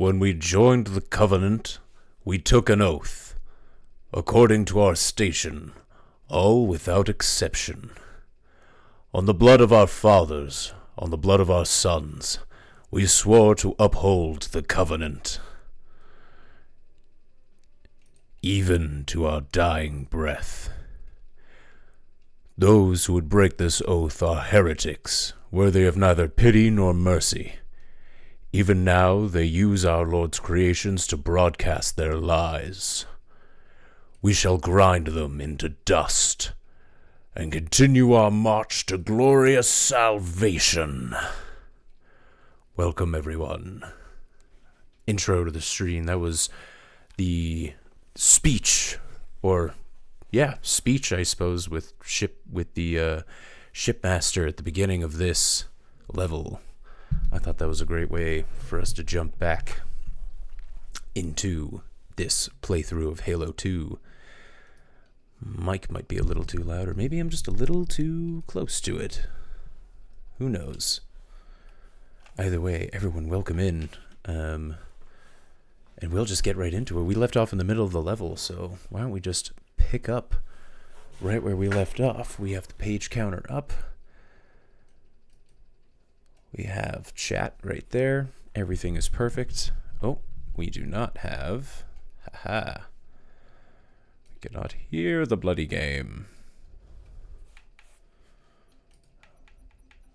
When we joined the Covenant, we took an oath, according to our station, all without exception. On the blood of our fathers, on the blood of our sons, we swore to uphold the Covenant, even to our dying breath. Those who would break this oath are heretics, worthy of neither pity nor mercy. Even now they use our Lord's creations to broadcast their lies. We shall grind them into dust and continue our march to glorious salvation. Welcome, everyone. Intro to the stream. That was the speech, speech, I suppose, with the shipmaster at the beginning of this level. I thought that was a great way for us to jump back into this playthrough of Halo 2. Mic might be a little too loud, or maybe I'm just a little too close to it. Who knows? Either way, everyone welcome in. And we'll just get right into it. We left off in the middle of the level, so why don't we just pick up right where we left off. We have the page counter up. We have chat right there. Everything is perfect. Oh, we do not have. Haha. We cannot hear the bloody game.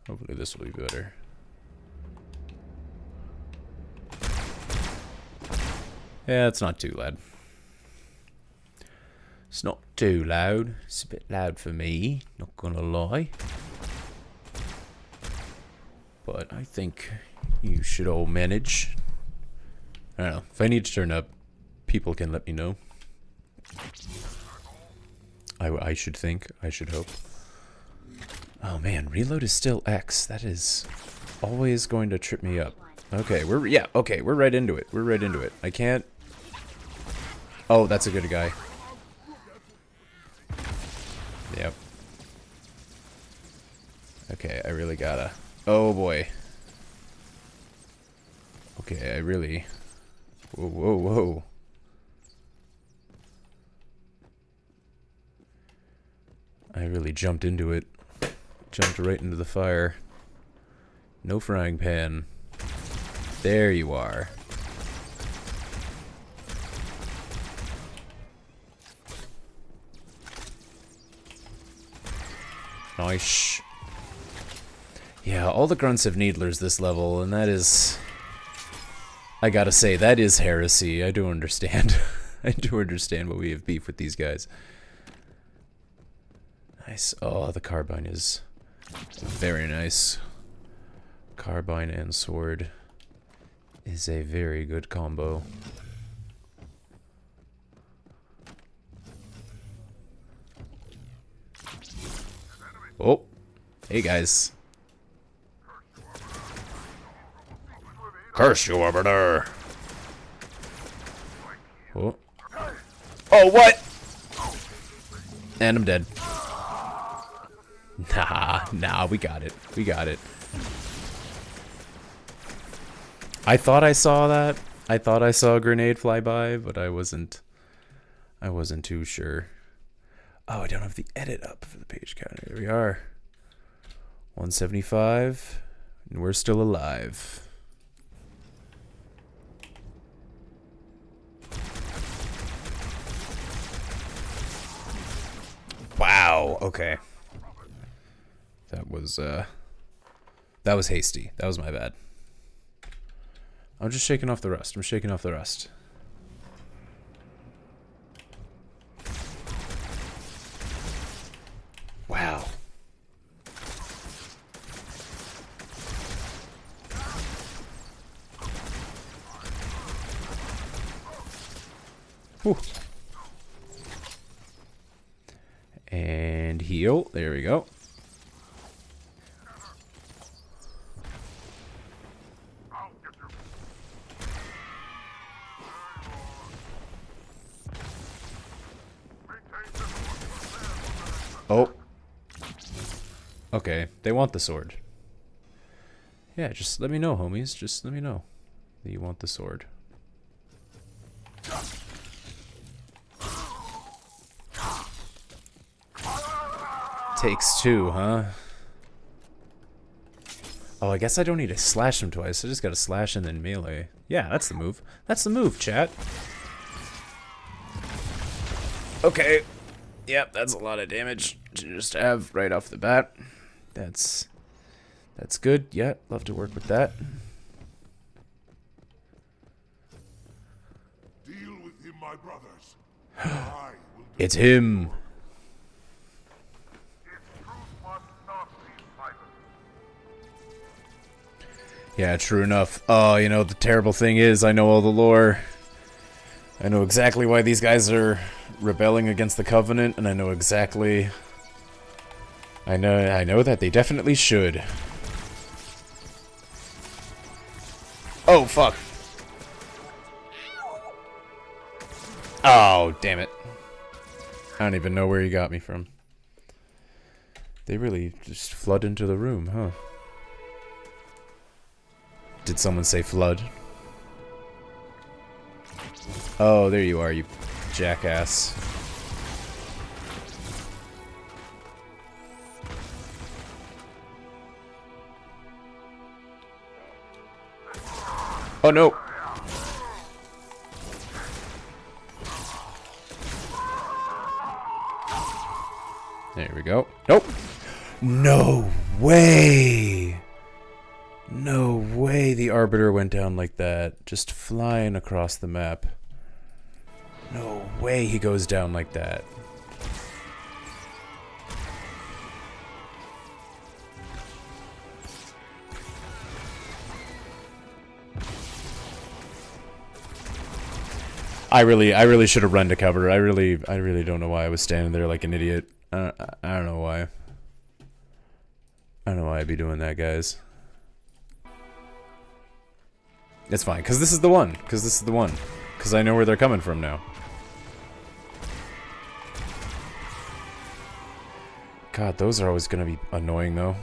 Hopefully this will be better. Yeah, it's not too loud. It's not too loud. It's a bit loud for me, not gonna lie. But I think you should all manage. I don't know. If I need to turn up, people can let me know. I should think. I should hope. Oh man, reload is still X. That is always going to trip me up. Okay, we're right into it. We're right into it. I can't. Oh, that's a good guy. Yep. Okay, I really gotta. Oh boy. Okay, I really. Whoa, whoa, whoa. I really jumped into it. Jumped right into the fire. No frying pan. There you are. Nice. Yeah, all the grunts have needlers this level, and that is... I gotta say, that is heresy. I do understand. I do understand why we have beef with these guys. Nice. Oh, the carbine is very nice. Carbine and sword is a very good combo. Oh, hey guys. Curse you over there. Oh. Oh, what? And I'm dead. Nah, we got it. We got it. I thought I saw that. I thought I saw a grenade fly by, but I wasn't too sure. Oh, I don't have the edit up for the page counter. Here we are. 175. And we're still alive. Wow, okay. That was hasty. That was my bad. I'm just shaking off the rust. I'm shaking off the rust. Wow. Whew. And heal. There we go. Oh. Okay, they want the sword. Yeah, just let me know, homies. Just let me know that you want the sword. Takes two, huh? Oh, I guess I don't need to slash him twice. I just gotta slash and then melee. Yeah, that's the move. That's the move, chat. Okay. Yep, that's a lot of damage to just have right off the bat. That's good. Yeah, love to work with that. Deal with him, my brothers. I will do It's him. Yeah, true enough. Oh, you know, the terrible thing is, I know all the lore. I know exactly why these guys are rebelling against the Covenant, and I know exactly... I know that they definitely should. Oh, fuck. Oh, damn it. I don't even know where he got me from. They really just flood into the room, huh? Did someone say flood? Oh, there you are, you jackass. Oh no! There we go. Nope! No way! No way the Arbiter went down like that. Just flying across the map. No way he goes down like that. I really should have run to cover. I really don't know why I was standing there like an idiot. I don't know why. I don't know why I'd be doing that, guys. It's fine, because this is the one. Because I know where they're coming from now. God, those are always going to be annoying, though.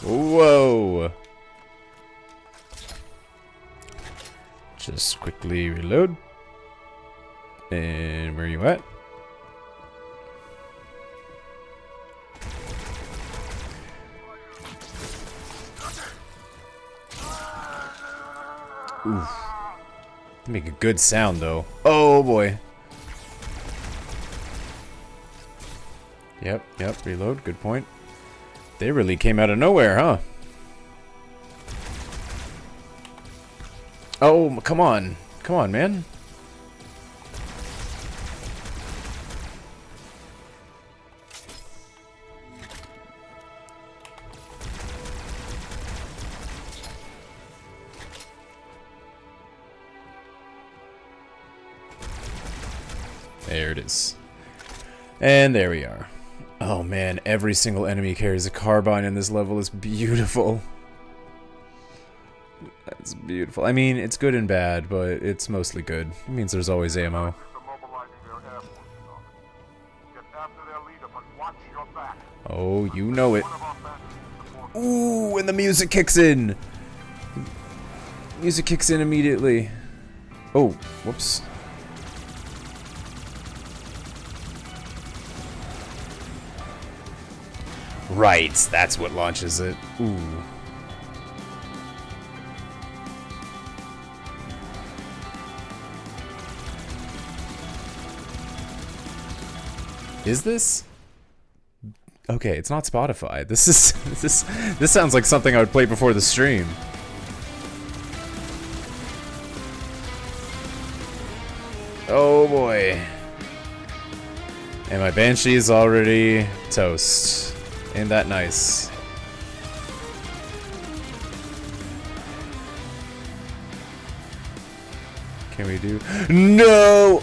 Whoa! Just quickly reload. And where are you at? Oof. They make a good sound though. Oh boy. Yep, reload, good point. They really came out of nowhere, huh? Oh, come on. Come on, man. There it is. And there we are. Oh man, every single enemy carries a carbine in this level. Is beautiful. That's beautiful. I mean, it's good and bad, but it's mostly good. It means there's always ammo. Oh, you know it. Ooh, and the music kicks in. Music kicks in immediately. Oh, whoops. Right, that's what launches it. Ooh. Is this? Okay, it's not Spotify. This sounds like something I would play before the stream. Oh boy. And my Banshee is already toast. Ain't that nice? Can we do? No!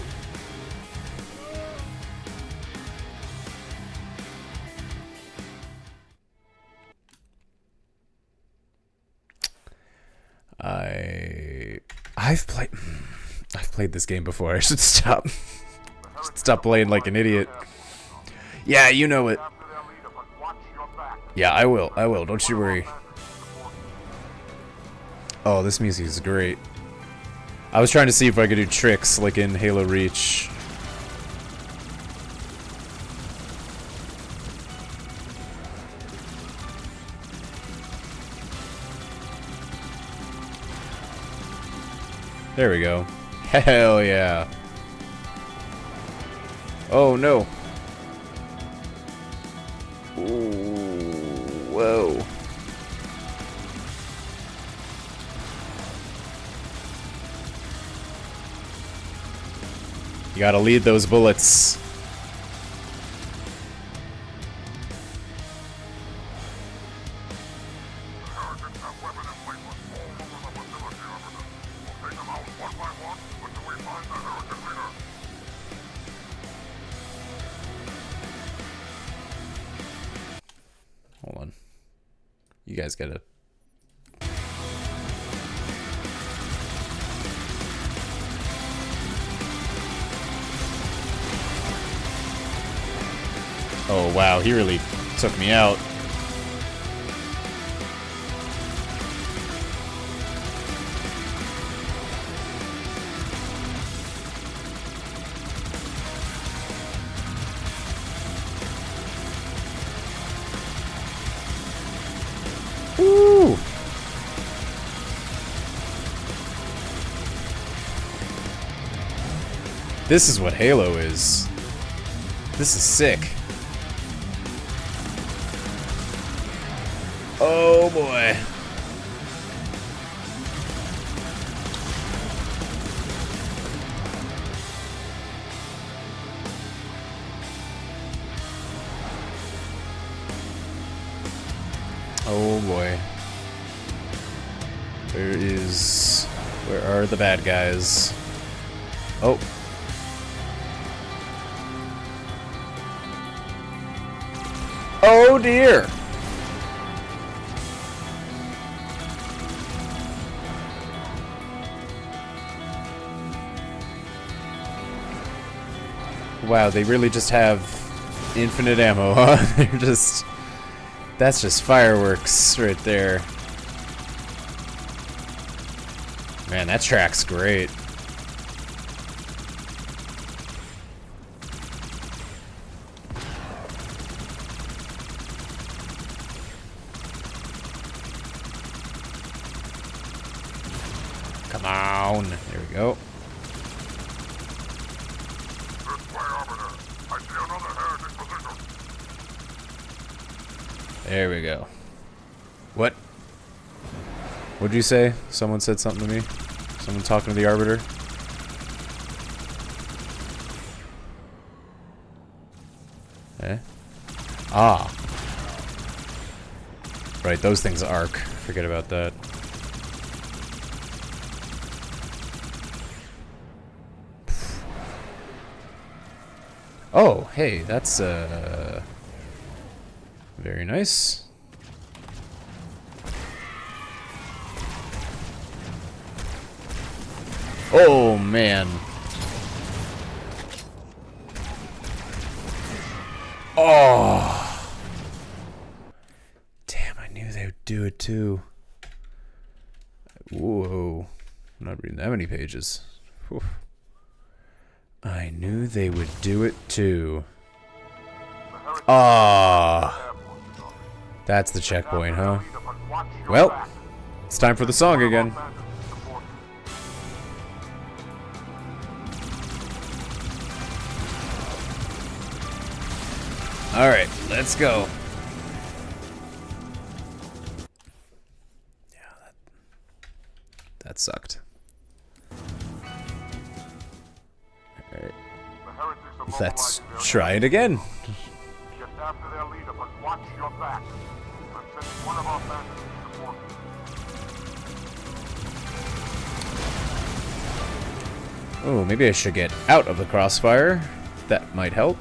I've played this game before. I should stop. Stop playing like an idiot. Yeah, you know it. Yeah, I will. Don't you worry. Oh, this music is great. I was trying to see if I could do tricks like in Halo Reach. There we go. Hell yeah. Oh no. Ooh, whoa. You gotta lead those bullets. Hold on. You guys gotta... Oh wow, he really took me out. Woo! This is what Halo is. This is sick. Oh boy. Oh boy. Where are the bad guys? Oh. Oh dear. Wow, they really just have infinite ammo, huh? They're just... That's just fireworks right there. Man, that track's great. Come on. There we go. There we go. What? What'd you say? Someone said something to me? Someone talking to the Arbiter? Eh? Ah. Right, those things arc. Forget about that. Oh, hey, that's, very nice. Oh, man. Oh. Damn, I knew they would do it too. Whoa. I'm not reading that many pages. Whew. I knew they would do it too. Ah. That's the checkpoint, huh? Well, it's time for the song again. Alright, let's go. Yeah, that sucked. Alright. Let's try it again. Get after their leader, but watch your back. I'm sending one of our bandits to support you. Oh, maybe I should get out of the crossfire. That might help.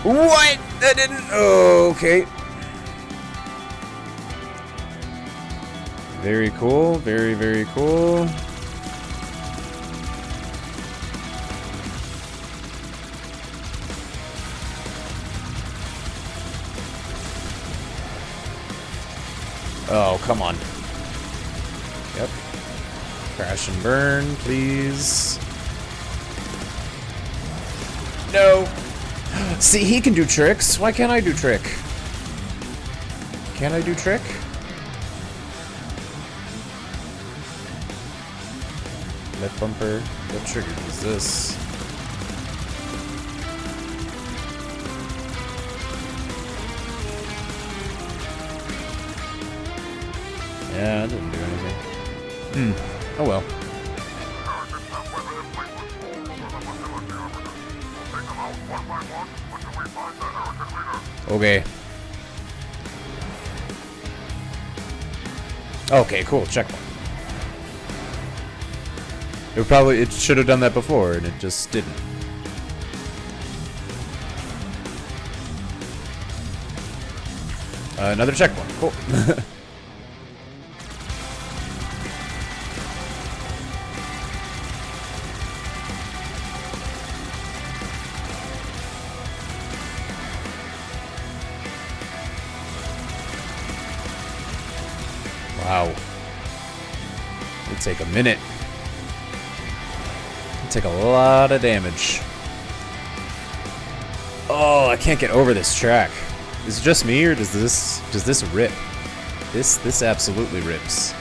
What? That didn't... Oh, okay. Very cool. Very, very cool. Oh, come on. Yep. Crash and burn, please. No. See, he can do tricks. Why can't I do trick? Can I do trick? Left bumper. What trigger is this? Yeah, it didn't do anything. Oh well. Okay. Okay, cool. Checkpoint. It should have done that before, and it just didn't. Another checkpoint. Cool. Wow. It'll take a minute. It'll take a lot of damage. Oh, I can't get over this track. Is it just me, or does this rip? This absolutely rips.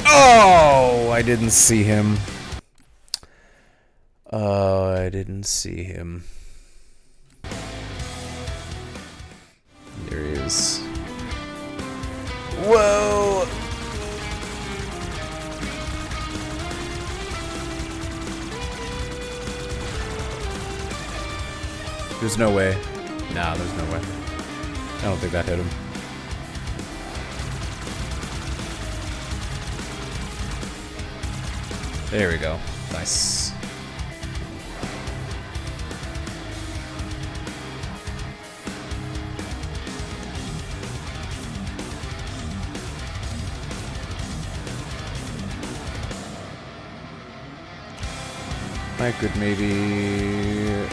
Oh, I didn't see him. Oh, I didn't see him. There he is. Whoa! There's no way. Nah, there's no way. I don't think that hit him. There we go. Nice. I could maybe...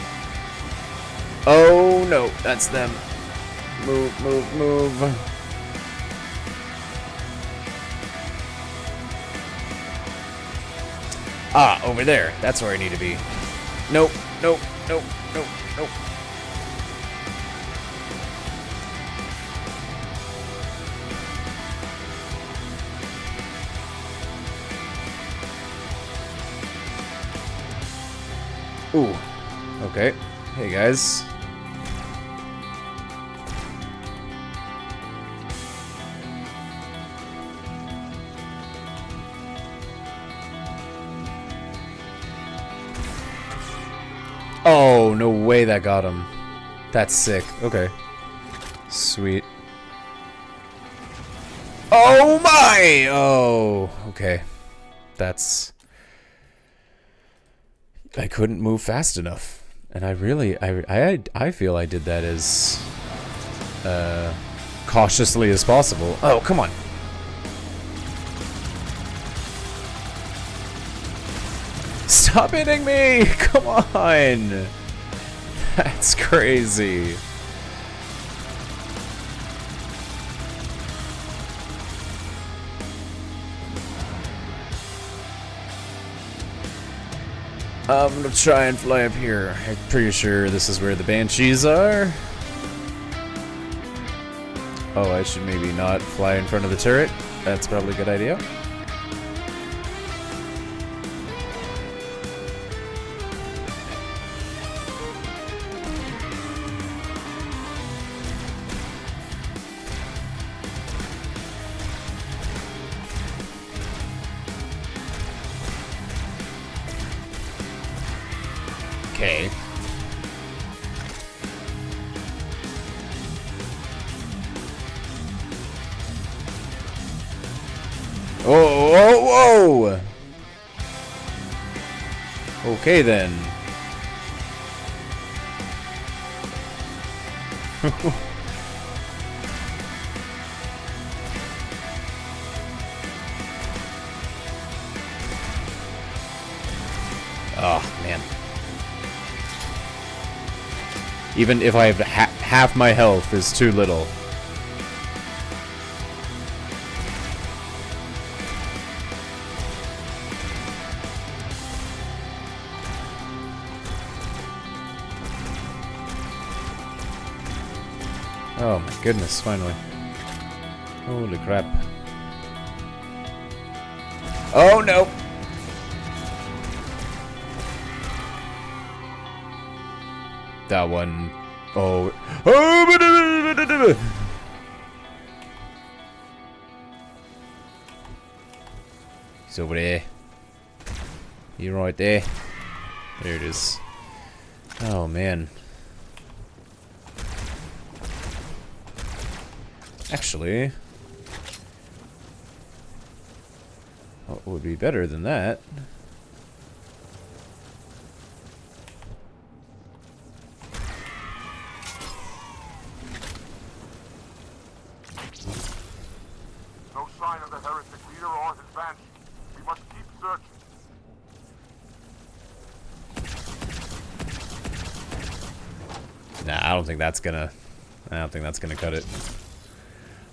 Oh no, that's them. Move, move, move. Ah, over there. That's where I need to be. Nope, nope, nope, nope, nope. Ooh. Okay. Hey, guys. Oh, no way that got him. That's sick. Okay. Sweet. Oh my! Oh, okay. That's... I couldn't move fast enough. And I really... I feel I did that as... cautiously as possible. Oh, come on. Stop hitting me! Come on! That's crazy. I'm gonna try and fly up here. I'm pretty sure this is where the Banshees are. Oh, I should maybe not fly in front of the turret. That's probably a good idea. Okay. Oh, whoa, whoa! Okay then. Oh, man. Even if I have half my health is too little. Oh my goodness, finally. Holy crap. Oh no! That one. Oh. Oh! He's over there. You're right there. There it is. Oh man. Actually, what would be better than that? No sign of the heretic leader or his banshee. We must keep searching. Nah, I don't think that's gonna cut it.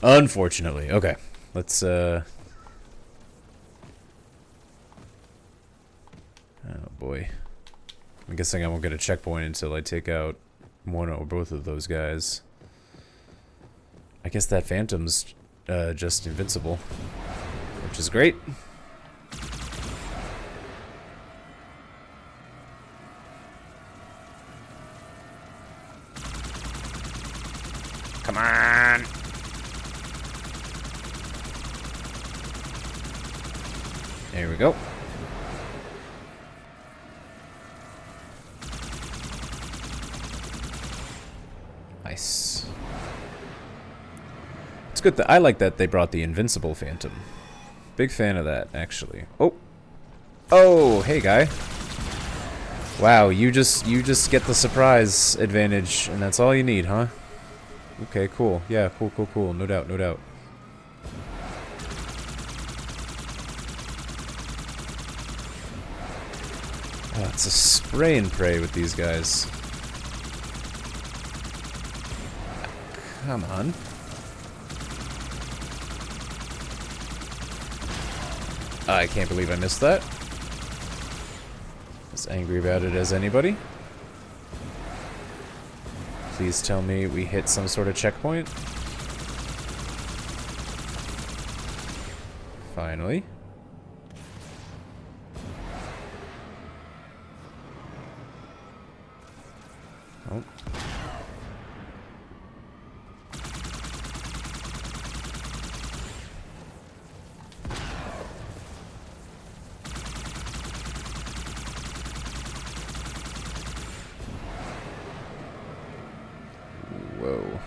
Unfortunately. Okay. Let's oh boy. I'm guessing I won't get a checkpoint until I take out one or both of those guys. I guess that Phantom's just invincible, which is great. Come on. There we go. Nice. It's good that I like that they brought the invincible Phantom. Big fan of that, actually. Oh. Oh, hey guy. Wow, you just get the surprise advantage and that's all you need, huh? Okay, cool. Yeah, cool. No doubt, no doubt. Oh, it's a spray and pray with these guys. Come on. I can't believe I missed that. As angry about it as anybody. Please tell me we hit some sort of checkpoint. Finally. Oh. Whoa.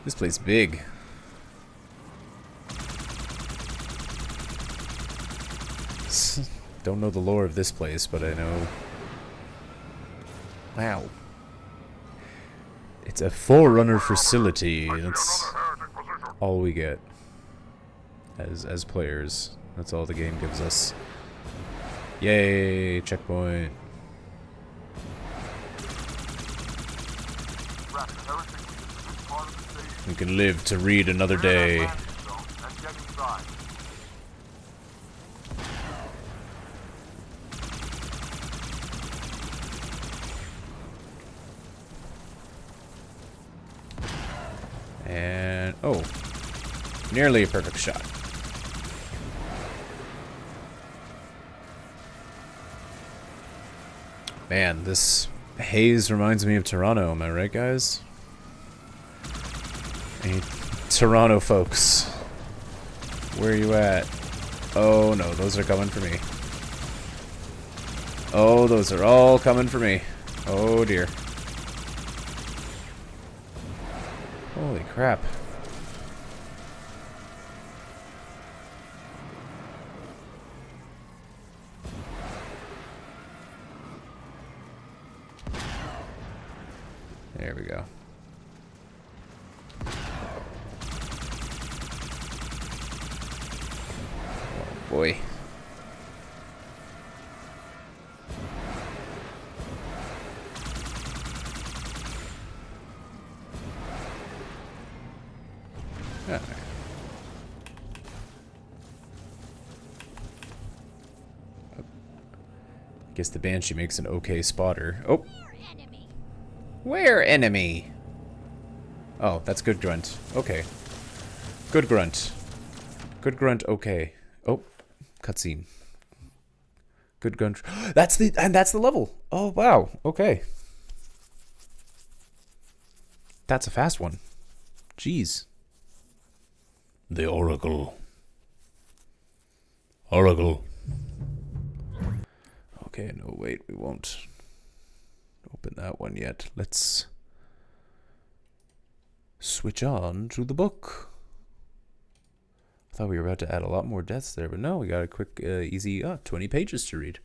This place big. Don't know the lore of this place, but I know. Wow. It's a Forerunner facility. That's all we get as players. That's all the game gives us. Yay, checkpoint. We can live to read another day. And oh, nearly a perfect shot. Man, this haze reminds me of Toronto, am I right, guys? Hey, Toronto folks, where are you at? Oh no, those are coming for me. Oh, those are all coming for me. Oh dear. Holy crap. There we go. boy. Alright. Guess the Banshee makes an okay spotter. Oh! Where enemy? Oh, that's good grunt. Okay. Good grunt. Good grunt, okay. Oh, cutscene. Good grunt. That's the level. Oh, wow. Okay. That's a fast one. Jeez. The Oracle. Oracle. Okay, no, wait, we won't open that one yet. Let's switch on to the book. I thought we were about to add a lot more deaths there, but no, we got a quick, easy, 20 pages to read.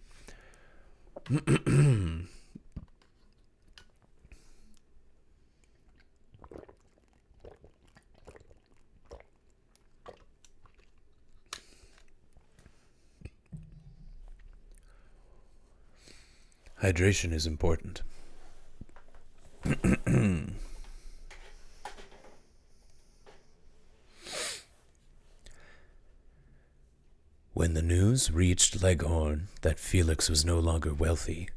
Hydration is important. When the news reached Leghorn that Felix was no longer wealthy,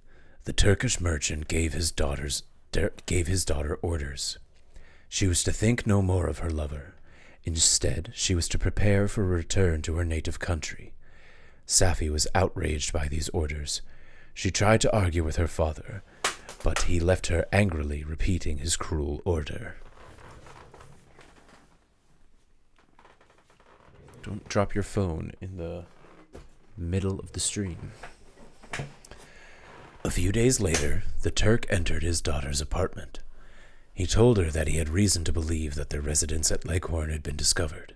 the Turkish merchant gave his daughter orders. She was to think no more of her lover. Instead, she was to prepare for a return to her native country. Safi was outraged by these orders. She tried to argue with her father, but he left her angrily repeating his cruel order. Don't drop your phone in the middle of the stream. A few days later, the Turk entered his daughter's apartment. He told her that he had reason to believe that their residence at Leghorn had been discovered.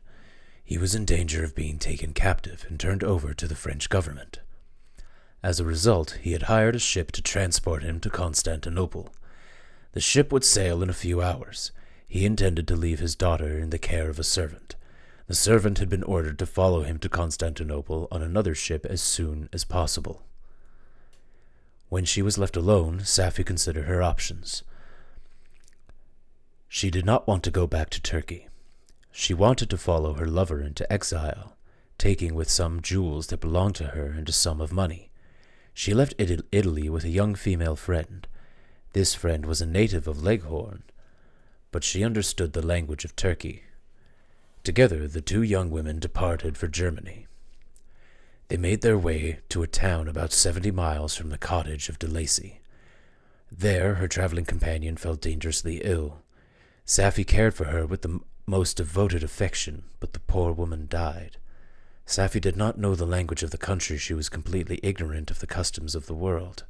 He was in danger of being taken captive and turned over to the French government. As a result, he had hired a ship to transport him to Constantinople. The ship would sail in a few hours. He intended to leave his daughter in the care of a servant. The servant had been ordered to follow him to Constantinople on another ship as soon as possible. When she was left alone, Safi considered her options. She did not want to go back to Turkey. She wanted to follow her lover into exile, taking with some jewels that belonged to her and a sum of money. She left Italy with a young female friend. This friend was a native of Leghorn, but she understood the language of Turkey. Together, the two young women departed for Germany. They made their way to a town about 70 miles from the cottage of de Lacy. There, her traveling companion fell dangerously ill. Safi cared for her with the most devoted affection, but the poor woman died. Safi did not know the language of the country. She was completely ignorant of the customs of the world.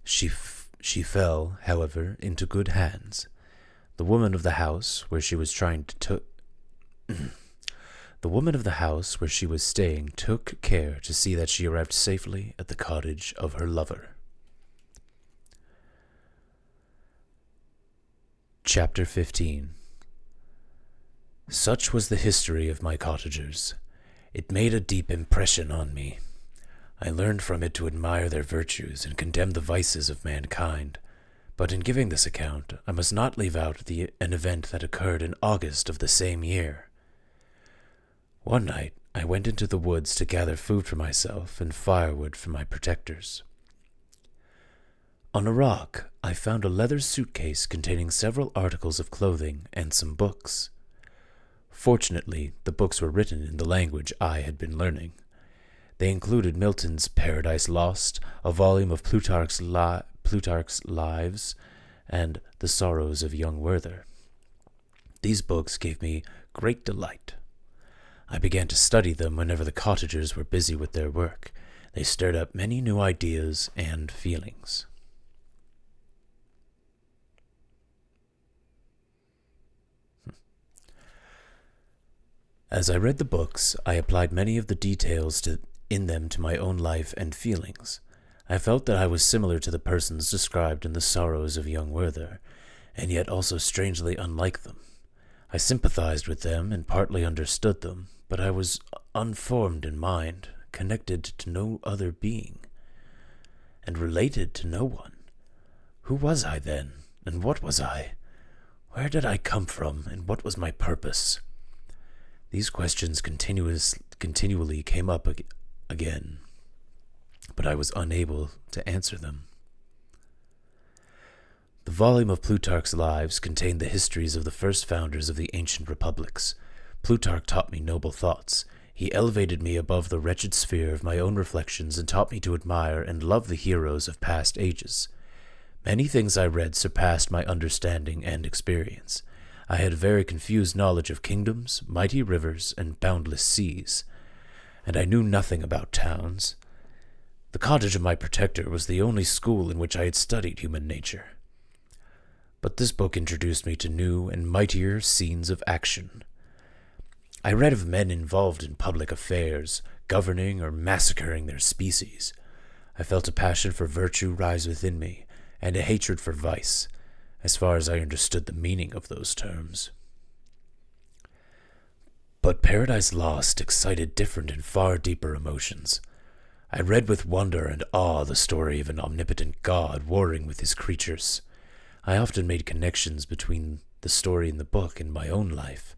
She fell, however, into good hands. The woman of the house where she was staying took care to see that she arrived safely at the cottage of her lover. Chapter 15. Such was the history of my cottagers. It made a deep impression on me. I learned from it to admire their virtues and condemn the vices of mankind. But in giving this account, I must not leave out an event that occurred in August of the same year. One night, I went into the woods to gather food for myself and firewood for my protectors. On a rock, I found a leather suitcase containing several articles of clothing and some books. Fortunately, the books were written in the language I had been learning. They included Milton's Paradise Lost, a volume of Plutarch's Lives, and The Sorrows of Young Werther. These books gave me great delight. I began to study them whenever the cottagers were busy with their work. They stirred up many new ideas and feelings. As I read the books, I applied many of the details in them to my own life and feelings. I felt that I was similar to the persons described in The Sorrows of Young Werther, and yet also strangely unlike them. I sympathized with them and partly understood them, but I was unformed in mind, connected to no other being, and related to no one. Who was I then, and what was I? Where did I come from, and what was my purpose? These questions continually came up again, but I was unable to answer them. The volume of Plutarch's Lives contained the histories of the first founders of the ancient republics. Plutarch taught me noble thoughts. He elevated me above the wretched sphere of my own reflections and taught me to admire and love the heroes of past ages. Many things I read surpassed my understanding and experience. I had a very confused knowledge of kingdoms, mighty rivers, and boundless seas, and I knew nothing about towns. The cottage of my protector was the only school in which I had studied human nature. But this book introduced me to new and mightier scenes of action. I read of men involved in public affairs, governing or massacring their species. I felt a passion for virtue rise within me, and a hatred for vice, as far as I understood the meaning of those terms. But Paradise Lost excited different and far deeper emotions. I read with wonder and awe the story of an omnipotent God warring with his creatures. I often made connections between the story in the book and my own life.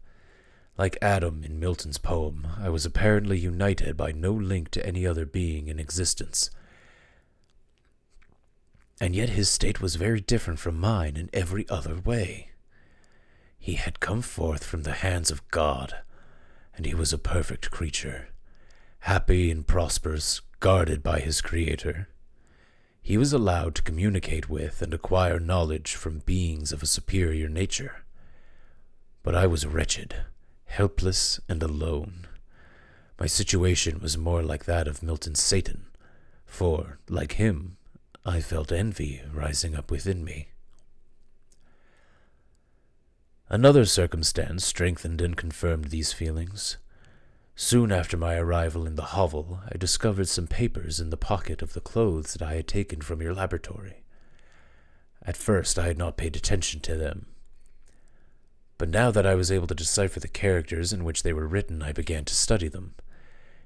Like Adam in Milton's poem, I was apparently united by no link to any other being in existence. And yet his state was very different from mine in every other way. He had come forth from the hands of God, and he was a perfect creature, happy and prosperous, guarded by his Creator. He was allowed to communicate with and acquire knowledge from beings of a superior nature. But I was wretched, helpless, and alone. My situation was more like that of Milton's Satan, for, like him, I felt envy rising up within me. Another circumstance strengthened and confirmed these feelings. Soon after my arrival in the hovel, I discovered some papers in the pocket of the clothes that I had taken from your laboratory. At first I had not paid attention to them, but now that I was able to decipher the characters in which they were written, I began to study them.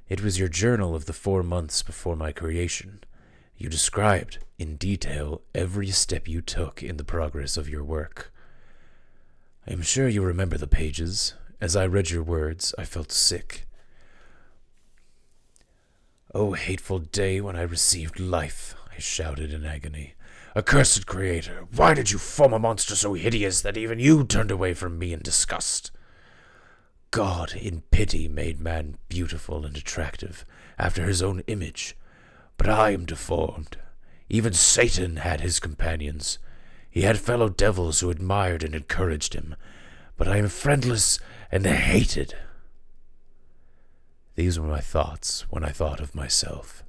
It was your journal of the 4 months before my creation. You described, in detail, every step you took in the progress of your work. I am sure you remember the pages. As I read your words, I felt sick. "O hateful day when I received life," I shouted in agony. "Accursed Creator, why did you form a monster so hideous that even you turned away from me in disgust? God, in pity, made man beautiful and attractive, after his own image. But I am deformed. Even Satan had his companions. He had fellow devils who admired and encouraged him. But I am friendless and hated." These were my thoughts when I thought of myself.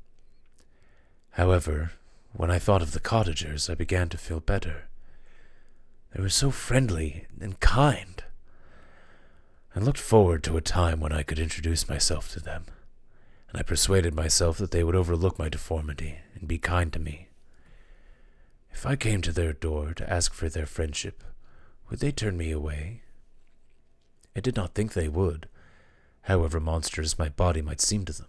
However, when I thought of the cottagers, I began to feel better. They were so friendly and kind. I looked forward to a time when I could introduce myself to them, and I persuaded myself that they would overlook my deformity and be kind to me. If I came to their door to ask for their friendship, would they turn me away? I did not think they would, however monstrous my body might seem to them.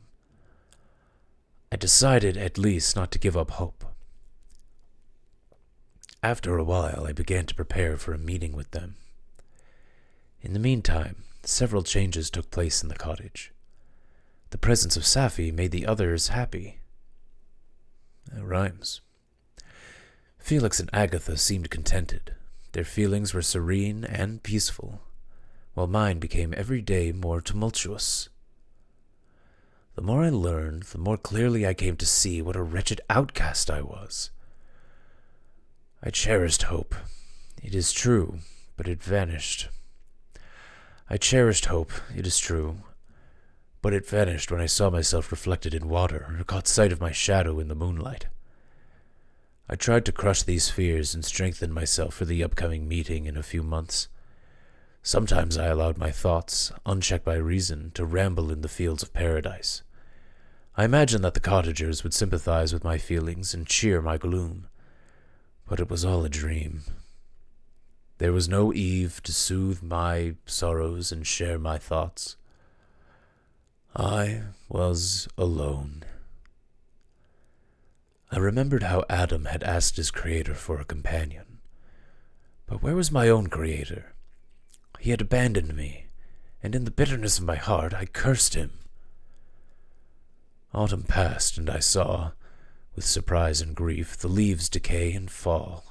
I decided at least not to give up hope. After a while, I began to prepare for a meeting with them. In the meantime, several changes took place in the cottage. The presence of Safi made the others happy. That rhymes. Felix and Agatha seemed contented. Their feelings were serene and peaceful, while mine became every day more tumultuous. The more I learned, the more clearly I came to see what a wretched outcast I was. I cherished hope. It is true, but it vanished. I cherished hope, it is true, but it vanished when I saw myself reflected in water or caught sight of my shadow in the moonlight. I tried to crush these fears and strengthen myself for the upcoming meeting in a few months. Sometimes I allowed my thoughts, unchecked by reason, to ramble in the fields of paradise. I imagined that the cottagers would sympathize with my feelings and cheer my gloom, but it was all a dream. There was no Eve to soothe my sorrows and share my thoughts. I was alone. I remembered how Adam had asked his creator for a companion. But where was my own creator? He had abandoned me, and in the bitterness of my heart I cursed him. Autumn passed, and I saw, with surprise and grief, the leaves decay and fall,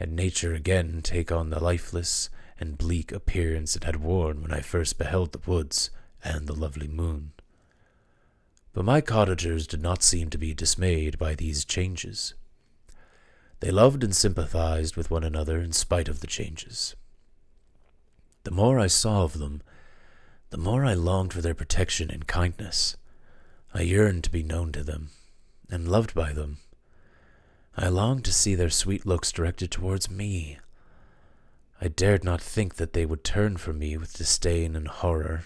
and nature again take on the lifeless and bleak appearance it had worn when I first beheld the woods and the lovely moon. But my cottagers did not seem to be dismayed by these changes. They loved and sympathized with one another in spite of the changes. The more I saw of them, the more I longed for their protection and kindness. I yearned to be known to them, and loved by them. I longed to see their sweet looks directed towards me. I dared not think that they would turn from me with disdain and horror.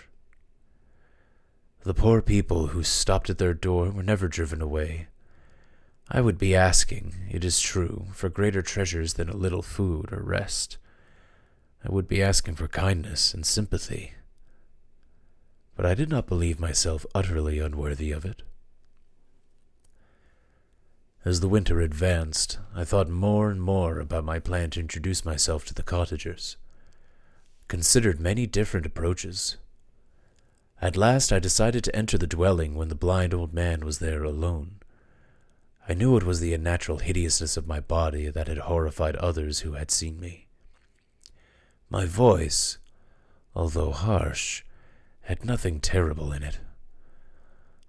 The poor people who stopped at their door were never driven away. I would be asking, it is true, for greater treasures than a little food or rest. I would be asking for kindness and sympathy. But I did not believe myself utterly unworthy of it. As the winter advanced, I thought more and more about my plan to introduce myself to the cottagers, considered many different approaches. At last I decided to enter the dwelling when the blind old man was there alone. I knew it was the unnatural hideousness of my body that had horrified others who had seen me. My voice, although harsh, had nothing terrible in it.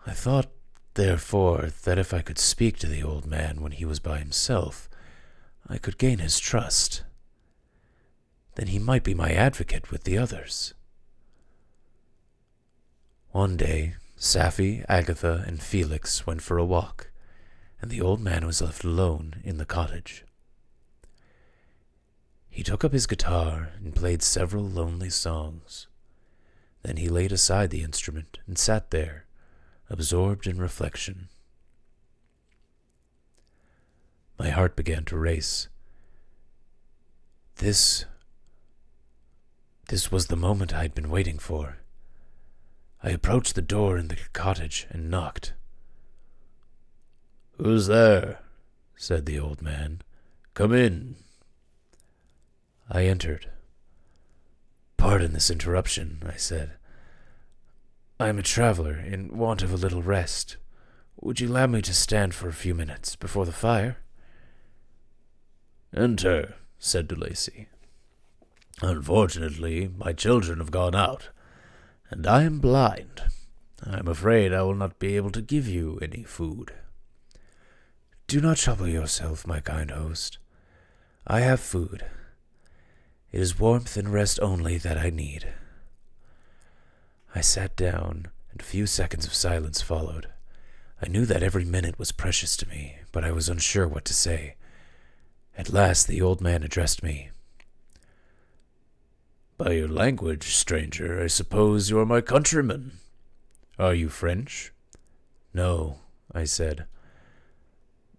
I thought, therefore, that if I could speak to the old man when he was by himself, I could gain his trust. Then he might be my advocate with the others. One day, Safi, Agatha, and Felix went for a walk, and the old man was left alone in the cottage. He took up his guitar and played several lonely songs. Then he laid aside the instrument and sat there, absorbed in reflection. My heart began to race. This was the moment I had been waiting for. I approached the door in the cottage and knocked. "Who's there?" said the old man. "Come in." I entered. "Pardon this interruption," I said. "I am a traveler in want of a little rest. Would you allow me to stand for a few minutes before the fire?" "Enter," said De Lacy. "Unfortunately, my children have gone out, and I am blind. I am afraid I will not be able to give you any food." "Do not trouble yourself, my kind host. I have food. It is warmth and rest only that I need." I sat down, and a few seconds of silence followed. I knew that every minute was precious to me, but I was unsure what to say. At last the old man addressed me. "By your language, stranger, I suppose you are my countryman. Are you French?" "No," I said.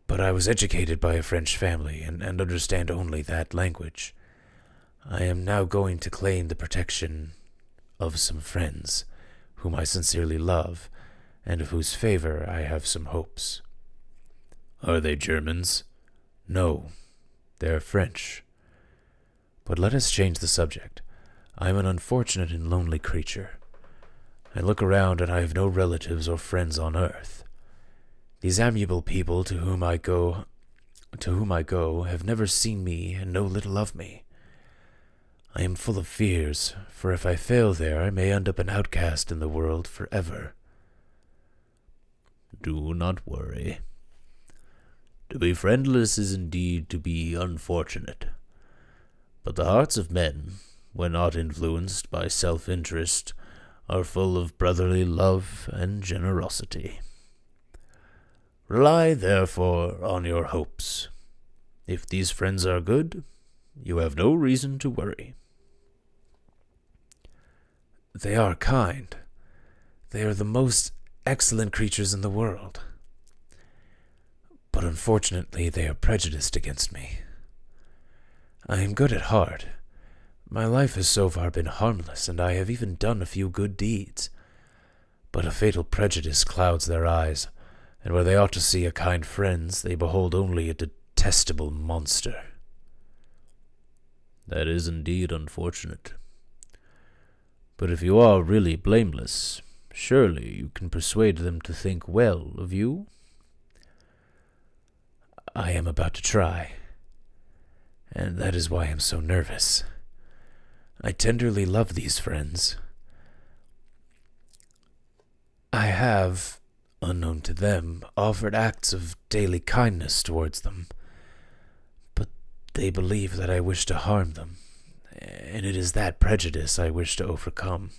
"But I was educated by a French family, and understand only that language. I am now going to claim the protection of some friends, whom I sincerely love, and of whose favor I have some hopes." "Are they Germans?" "No, they are French. But let us change the subject. I am an unfortunate and lonely creature. I look around and I have no relatives or friends on earth. These amiable people to whom I go have never seen me and know little of me. I am full of fears, for if I fail there, I may end up an outcast in the world forever." "Do not worry. To be friendless is indeed to be unfortunate. But the hearts of men, when not influenced by self-interest, are full of brotherly love and generosity. Rely, therefore, on your hopes. If these friends are good, you have no reason to worry." "They are kind. They are the most excellent creatures in the world. But unfortunately they are prejudiced against me. I am good at heart, My life has so far been harmless, and I have even done a few good deeds. But a fatal prejudice clouds their eyes, and where they ought to see a kind friends, they behold only a detestable monster. That is indeed unfortunate. But if you are really blameless, surely you can persuade them to think well of you? I am about to try, and that is why I am so nervous. I tenderly love these friends. I have, unknown to them, offered acts of daily kindness towards them, but they believe that I wish to harm them, and it is that prejudice I wish to overcome.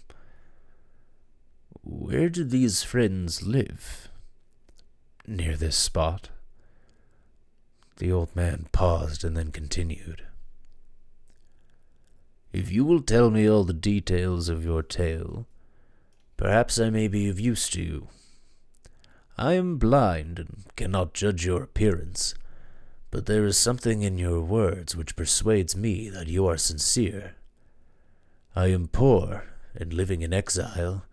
Where do these friends live? Near this spot. The old man paused and then continued. If you will tell me all the details of your tale, perhaps I may be of use to you. I am blind and cannot judge your appearance, but there is something in your words which persuades me that you are sincere. I am poor and living in exile,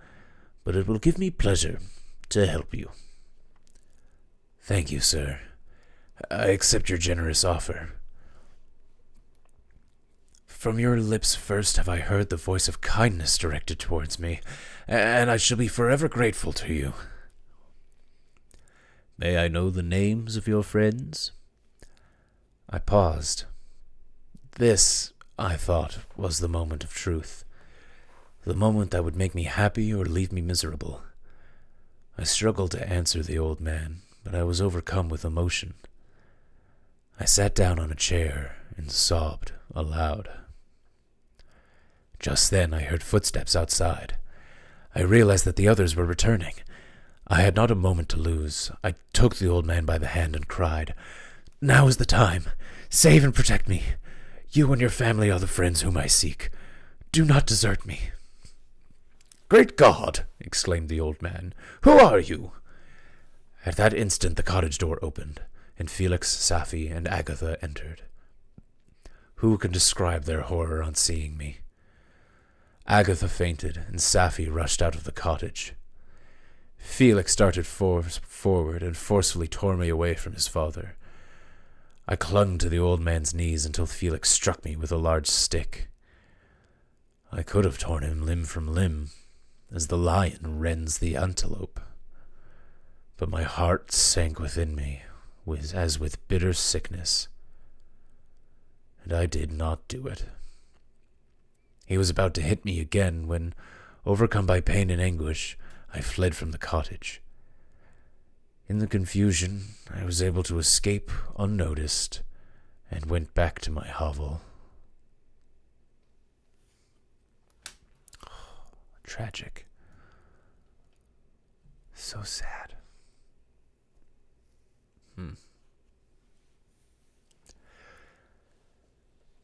but it will give me pleasure to help you. Thank you, sir. I accept your generous offer. From your lips first have I heard the voice of kindness directed towards me, and I shall be forever grateful to you. May I know the names of your friends? I paused. This, I thought, was the moment of truth. The moment that would make me happy or leave me miserable. I struggled to answer the old man, but I was overcome with emotion. I sat down on a chair and sobbed aloud. Just then I heard footsteps outside. I realized that the others were returning. I had not a moment to lose. I took the old man by the hand and cried, "Now is the time! Save and protect me! You and your family are the friends whom I seek. Do not desert me!" "Great God!" exclaimed the old man. "Who are you?" At that instant the cottage door opened, and Felix, Safi, and Agatha entered. Who can describe their horror on seeing me? Agatha fainted, and Safi rushed out of the cottage. Felix started forward and forcefully tore me away from his father. I clung to the old man's knees until Felix struck me with a large stick. I could have torn him limb from limb, as the lion rends the antelope. But my heart sank within me, as with bitter sickness, and I did not do it. He was about to hit me again when, overcome by pain and anguish, I fled from the cottage. In the confusion, I was able to escape unnoticed and went back to my hovel. Tragic. So sad.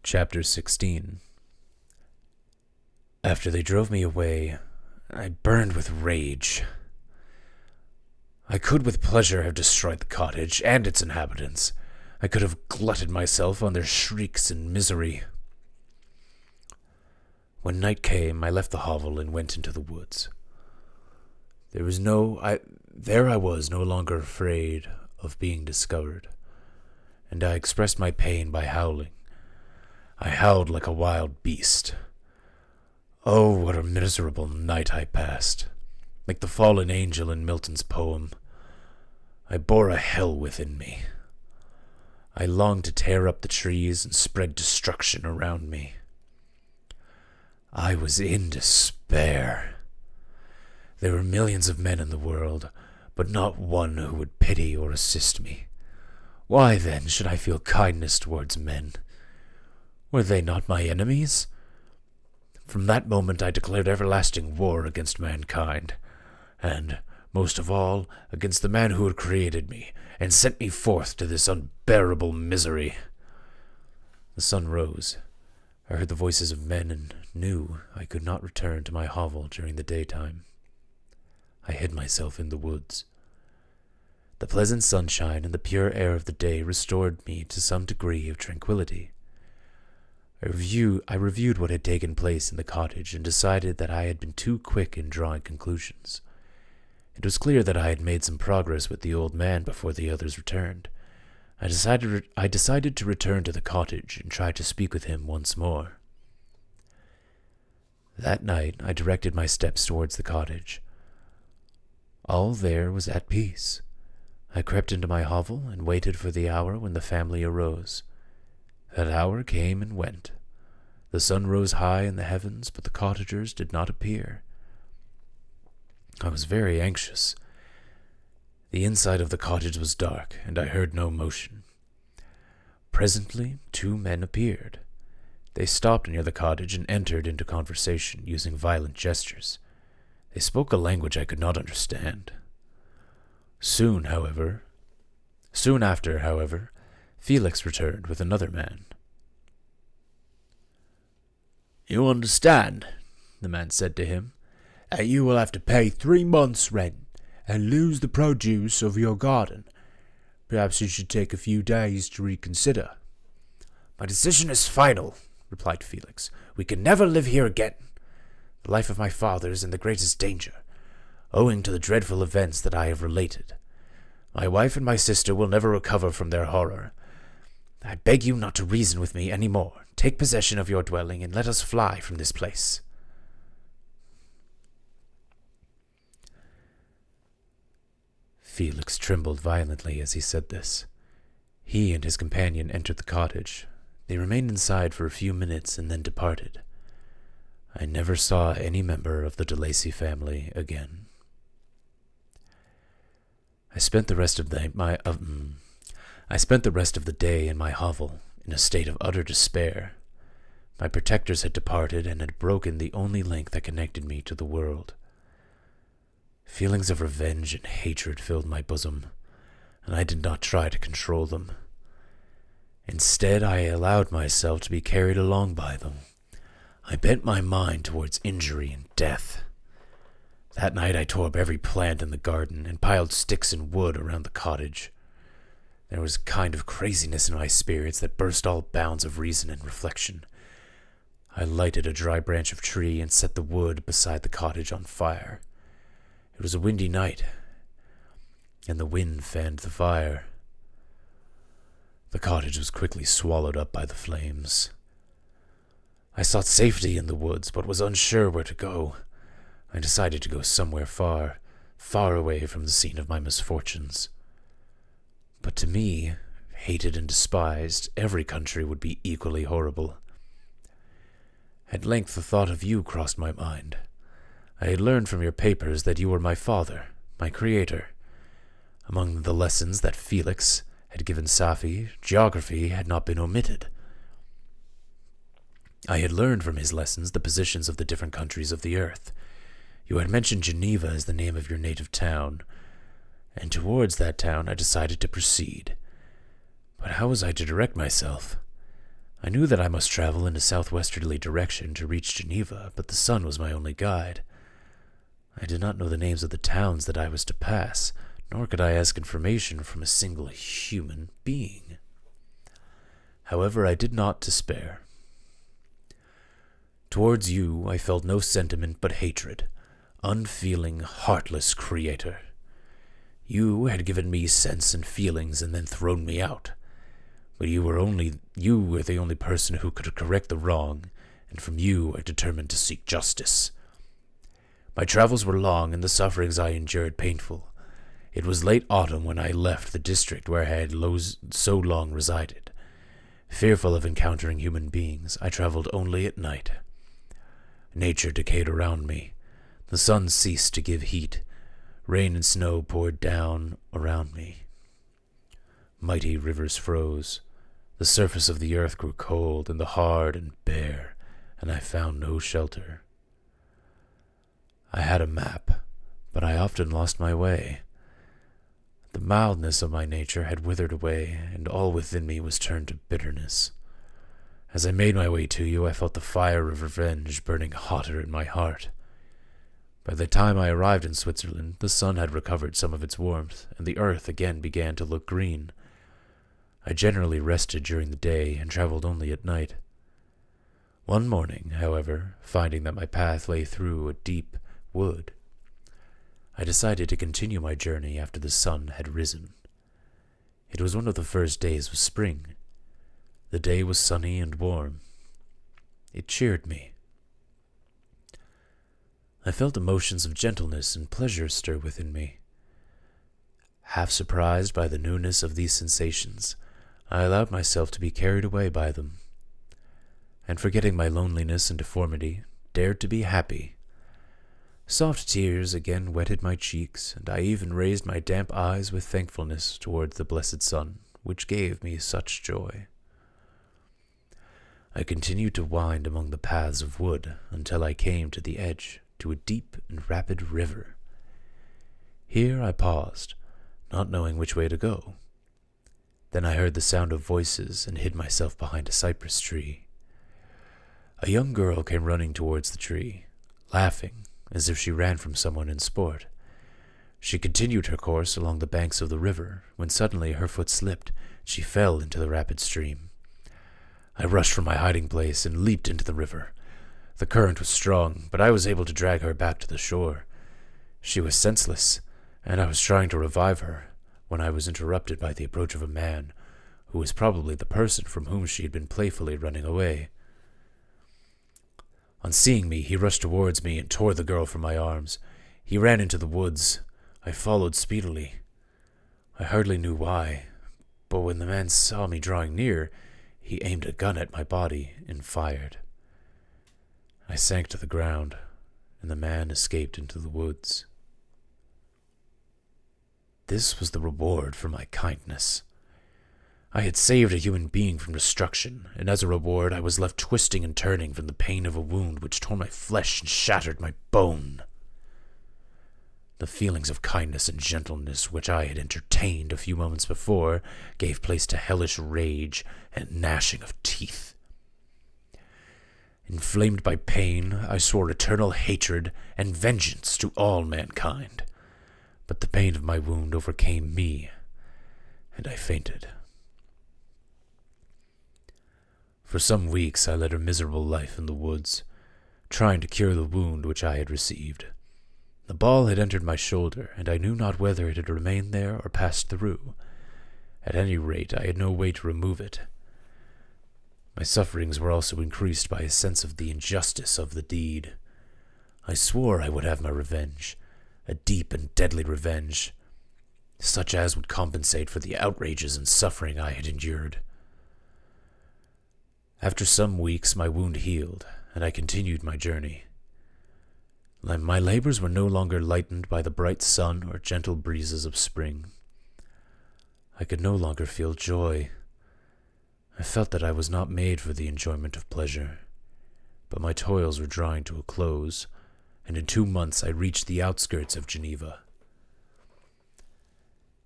Chapter 16. After they drove me away, I burned with rage. I could with pleasure have destroyed the cottage and its inhabitants. I could have glutted myself on their shrieks and misery. When night came, I left the hovel and went into the woods. There I was no longer afraid of being discovered, and I expressed my pain by howling. I howled like a wild beast. Oh, what a miserable night I passed, like the fallen angel in Milton's poem. I bore a hell within me. I longed to tear up the trees and spread destruction around me. I was in despair. There were millions of men in the world, but not one who would pity or assist me. Why, then, should I feel kindness towards men? Were they not my enemies? From that moment I declared everlasting war against mankind, and, most of all, against the man who had created me, and sent me forth to this unbearable misery. The sun rose. I heard the voices of men and knew I could not return to my hovel during the daytime. I hid myself in the woods. The pleasant sunshine and the pure air of the day restored me to some degree of tranquillity. I reviewed what had taken place in the cottage and decided that I had been too quick in drawing conclusions. It was clear that I had made some progress with the old man before the others returned. I decided to return to the cottage and try to speak with him once more. That night, I directed my steps towards the cottage. All there was at peace. I crept into my hovel and waited for the hour when the family arose. That hour came and went. The sun rose high in the heavens, but the cottagers did not appear. I was very anxious. The inside of the cottage was dark, and I heard no motion. Presently, 2 men appeared. They stopped near the cottage and entered into conversation, using violent gestures. They spoke a language I could not understand. Soon after, however, Felix returned with another man. "You understand," the man said to him, "that you will have to pay 3 months' rent and lose the produce of your garden. Perhaps you should take a few days to reconsider." "My decision is final," replied Felix. "We can never live here again. The life of my father is in the greatest danger, owing to the dreadful events that I have related. My wife and my sister will never recover from their horror. I beg you not to reason with me any more. Take possession of your dwelling and let us fly from this place." Felix trembled violently as he said this. He and his companion entered the cottage. They remained inside for a few minutes and then departed. I never saw any member of the de Lacy family again. I spent the rest of the day in my hovel, in a state of utter despair. My protectors had departed and had broken the only link that connected me to the world. Feelings of revenge and hatred filled my bosom, and I did not try to control them. Instead, I allowed myself to be carried along by them. I bent my mind towards injury and death. That night I tore up every plant in the garden and piled sticks and wood around the cottage. There was a kind of craziness in my spirits that burst all bounds of reason and reflection. I lighted a dry branch of tree and set the wood beside the cottage on fire. It was a windy night, and the wind fanned the fire. The cottage was quickly swallowed up by the flames. I sought safety in the woods, but was unsure where to go. I decided to go somewhere far, far away from the scene of my misfortunes. But to me, hated and despised, every country would be equally horrible. At length the thought of you crossed my mind. I had learned from your papers that you were my father, my creator. Among the lessons that Felix had given Safi, geography had not been omitted. I had learned from his lessons the positions of the different countries of the earth. You had mentioned Geneva as the name of your native town, and towards that town I decided to proceed. But how was I to direct myself? I knew that I must travel in a southwesterly direction to reach Geneva, but the sun was my only guide. I did not know the names of the towns that I was to pass, nor could I ask information from a single human being. However, I did not despair. Towards you I felt no sentiment but hatred, unfeeling, heartless creator. You had given me sense and feelings and then thrown me out. But you were the only person who could correct the wrong, and from you I determined to seek justice. My travels were long, and the sufferings I endured painful. It was late autumn when I left the district where I had so long resided. Fearful of encountering human beings, I traveled only at night. Nature decayed around me. The sun ceased to give heat. Rain and snow poured down around me. Mighty rivers froze. The surface of the earth grew cold and hard and bare, and I found no shelter. I had a map, but I often lost my way. The mildness of my nature had withered away, and all within me was turned to bitterness. As I made my way to you, I felt the fire of revenge burning hotter in my heart. By the time I arrived in Switzerland, the sun had recovered some of its warmth, and the earth again began to look green. I generally rested during the day and traveled only at night. One morning, however, finding that my path lay through a deep wood, I decided to continue my journey after the sun had risen. It was one of the first days of spring. The day was sunny and warm. It cheered me. I felt emotions of gentleness and pleasure stir within me. Half surprised by the newness of these sensations, I allowed myself to be carried away by them, and forgetting my loneliness and deformity, dared to be happy. Soft tears again wetted my cheeks, and I even raised my damp eyes with thankfulness towards the blessed sun, which gave me such joy. I continued to wind among the paths of wood until I came to the edge, to a deep and rapid river. Here I paused, not knowing which way to go. Then I heard the sound of voices and hid myself behind a cypress tree. A young girl came running towards the tree, laughing as if she ran from someone in sport. She continued her course along the banks of the river, when suddenly her foot slipped. She fell into the rapid stream. I rushed from my hiding place and leaped into the river. The current was strong, but I was able to drag her back to the shore. She was senseless, and I was trying to revive her, when I was interrupted by the approach of a man, who was probably the person from whom she had been playfully running away. On seeing me, he rushed towards me and tore the girl from my arms. He ran into the woods. I followed speedily. I hardly knew why, but when the man saw me drawing near, he aimed a gun at my body and fired. I sank to the ground, and the man escaped into the woods. This was the reward for my kindness. I had saved a human being from destruction, and as a reward I was left twisting and turning from the pain of a wound which tore my flesh and shattered my bone. The feelings of kindness and gentleness which I had entertained a few moments before gave place to hellish rage and gnashing of teeth. Inflamed by pain, I swore eternal hatred and vengeance to all mankind. But the pain of my wound overcame me, and I fainted. For some weeks I led a miserable life in the woods, trying to cure the wound which I had received. The ball had entered my shoulder, and I knew not whether it had remained there or passed through. At any rate, I had no way to remove it. My sufferings were also increased by a sense of the injustice of the deed. I swore I would have my revenge, a deep and deadly revenge, such as would compensate for the outrages and suffering I had endured. After some weeks my wound healed, and I continued my journey. My labors were no longer lightened by the bright sun or gentle breezes of spring. I could no longer feel joy. I felt that I was not made for the enjoyment of pleasure, but my toils were drawing to a close, and in 2 months I reached the outskirts of Geneva.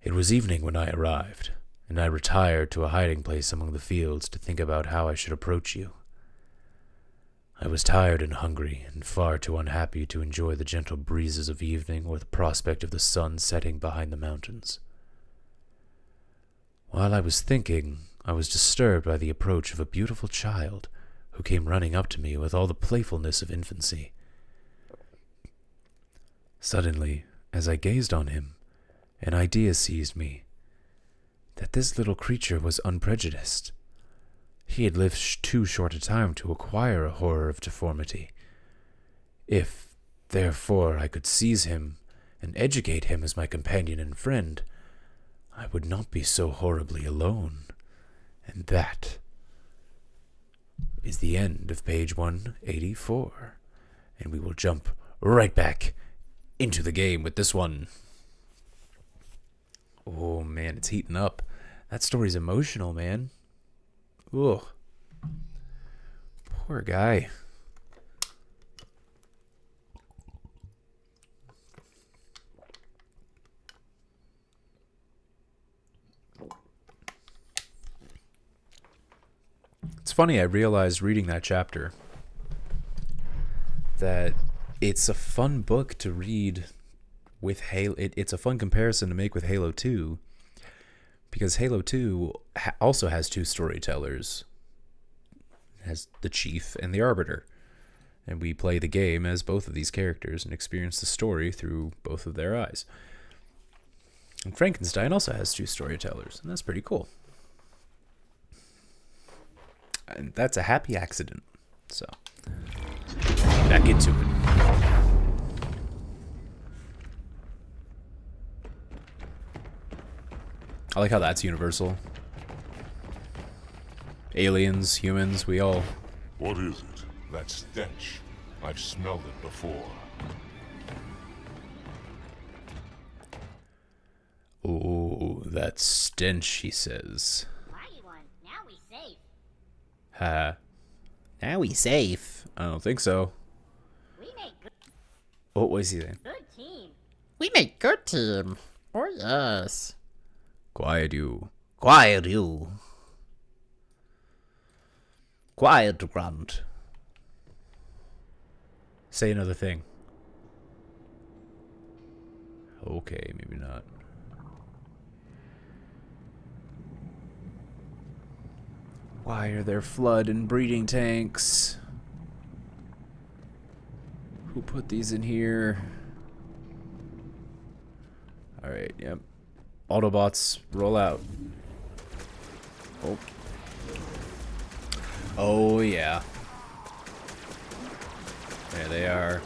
It was evening when I arrived, and I retired to a hiding place among the fields to think about how I should approach you. I was tired and hungry, and far too unhappy to enjoy the gentle breezes of evening or the prospect of the sun setting behind the mountains. While I was thinking, I was disturbed by the approach of a beautiful child, who came running up to me with all the playfulness of infancy. Suddenly, as I gazed on him, an idea seized me, that this little creature was unprejudiced. He had lived too short a time to acquire a horror of deformity. If, therefore, I could seize him and educate him as my companion and friend, I would not be so horribly alone. And that is the end of page 184. And we will jump right back into the game with this one. Oh man, it's heating up. That story's emotional, man. Ugh. Poor guy. It's funny, I realized reading that chapter that it's a fun book to read with Halo. It's a fun comparison to make with Halo 2, because Halo 2 also has two storytellers. as the chief and the arbiter. And we play the game as both of these characters and experience the story through both of their eyes. And Frankenstein also has 2 storytellers, and that's pretty cool. And that's a happy accident. So, back into it. I like how that's universal. Aliens, humans, we all... What is it? That stench. I've smelled it before. Oh, that stench, he says. Now we safe. Ha. Now we safe? I don't think so. We make good What was he saying? team. We make good team. Oh yes. Quiet you. Quiet, you. Quiet, Grunt. Say another thing. Okay, maybe not. Why are there flood and breeding tanks? Who put these in here? Alright, yep. Autobots, roll out. Oh. Oh, yeah. There they are.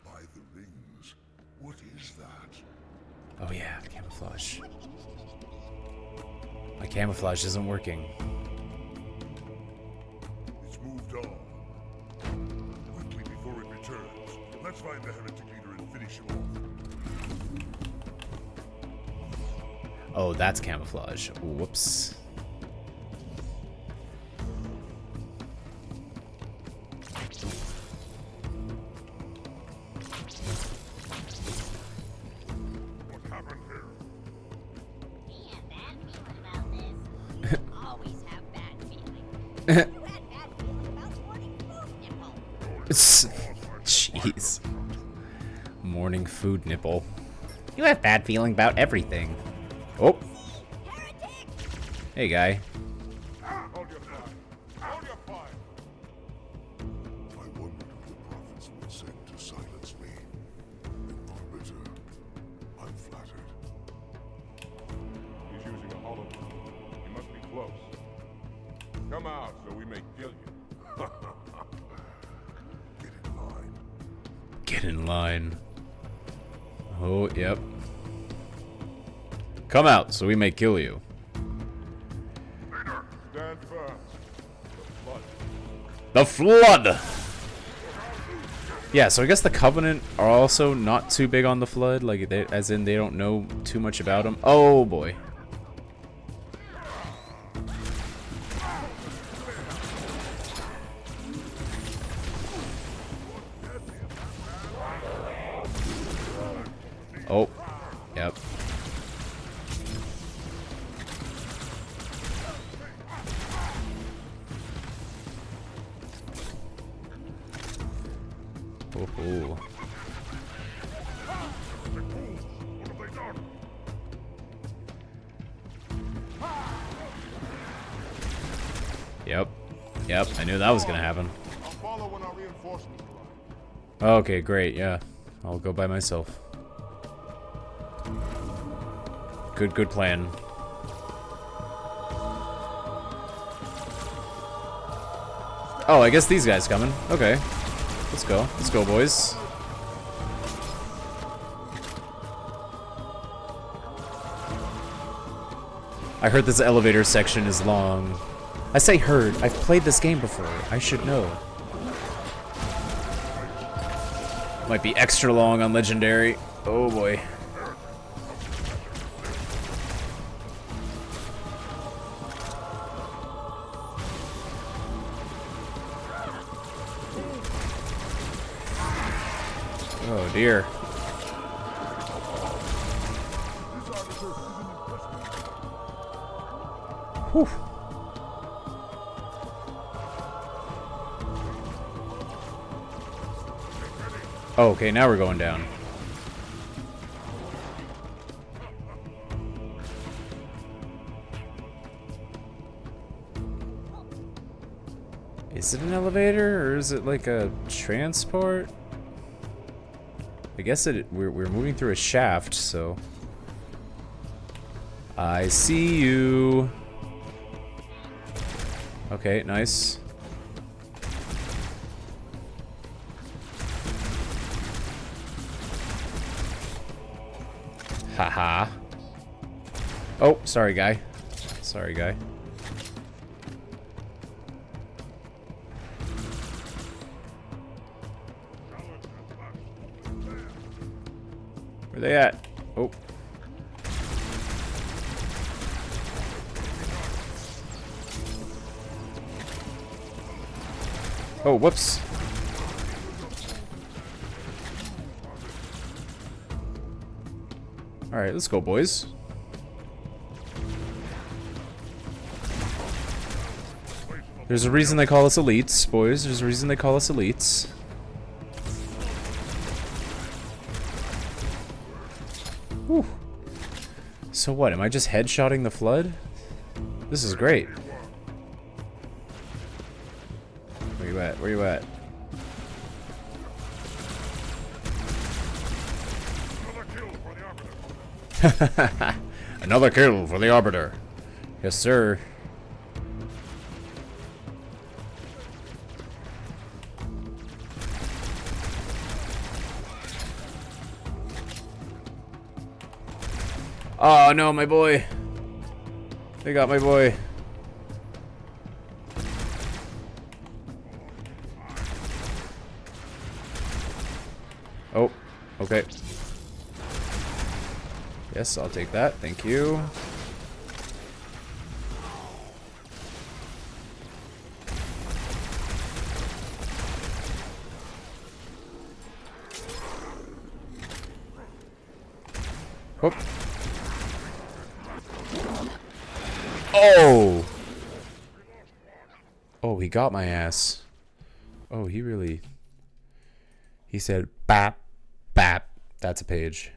By the rings. What is that? Oh, yeah, camouflage. My camouflage isn't working. It's moved on. Quickly before it returns, let's find the heretic leader and finish him off. Oh, that's camouflage. Whoops. What happened here? We have bad feeling about this. Always have bad feeling. You had bad feeling about morning food nipple. Jeez. Morning food nipple. You have bad feeling about everything. Oh. Hey, guy. Hold your fire. Hold your fire. I wondered who the prophets would send to silence me. Arbiter, I'm flattered. He's using a hologram. He must be close. Come out so we may kill you. Get in line. Get in line. Oh, yep. Come out so we may kill you. Stand firm. The flood! Yeah, so I guess the Covenant are also not too big on the flood, like, as in they don't know too much about them. Oh, boy. Oh, yep. Oh. Yep. Yep, I knew that was gonna happen. I'll follow when our reinforcements arrive. Okay, great, yeah. I'll go by myself. Good plan. Oh, I guess these guys coming. Okay. Let's go. Let's go, boys. I heard this elevator section is long. I say heard. I've played this game before. I should know. Might be extra long on Legendary. Oh boy. Oh dear. Whew. Oh, okay, now we're going down. Is it an elevator or is it like a transport? I guess we're moving through a shaft, so. I see you. Okay, nice. Haha. Oh, sorry, guy. Sorry, guy. Where they at? Oh. Oh, whoops. Alright, let's go, boys. There's a reason they call us elites, boys. There's a reason they call us elites. Whew. So what, am I just headshotting the flood? This is great. Where you at? Where you at? Another kill for the Arbiter. Yes, sir. Oh no, my boy. They got my boy. Oh, okay. Yes, I'll take that. Thank you. Whoop. Oh! Oh, he got my ass. Oh, he really... He said, bap, bap. That's a page.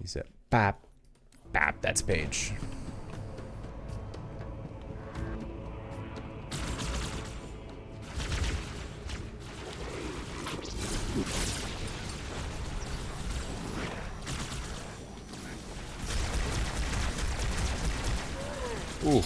He said, bap, bap. That's a page. Ooh.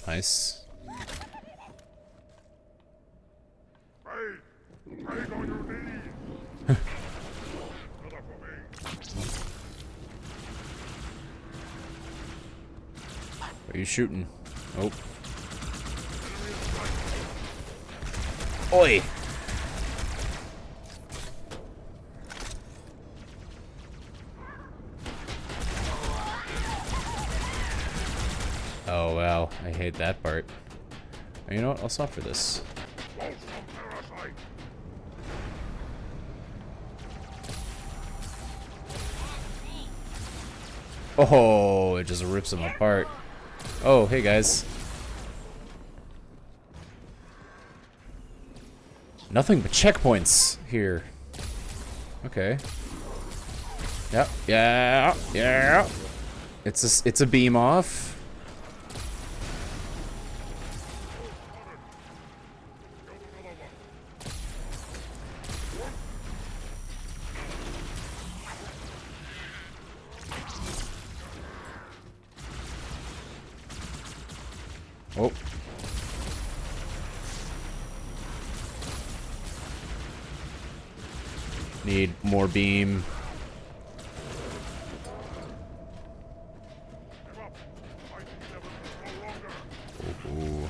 Nice. Break on your knees. Another for me. Are you shooting? Oh. Oi! Oh, well, I hate that part. You know what? I'll stop for this. Parasite. Oh, it just rips them apart. Oh, hey guys. Nothing but checkpoints here. Okay. Yep. Yeah. Yeah. It's a beam off. Oh. Need more beam. Ooh.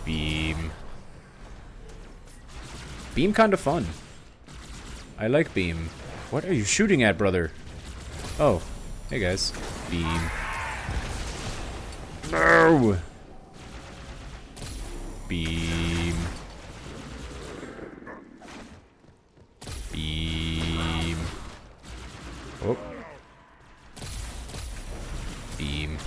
Beam. Beam kind of fun. I like beam. What are you shooting at, brother? Oh. Hey, guys. Beam. No! Beam. Beam. Oh. Beam.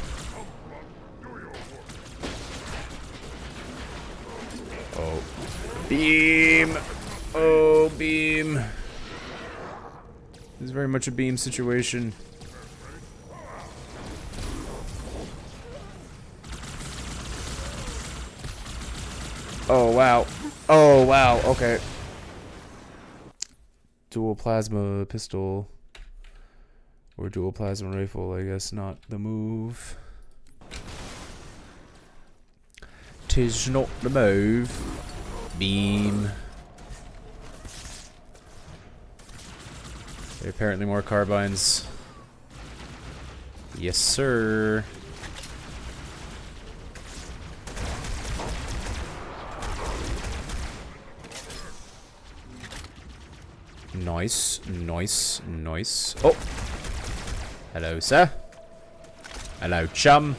Beam! Oh, beam. This is very much a beam situation. Oh, wow. Oh, wow. Okay. Dual plasma pistol. Or dual plasma rifle, I guess not the move. 'Tis not the move. Beam. There are apparently more carbines. Yes, sir. Nice, nice, nice. Oh! Hello, sir. Hello, chum.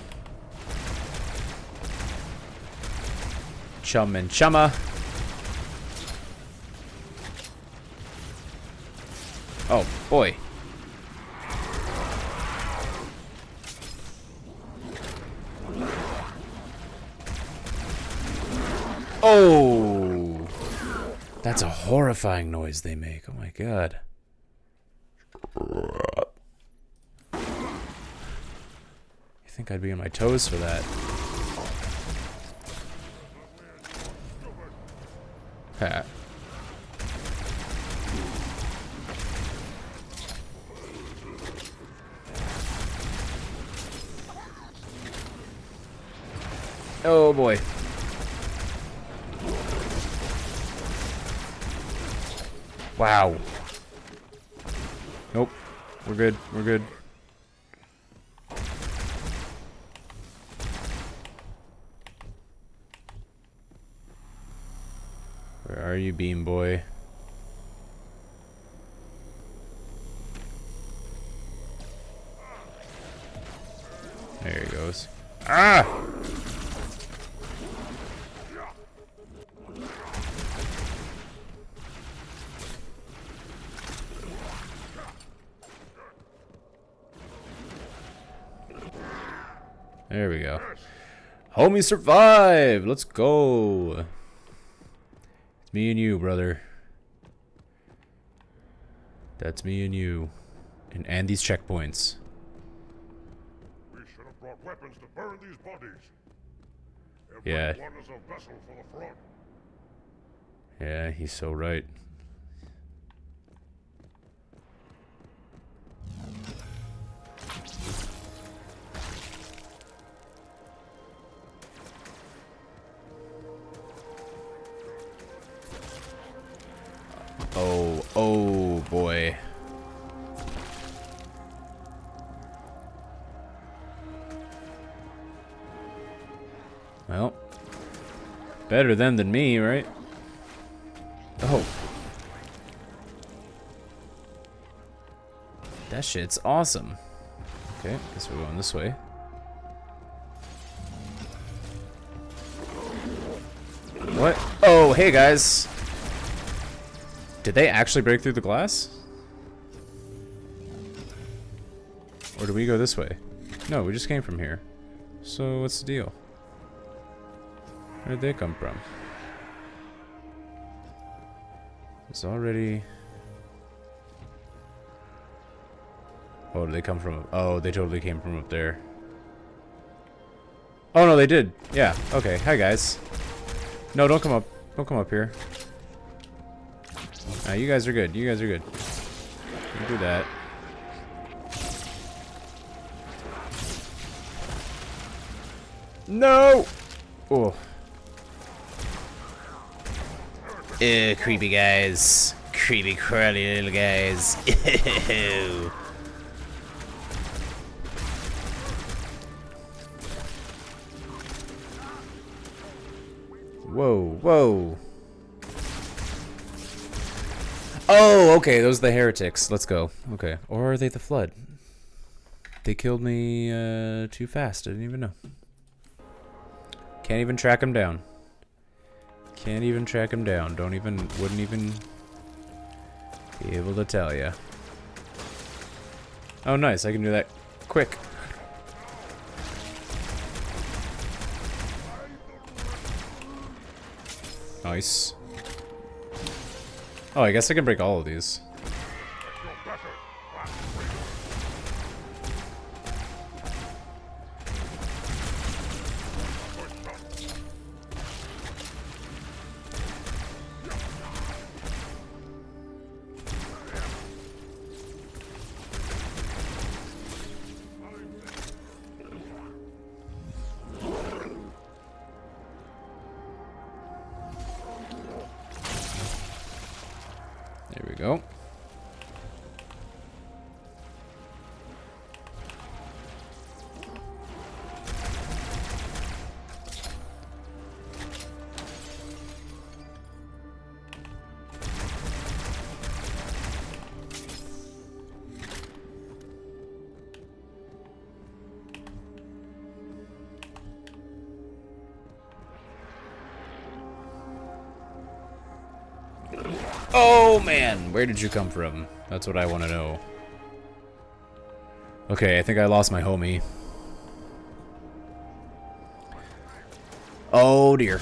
Chum and chummer. Oh, boy. Oh! That's a horrifying noise they make. Oh my god. You think I'd be on my toes for that? Ha. Oh boy. Wow. Nope. We're good. We're good. Where are you, Beam Boy? There he goes. Ah! There we go. Homie survive! Let's go! It's me and you, brother. That's me and you. And these checkpoints. We should have brought weapons to burn these bodies. Yeah. Everyone is a vessel for the fraud. Yeah, he's so right. Oh boy. Well, better them than me, right? Oh. That shit's awesome. Okay, guess we're going this way. What? Oh, hey guys. Did they actually break through the glass? Or do we go this way? No, we just came from here. So what's the deal? Where'd they come from? It's already... Oh, did they come from... Oh, they totally came from up there. Oh, no, they did. Yeah, okay. Hi, guys. No, don't come up. Don't come up here. You guys are good. You guys are good. You do that. No! Oh. Ew, creepy guys. Creepy, crawly little guys. Ew. Whoa, whoa. Oh, okay, those are the heretics. Let's go. Okay. Or are they the Flood? They killed me too fast. I didn't even know. Can't even track them down. Can't even track them down. Wouldn't even be able to tell ya. Oh, nice. I can do that quick. Nice. Oh, I guess I can break all of these. There we go. Oh man, where did you come from? That's what I want to know. Okay, I think I lost my homie. Oh dear.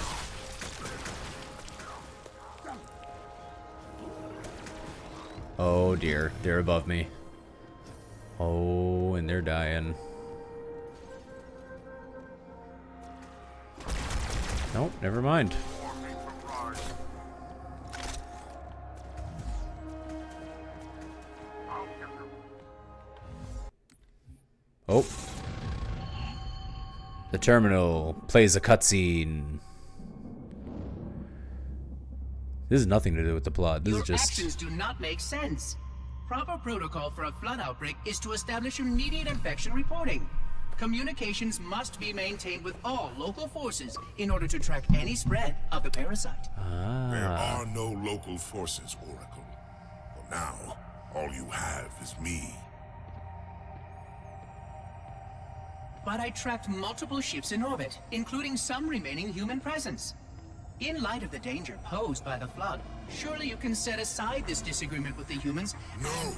Oh dear, they're above me. Oh, and they're dying. Nope, never mind. Oh. The terminal plays a cutscene. This has nothing to do with the plot. This Your is just... actions do not make sense. Proper protocol for a flood outbreak is to establish immediate infection reporting. Communications must be maintained with all local forces in order to track any spread of the parasite. There are no local forces, Oracle. For now, all you have is me. But I tracked multiple ships in orbit, including some remaining human presence. In light of the danger posed by the flood, surely you can set aside this disagreement with the humans. No!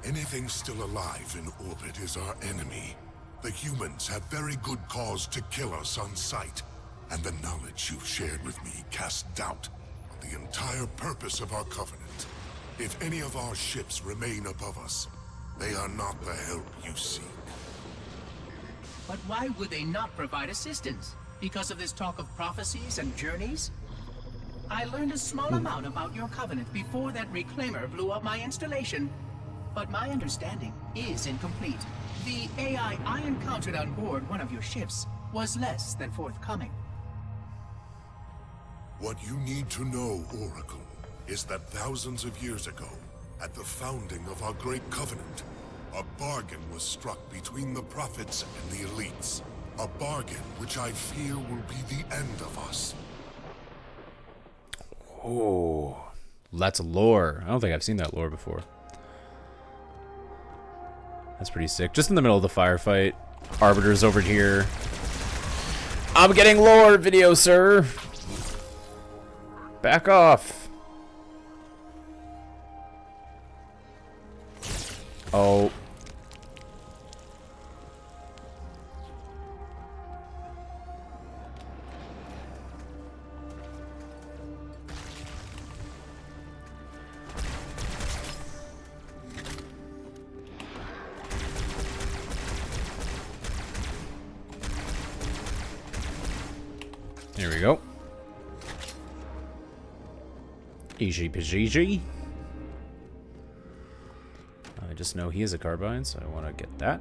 Anything still alive in orbit is our enemy. The humans have very good cause to kill us on sight. And the knowledge you've shared with me casts doubt on the entire purpose of our covenant. If any of our ships remain above us, they are not the help you seek. But why would they not provide assistance? Because of this talk of prophecies and journeys? I learned a small amount about your covenant before that reclaimer blew up my installation. But my understanding is incomplete. The AI I encountered on board one of your ships was less than forthcoming. What you need to know, Oracle, is that thousands of years ago, at the founding of our great covenant, a bargain was struck between the prophets and the elites. A bargain which I fear will be the end of us. Oh, that's lore. I don't think I've seen that lore before. That's pretty sick. Just in the middle of the firefight. Arbiter's over here. I'm getting lore video, sir. Back off. Oh. There we go. Easy peasy. I just know he is a carbine, so I want to get that.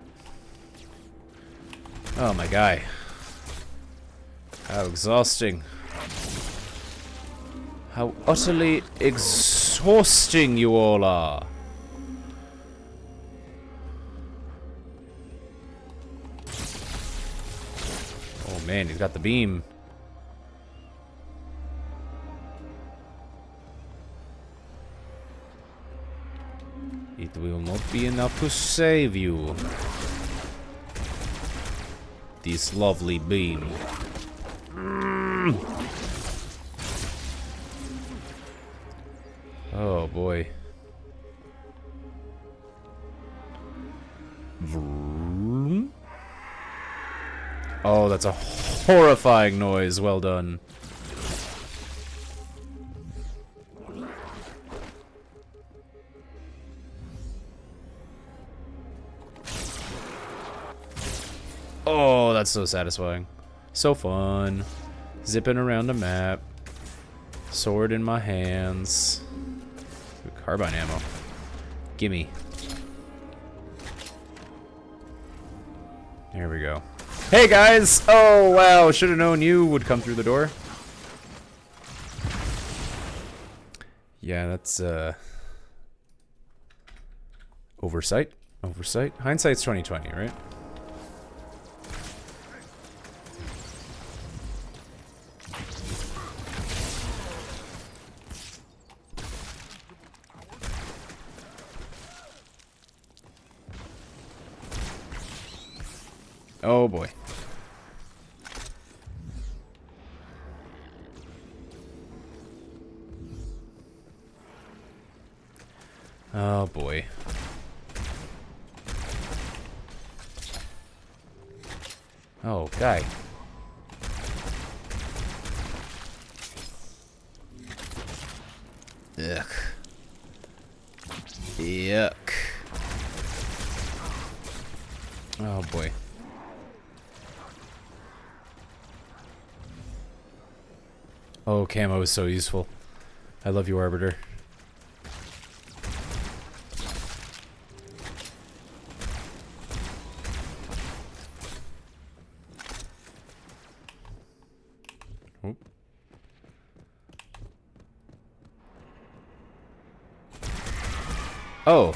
Oh my guy. How exhausting. How utterly exhausting you all are. Oh man, he's got the beam. It will not be enough to save you. This lovely beam. Oh boy. Vroom. Oh, that's a horrifying noise. Well done. Oh, that's so satisfying. So fun. Zipping around the map. Sword in my hands. Ooh, carbine ammo. Gimme. There we go. Hey guys! Oh wow, should have known you would come through the door. Yeah, that's oversight. Oversight. Hindsight's 20/20, right? Oh boy. Oh boy. Oh, guy. Ugh. Yuck. Oh boy. Oh, camo is so useful. I love you, Arbiter. Oh. Oh.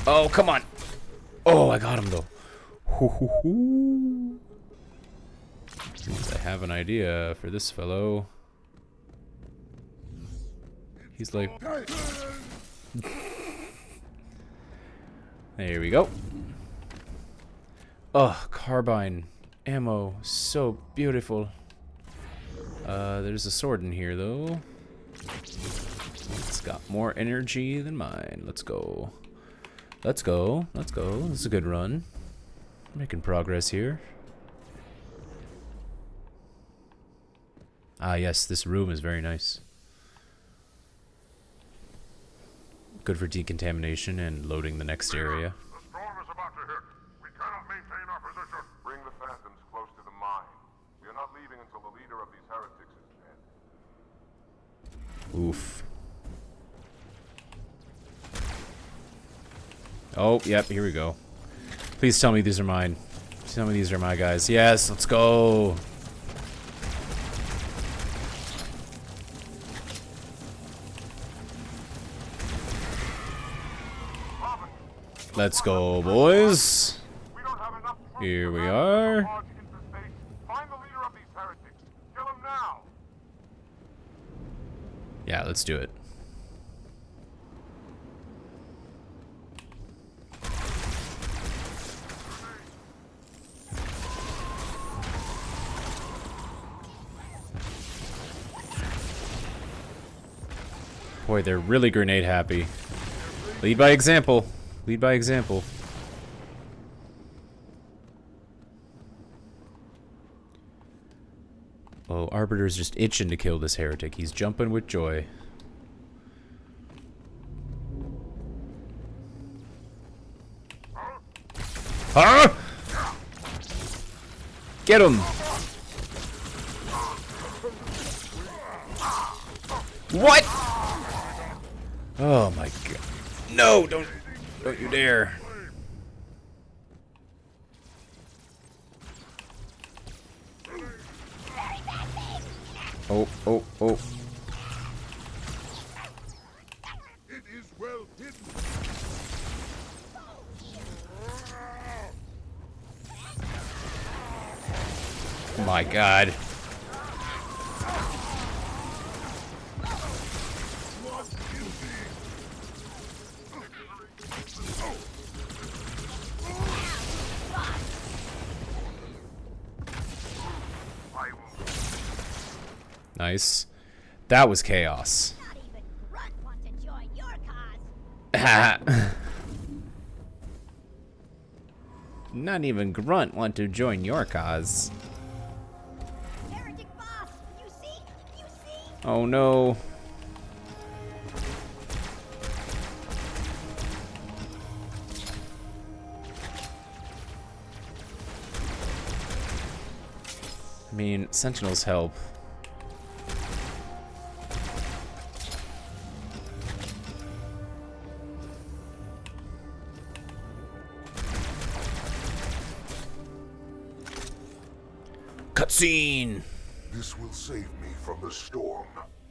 Oh, come on. Oh, I got him, though. I have an idea for this fellow. He's like... There we go. Oh, carbine ammo. So beautiful. There's a sword in here, though. It's got more energy than mine. Let's go. Let's go. Let's go. This is a good run. Making progress here. Ah, yes, this room is very nice. Good for decontamination and loading the next area. The storm is about to hit. We cannot maintain our position. Bring the phantoms close to the mine. We are not leaving until the leader of these heretics is dead. Oof. Oh, yep, here we go. Please tell me these are mine. Tell me these are my guys. Yes, let's go. Let's go, boys. We don't have enough troops Here we to are. march into space. Find the leader of these heretics. Kill him now. Yeah, let's do it. Boy, they're really grenade happy. Lead by example. Lead by example. Oh, Arbiter's just itching to kill this heretic. He's jumping with joy. Huh? Get him! What? Oh my god. No, don't you dare. Oh, oh, oh. It is well hidden. My god. Nice. That was chaos. Not even Grunt want to join your cause. Not even Grunt want to join your cause. Oh no. I mean, Sentinels help. Cutscene! This will save me from the storm,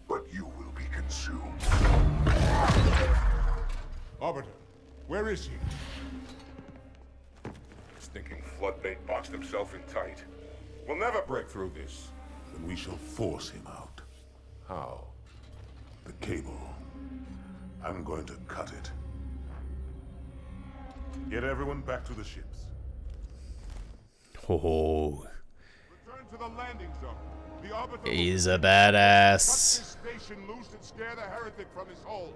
but you will be consumed. Arbiter, where is he? Stinking floodbait boxed himself in tight. We'll never break through this. Then we shall force him out. How? The cable. I'm going to cut it. Get everyone back to the ships. Oh, Return to the landing zone. The Arbiter he's will a cut badass. this station loose and scare the heretic from his hole.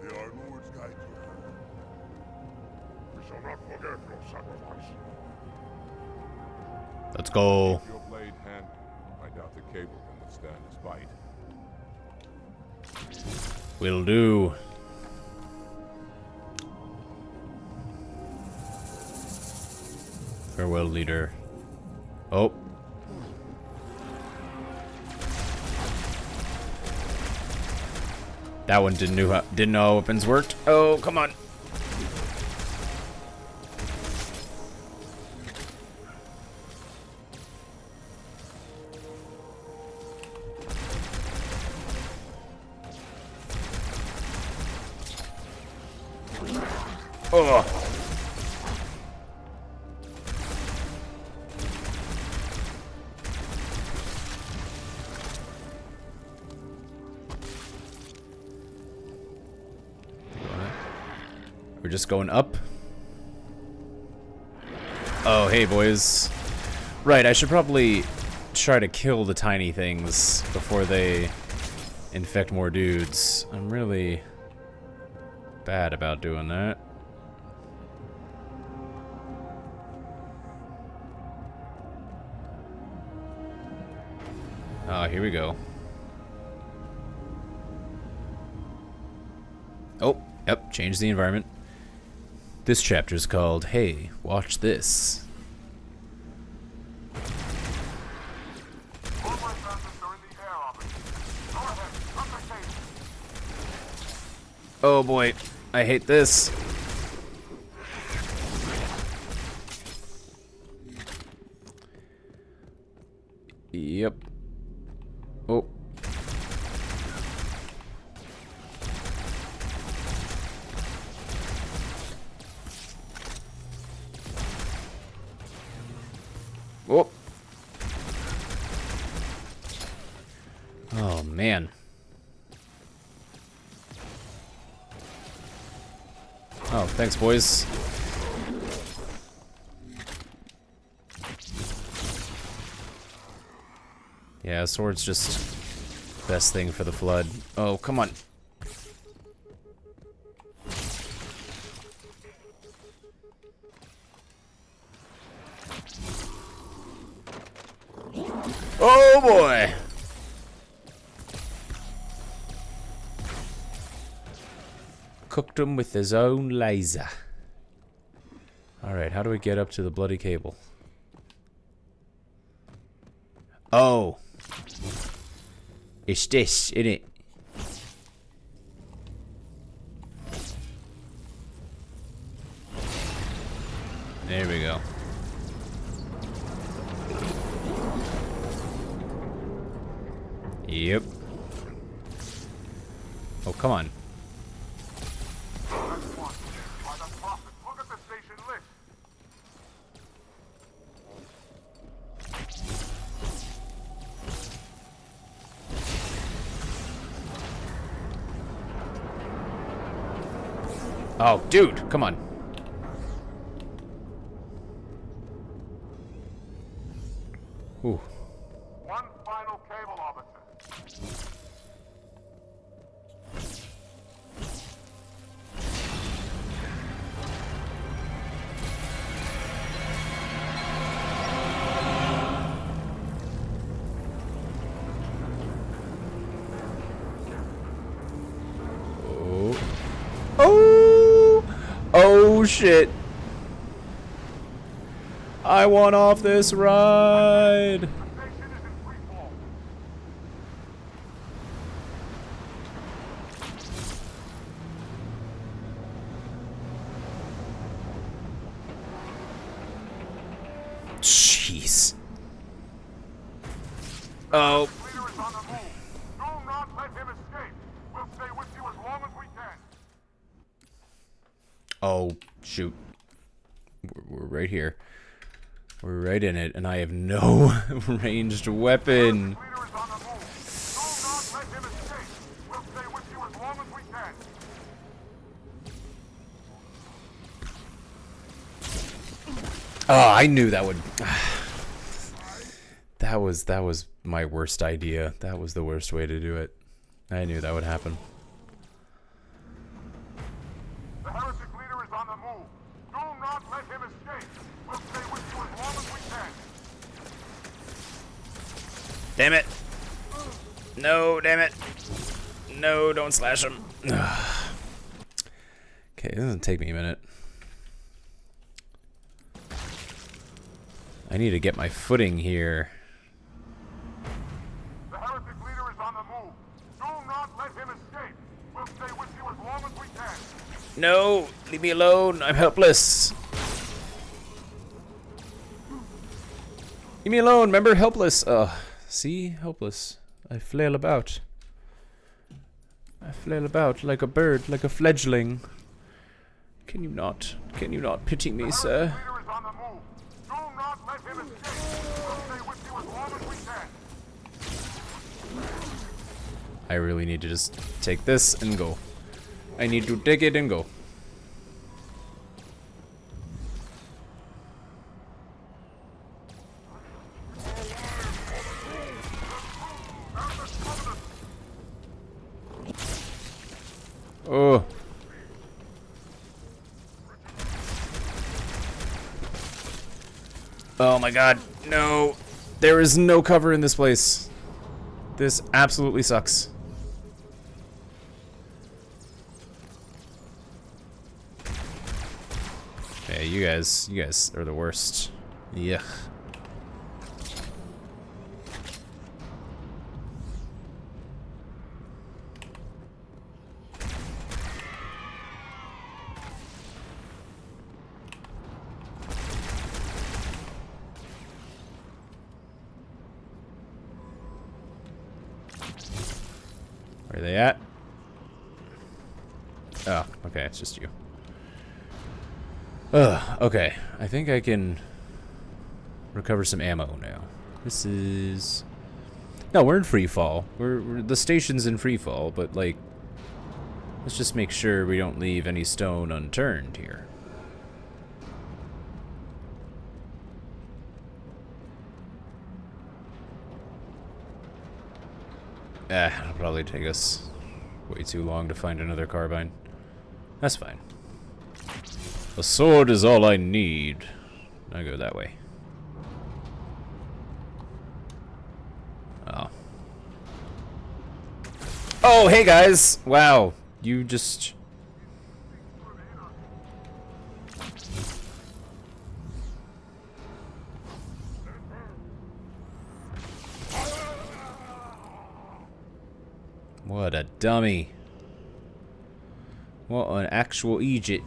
May our lords guide you. We shall not forget your sacrifice. Let's go. Keep your blade handy. I doubt the cable can withstand his bite. Will do. Farewell, leader. Oh. That one didn't know how weapons worked. Oh, come on. Oh. We're just going up. Oh, hey, boys. Right, I should probably try to kill the tiny things before they infect more dudes. I'm really bad about doing that. Oh, here we go. Oh, yep, change the environment. This chapter's called, Hey, Watch This. Oh boy, I hate this. Yep. Oh. Oh. Oh, man. Oh, thanks, boys. Yeah, sword's just best thing for the flood. Oh, come on. Oh boy! Cooked him with his own laser. Alright, how do we get up to the bloody cable? Oh. It's this, innit? There we go. Yep. Oh, come on. Oh, dude, come on. Ooh. One final cable, Arbiter. Oh! Oh, shit. I want off this ride. Jeez. Oh. Oh, shoot. We're right here. We're right in it, and I have no ranged weapon. Oh, I knew that would... That was my worst idea. That was the worst way to do it. I knew that would happen. The heretic leader is on the move. Do not let him escape. We'll stay with you as long as we can. Damn it. No, damn it. No, don't slash him. Okay, this doesn't take me a minute. I need to get my footing here. The heretic leader is on the move. Do not let him escape. We'll stay with you as long as we can. No, leave me alone. I'm helpless. Leave me alone. Remember, helpless. See, helpless. I flail about. I flail about like a bird, like a fledgling. Can you not pity me, sir? The leader is on the move. Do not let him escape. We'll stay with you as long as we can. I really need to just take this and go. I need to take it and go. Oh. Oh my god, no. There is no cover in this place. This absolutely sucks. Yeah, you guys are the worst. Yuck. Where are they at? Oh, okay, it's just you. Okay. I think I can recover some ammo now. This is... No, we're in free fall. The station's in free fall, but like... Let's just make sure we don't leave any stone unturned here. It'll probably take us way too long to find another carbine. That's fine. A sword is all I need. I go that way. Oh. Oh, hey guys! Wow, you just... What a dummy. What an actual Egypt.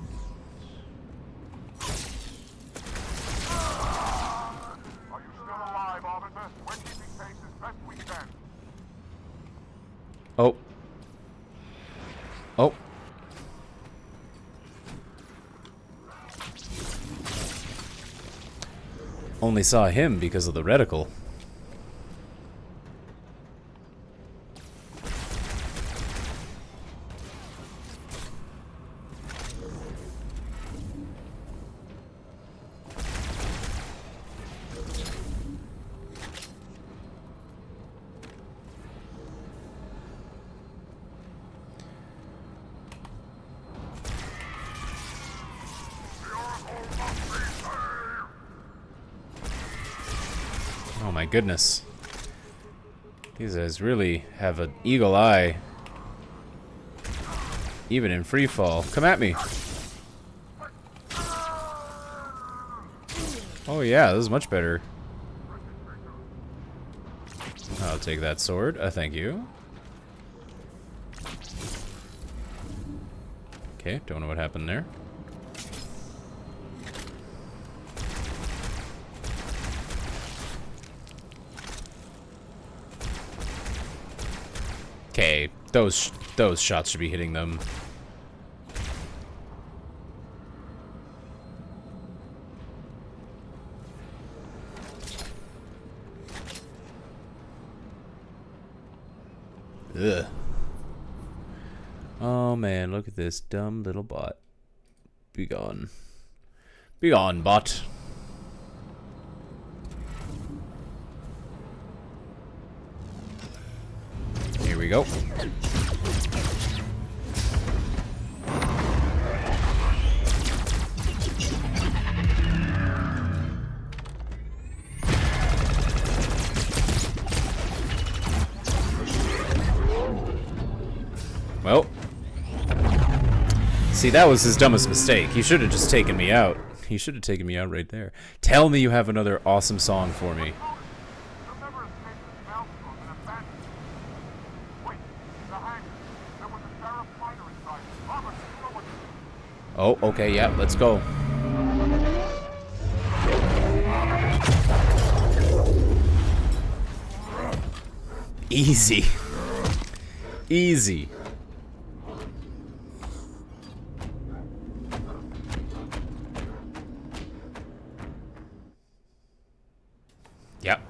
Are you still alive, officer? We're keeping pace as best we can. Oh. Oh. Only saw him because of the reticle. Oh my goodness. These guys really have an eagle eye. Even in free fall. Come at me. Oh yeah, this is much better. I'll take that sword. Thank you. Okay, don't know what happened there. Okay, those shots should be hitting them. Ugh. Oh man, look at this dumb little bot. Be gone. Be gone, bot. Here we go. Well, see, that was his dumbest mistake. He should have just taken me out. He should have taken me out right there. Tell me you have another awesome song for me. Oh, okay, yeah, let's go. Easy. Easy. Yep.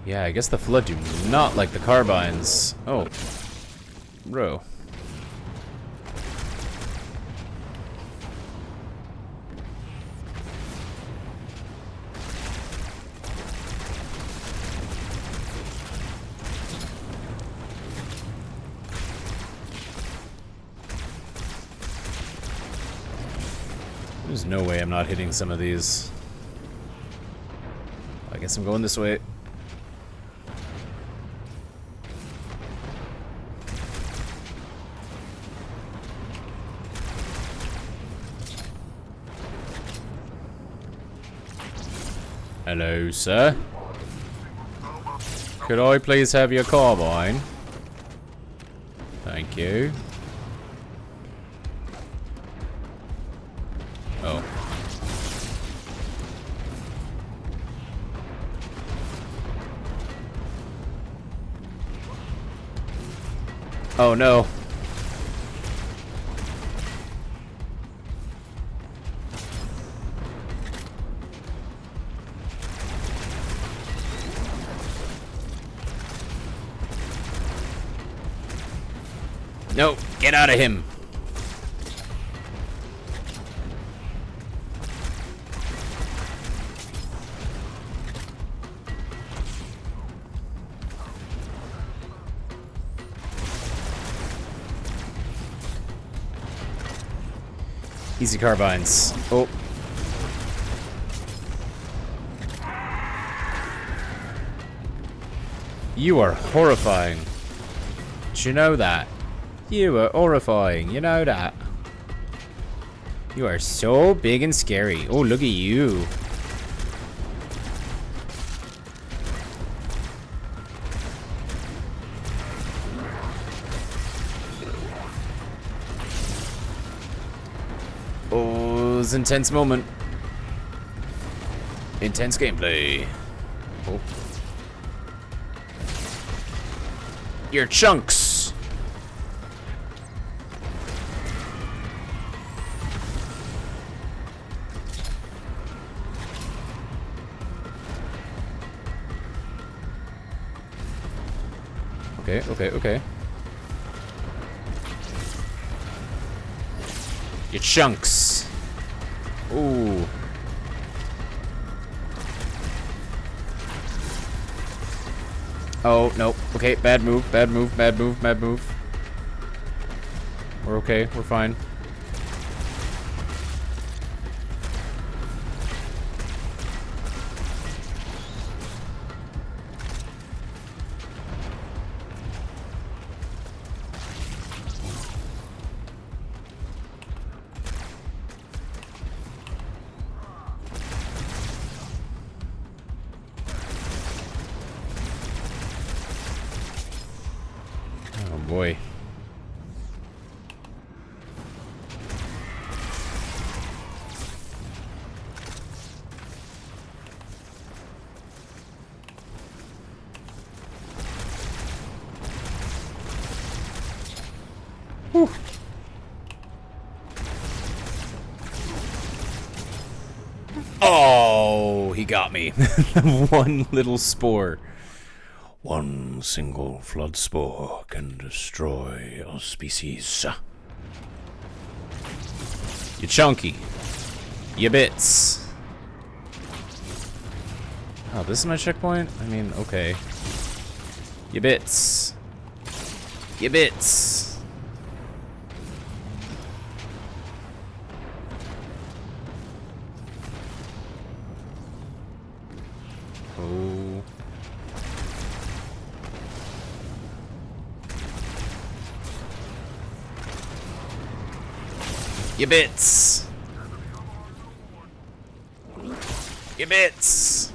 Yeah, I guess the Flood do not like the carbines. Oh. Bro. There's no way I'm not hitting some of these. I guess I'm going this way. Hello, sir. Could I please have your carbine? Thank you. Oh. Oh no. No, get out of him. Easy carbines. Oh. You are horrifying. Did you know that? You are horrifying, you know that. You are so big and scary. Oh, look at you. Oh, it's an intense moment. Intense gameplay. Oh. Your chunks. Okay, okay, okay. You chunks. Ooh. Oh, no. Okay, bad move, bad move, bad move, bad move. We're okay, we're fine. Oh boy. Whew. Oh, he got me. One little spore. One single flood spore can destroy a species. You chunky. You bits. Oh, this is my checkpoint? I mean, okay. You bits. You bits. Oh. You bits. You bits.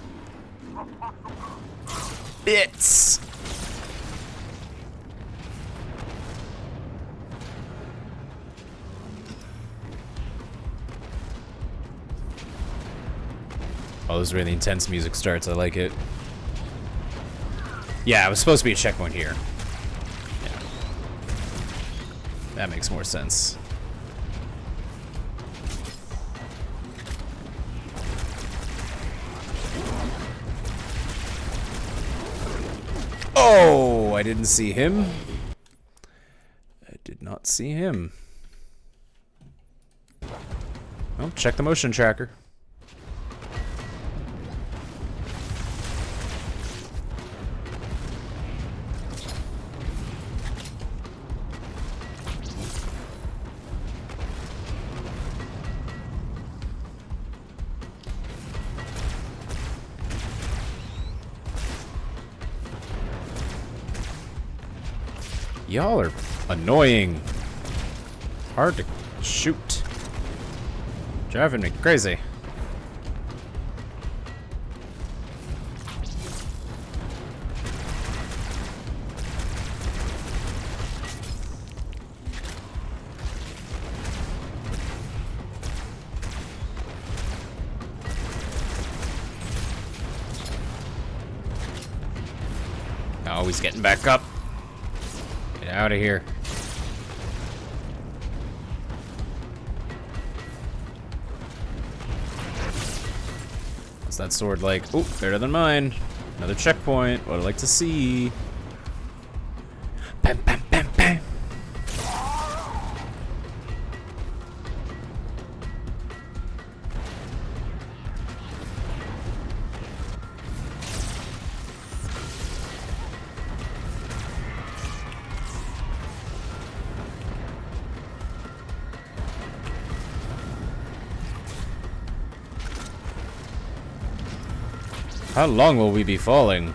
Bits. Oh, this really intense music starts. I like it. Yeah, it was supposed to be a checkpoint here. Yeah. That makes more sense. Oh, I didn't see him. I did not see him. Oh, check the motion tracker. Y'all are annoying. Hard to shoot. Driving me crazy. Oh, he's getting back up. Get out of here. What's that sword like? Oh, better than mine. Another checkpoint. What I'd like to see. Bam, bam, bam, bam. How long will we be falling?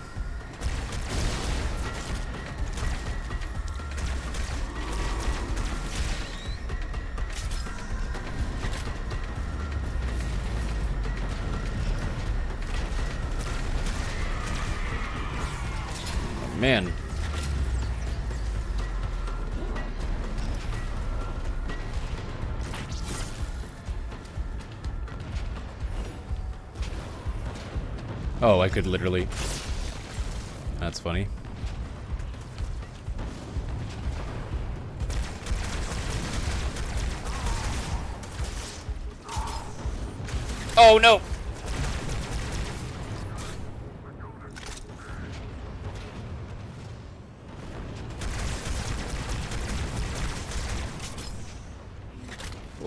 Oh, man. Oh, I could literally... That's funny. Oh, no!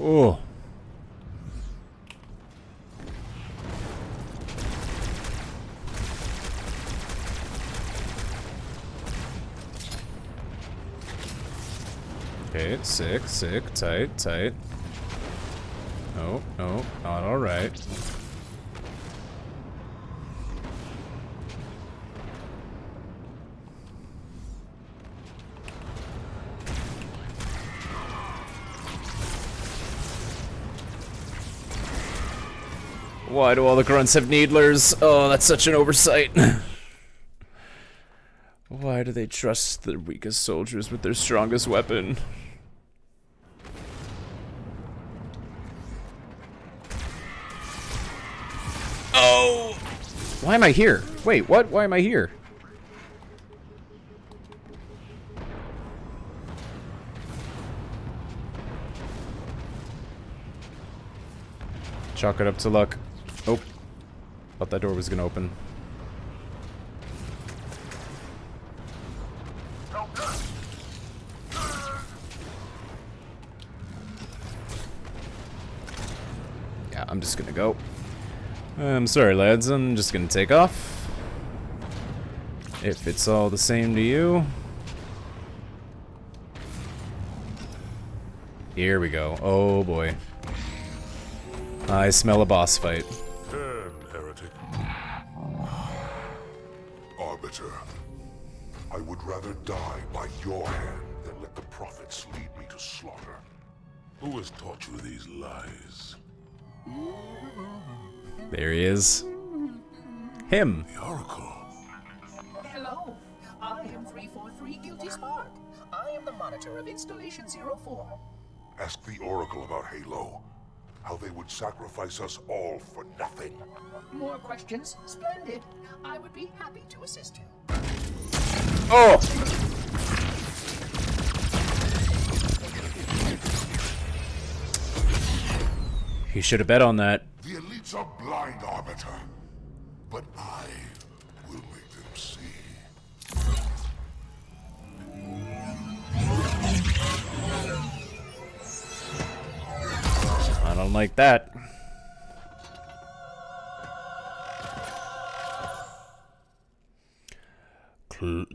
Oh. Okay, sick, tight, tight. No, no, not alright. Why do all the grunts have needlers? Oh, that's such an oversight. Why do they trust the weakest soldiers with their strongest weapon? Oh! Why am I here? Wait, what? Why am I here? Chalk it up to luck. Oh. Thought that door was gonna open. Yeah, I'm just gonna go. I'm sorry, lads. I'm just gonna take off. If it's all the same to you. Here we go. Oh boy. I smell a boss fight. Turn, heretic. Arbiter, I would rather die by your hand than let the prophets lead me to slaughter. Who has taught you these lies? There he is. Him. The Oracle. Hello, I am 343 Guilty Spark. I am the monitor of Installation 04. Ask the Oracle about Halo. How they would sacrifice us all for nothing. More questions? Splendid. I would be happy to assist you. Oh! He should have bet on that. The elites are blind, Arbiter. But I will make them see. I don't like that.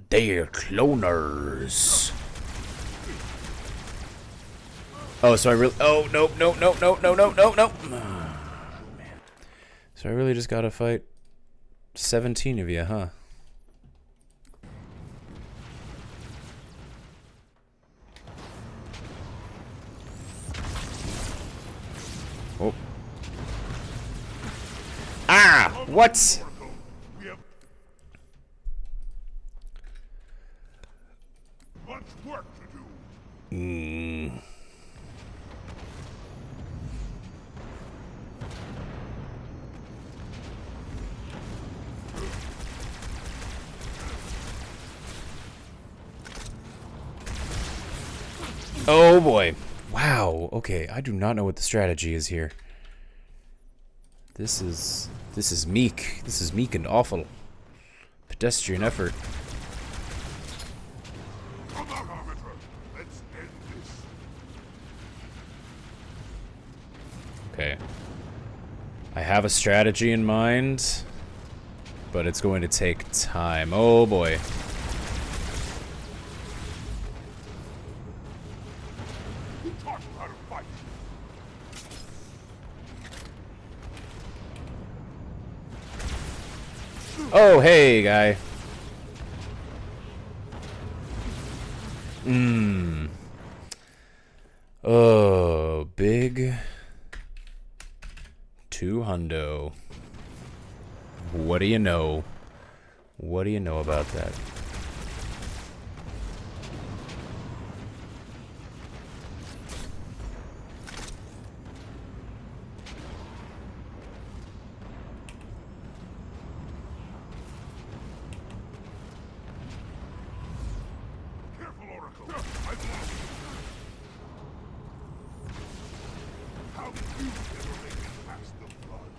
They're cloners. Oh, so I really. Oh, no, no, no, no, no, no, no, no. Oh, man. So I really just gotta fight 17 of you, huh? Oh. Ah! What? We have much work to do. Oh boy. Wow. Okay, I do not know what the strategy is here. This is meek. This is meek and awful. Pedestrian effort. Come on, Arbiter. Let's end this. Okay. I have a strategy in mind, but it's going to take time. Oh boy. Who taught you how to fight? Oh, hey, guy. Oh, big 200. What do you know? What do you know about that? Careful, Oracle. I've lost you. How did you ever make it past the flood?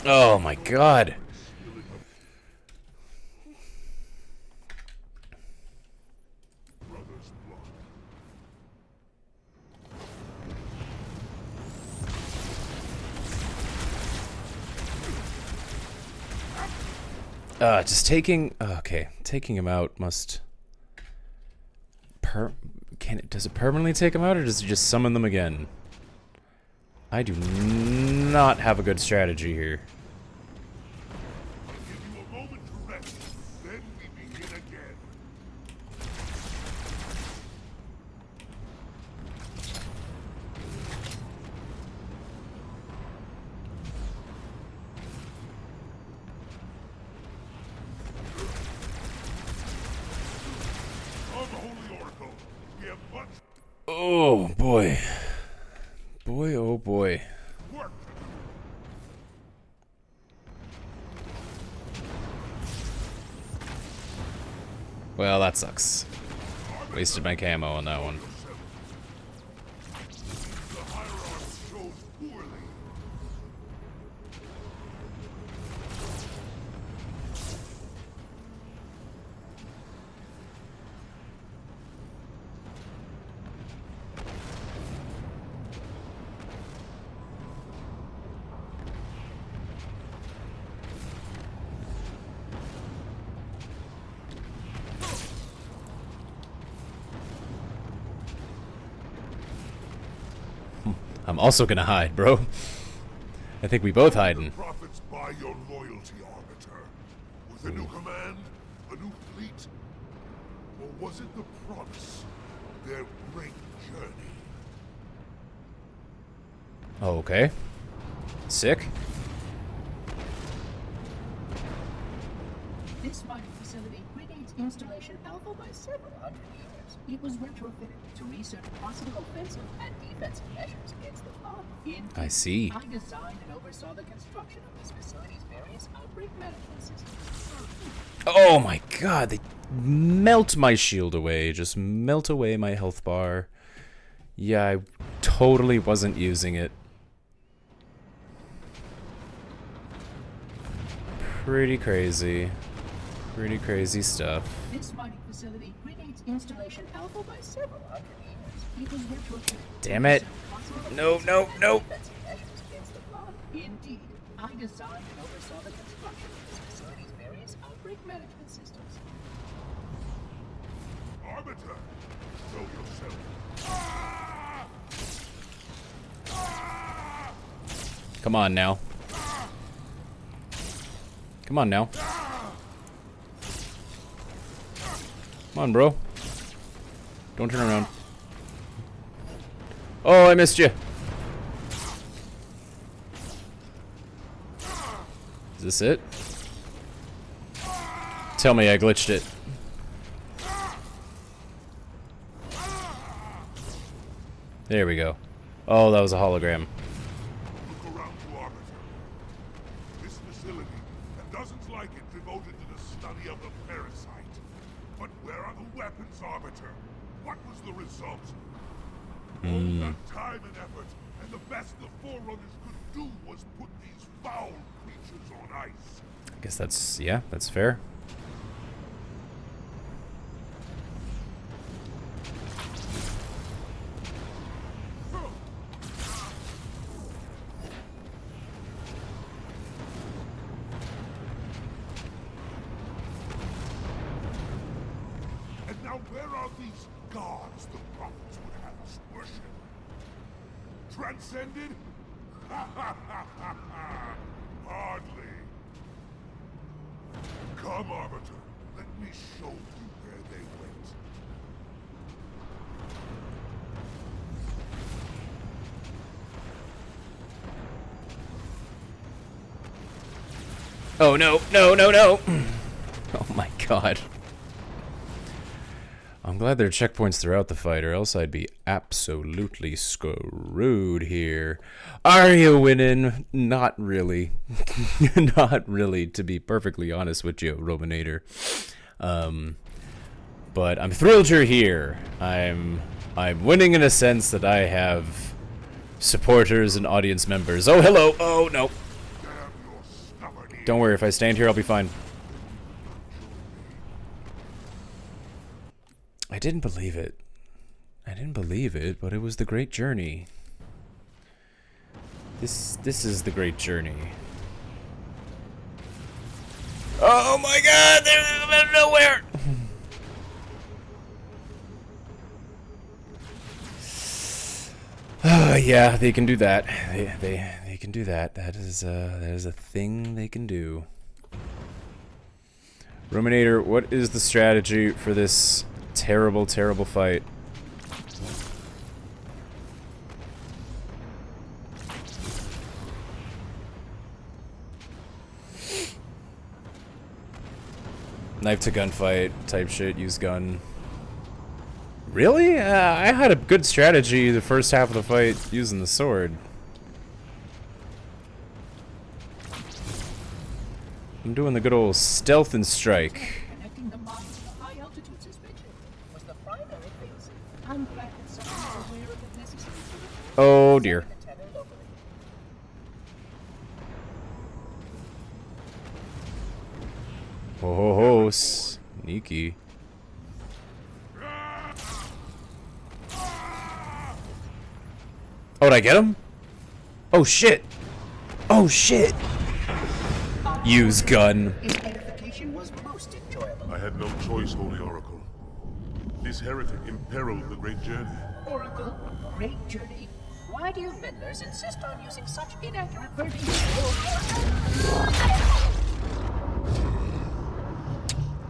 Oh my god. Just taking... Okay, taking him out must... Does it permanently take him out, or does it just summon them again? I do not have a good strategy here. Give you a moment to rest, then we begin again. On the Holy Oracle, we have much Oh boy. Boy, oh boy. work to do. Well, that sucks. Wasted my camo on that one. The hierarch chose poorly. I'm also gonna hide, bro. I think we both hiding. Profits buy your loyalty, Arbiter. With a new command, a new fleet, or was it the promise of their great journey? Oh, okay. Sick. This mining facility predates installation alpha by several hundred years. It was retrofitted to research possible offensive and defensive measures against the pod. I see. I designed and oversaw the construction of this facility's various outbreak management systems. Oh my god, they melt my shield away. Just melt away my health bar. Yeah, I totally wasn't using it. Pretty crazy. Pretty crazy stuff. This mining facility predates installation alpha by several hundred years. It was retrofitted. Damn it. No, no, no. Defensive measures against the pod. Indeed, I designed and oversaw the construction of this facility's various outbreak management systems. Arbiter, show yourself. Ah! Ah! Come on now. Come on now. Come on, bro. Don't turn around. Oh, I missed you. Is this it? Tell me I glitched it. There we go. Oh, that was a hologram. Look around you, Arbiter. This facility, and dozens like it devoted to the study of the parasite. But where are the weapons, Arbiter? What was the result? All that time and effort, and the best the Forerunners could do was put these foul creatures on ice. I guess that's, yeah, that's fair. And now where are these gods the prophets would have us worship? Transcended? Ha ha ha ha ha! Hardly. Come, Arbiter. Let me show you where they went. Oh no, no, no, no! Oh my god. I'm glad there are checkpoints throughout the fight, or else I'd be absolutely screwed here. Are you winning? Not really. Not really, to be perfectly honest with you, Rominator. But I'm thrilled you're here. I'm winning in a sense that I have supporters and audience members. Oh, hello! Oh, no. Damn your Don't worry, if I stand here, I'll be fine. I didn't believe it. I didn't believe it, but it was the great journey. This is the great journey. Oh my god, they're out of nowhere! Yeah, they can do that. They can do that. That is a thing they can do. Ruminator, what is the strategy for this terrible, terrible fight? Knife to gunfight type shit, use gun. Really? I had a good strategy the first half of the fight using the sword. I'm doing the good old stealth and strike. Connecting the body to the high altitude suspension was the primary phase. I'm glad that someone is aware of the necessary Oh dear. the tether locally. Ho ho ho, sneaky. Oh, did I get him? Oh shit! Oh shit! Use gun. His edification was most enjoyable. I had no choice, Holy Oracle. This heretic imperiled the great journey. Oracle, great journey. Why do you meddlers insist on using such inaccurate verbiage?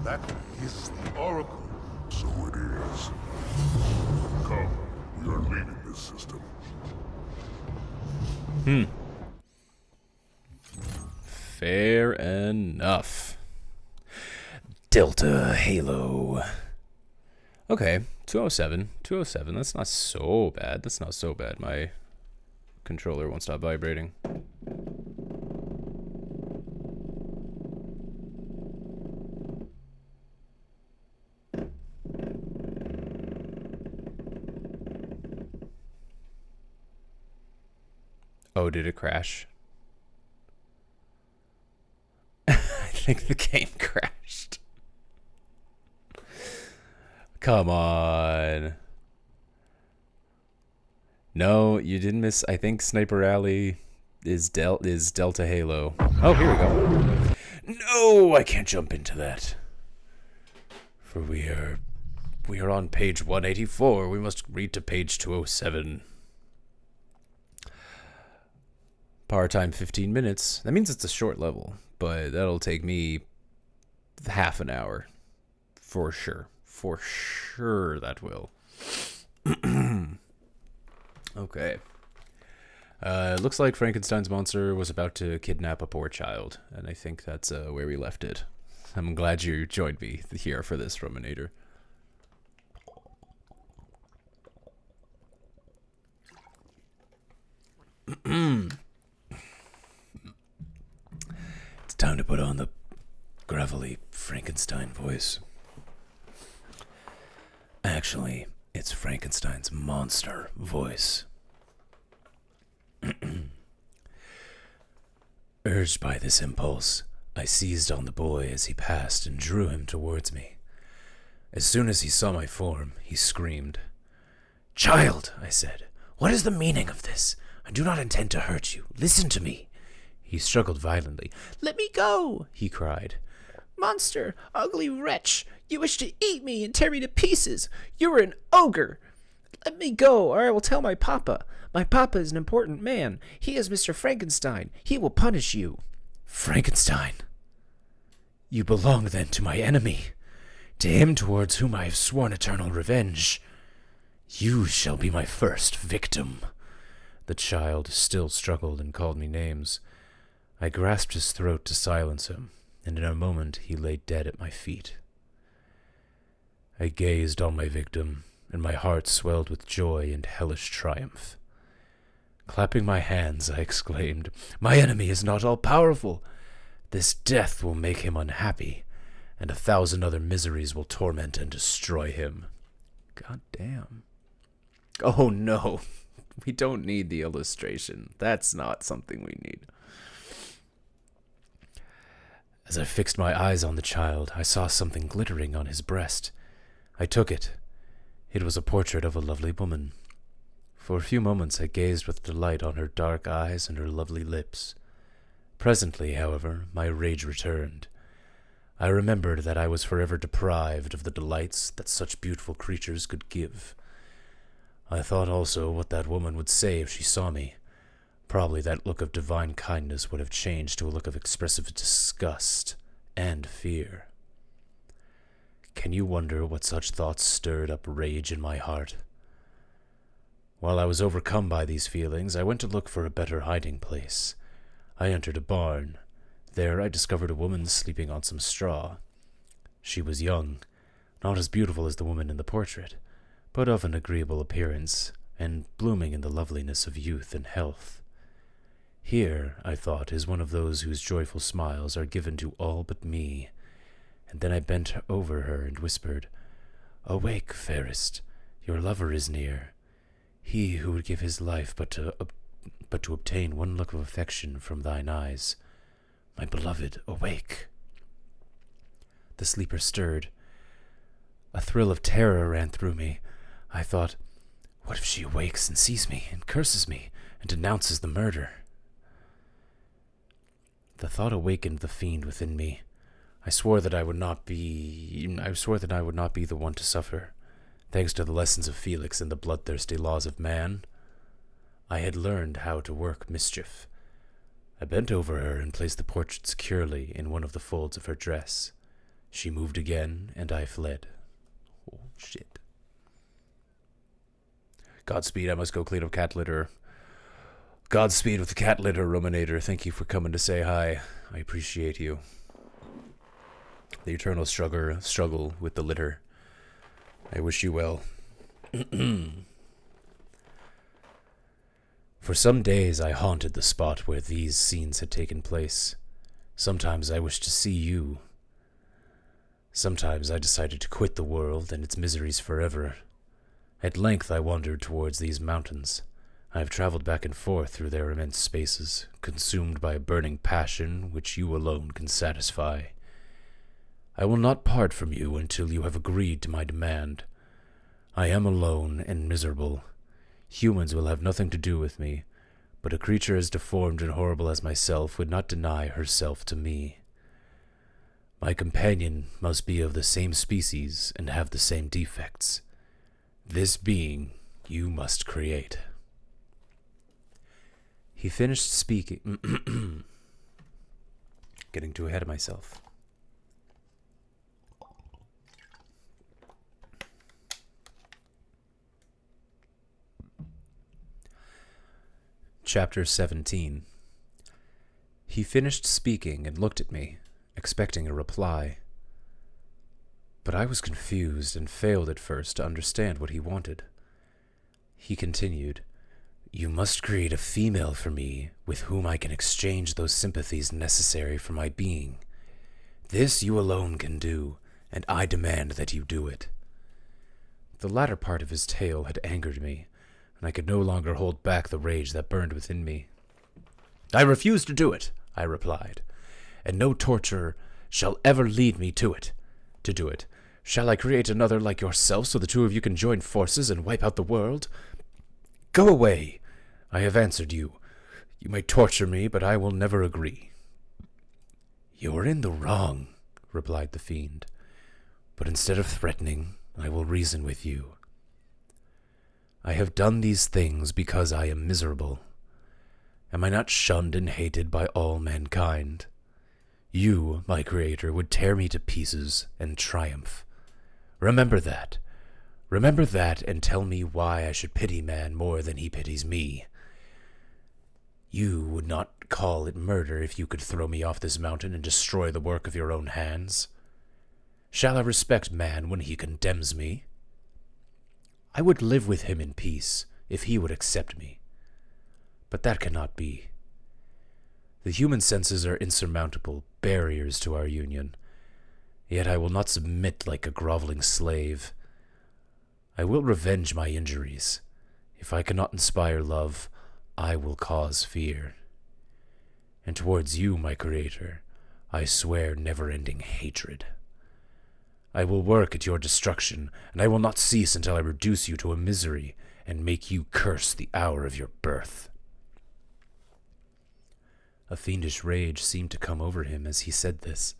That is the Oracle. So it is. Come, we are leaving this system. Fair enough. Delta Halo. Okay, 207. 207, that's not so bad. That's not so bad. My controller won't stop vibrating. Oh, did it crash? I think the game crashed. Come on. No, you didn't miss. I think Sniper Alley is Delta Halo. Oh, here we go. No, I can't jump into that. For we are on page 184. We must read to page 207. Power time 15 minutes. That means it's a short level, but that'll take me half an hour. For sure. For sure that will. Okay. Looks like Frankenstein's monster was about to kidnap a poor child, and I think that's where we left it. I'm glad you joined me here for this, Ruminator. It's time to put on the gravelly Frankenstein voice. Actually, it's Frankenstein's monster voice. Urged by this impulse, I seized on the boy as he passed and drew him towards me. As soon as he saw my form, he screamed. "Child," I said, "what is the meaning of this? I do not intend to hurt you. Listen to me." He struggled violently. "Let me go," he cried. "Monster, ugly wretch, you wish to eat me and tear me to pieces. You are an ogre. Let me go, or I will tell my papa. My papa is an important man. He is Mr. Frankenstein. He will punish you." "Frankenstein? You belong then to my enemy, to him towards whom I have sworn eternal revenge. You shall be my first victim." The child still struggled and called me names. I grasped his throat to silence him, and in a moment he lay dead at my feet. I gazed on my victim, and my heart swelled with joy and hellish triumph. Clapping my hands, I exclaimed, "My enemy is not all-powerful. This death will make him unhappy, and 1,000 other miseries will torment and destroy him." God damn. Oh no, we don't need the illustration. That's not something we need. As I fixed my eyes on the child, I saw something glittering on his breast. I took it. It was a portrait of a lovely woman. For a few moments I gazed with delight on her dark eyes and her lovely lips. Presently, however, my rage returned. I remembered that I was forever deprived of the delights that such beautiful creatures could give. I thought also what that woman would say if she saw me. Probably that look of divine kindness would have changed to a look of expressive disgust and fear. Can you wonder what such thoughts stirred up rage in my heart? While I was overcome by these feelings, I went to look for a better hiding place. I entered a barn. There I discovered a woman sleeping on some straw. She was young, not as beautiful as the woman in the portrait, but of an agreeable appearance, and blooming in the loveliness of youth and health. Here, I thought, is one of those whose joyful smiles are given to all but me, and then I bent over her and whispered, "Awake, fairest, your lover is near. He who would give his life but to obtain one look of affection from thine eyes. My beloved, awake." The sleeper stirred. A thrill of terror ran through me. I thought, what if she awakes and sees me, and curses me, and denounces the murder? The thought awakened the fiend within me. I swore that I would not be the one to suffer. Thanks to the lessons of Felix and the bloodthirsty laws of man, I had learned how to work mischief. I bent over her and placed the portrait securely in one of the folds of her dress. She moved again, and I fled. Oh, shit. Godspeed, I must go clean up cat litter. Godspeed with the cat litter, Ruminator. Thank you for coming to say hi. I appreciate you. The eternal struggle with the litter. I wish you well. For some days I haunted the spot where these scenes had taken place. Sometimes I wished to see you. Sometimes I decided to quit the world and its miseries forever. At length I wandered towards these mountains. I have traveled back and forth through their immense spaces, consumed by a burning passion which you alone can satisfy. I will not part from you until you have agreed to my demand. I am alone and miserable. Humans will have nothing to do with me, but a creature as deformed and horrible as myself would not deny herself to me. My companion must be of the same species and have the same defects. This being you must create. He finished speaking. Getting too ahead of myself. Chapter 17. He finished speaking and looked at me, expecting a reply. But I was confused and failed at first to understand what he wanted. He continued, "You must create a female for me with whom I can exchange those sympathies necessary for my being. This you alone can do, and I demand that you do it." The latter part of his tale had angered me, and I could no longer hold back the rage that burned within me. "I refuse to do it," I replied, "and no torture shall ever lead me to do it. Shall I create another like yourself so the two of you can join forces and wipe out the world? Go away. I have answered you. You may torture me, but I will never agree." "You're in the wrong," replied the fiend. "But instead of threatening, I will reason with you. I have done these things because I am miserable. Am I not shunned and hated by all mankind? You, my creator, would tear me to pieces and triumph. Remember that. Remember that and tell me why I should pity man more than he pities me. You would not call it murder if you could throw me off this mountain and destroy the work of your own hands. Shall I respect man when he condemns me? I would live with him in peace if he would accept me. But that cannot be. The human senses are insurmountable barriers to our union. Yet I will not submit like a groveling slave. I will revenge my injuries. If I cannot inspire love, I will cause fear. And towards you, my creator, I swear never-ending hatred. I will work at your destruction, and I will not cease until I reduce you to a misery and make you curse the hour of your birth." A fiendish rage seemed to come over him as he said this.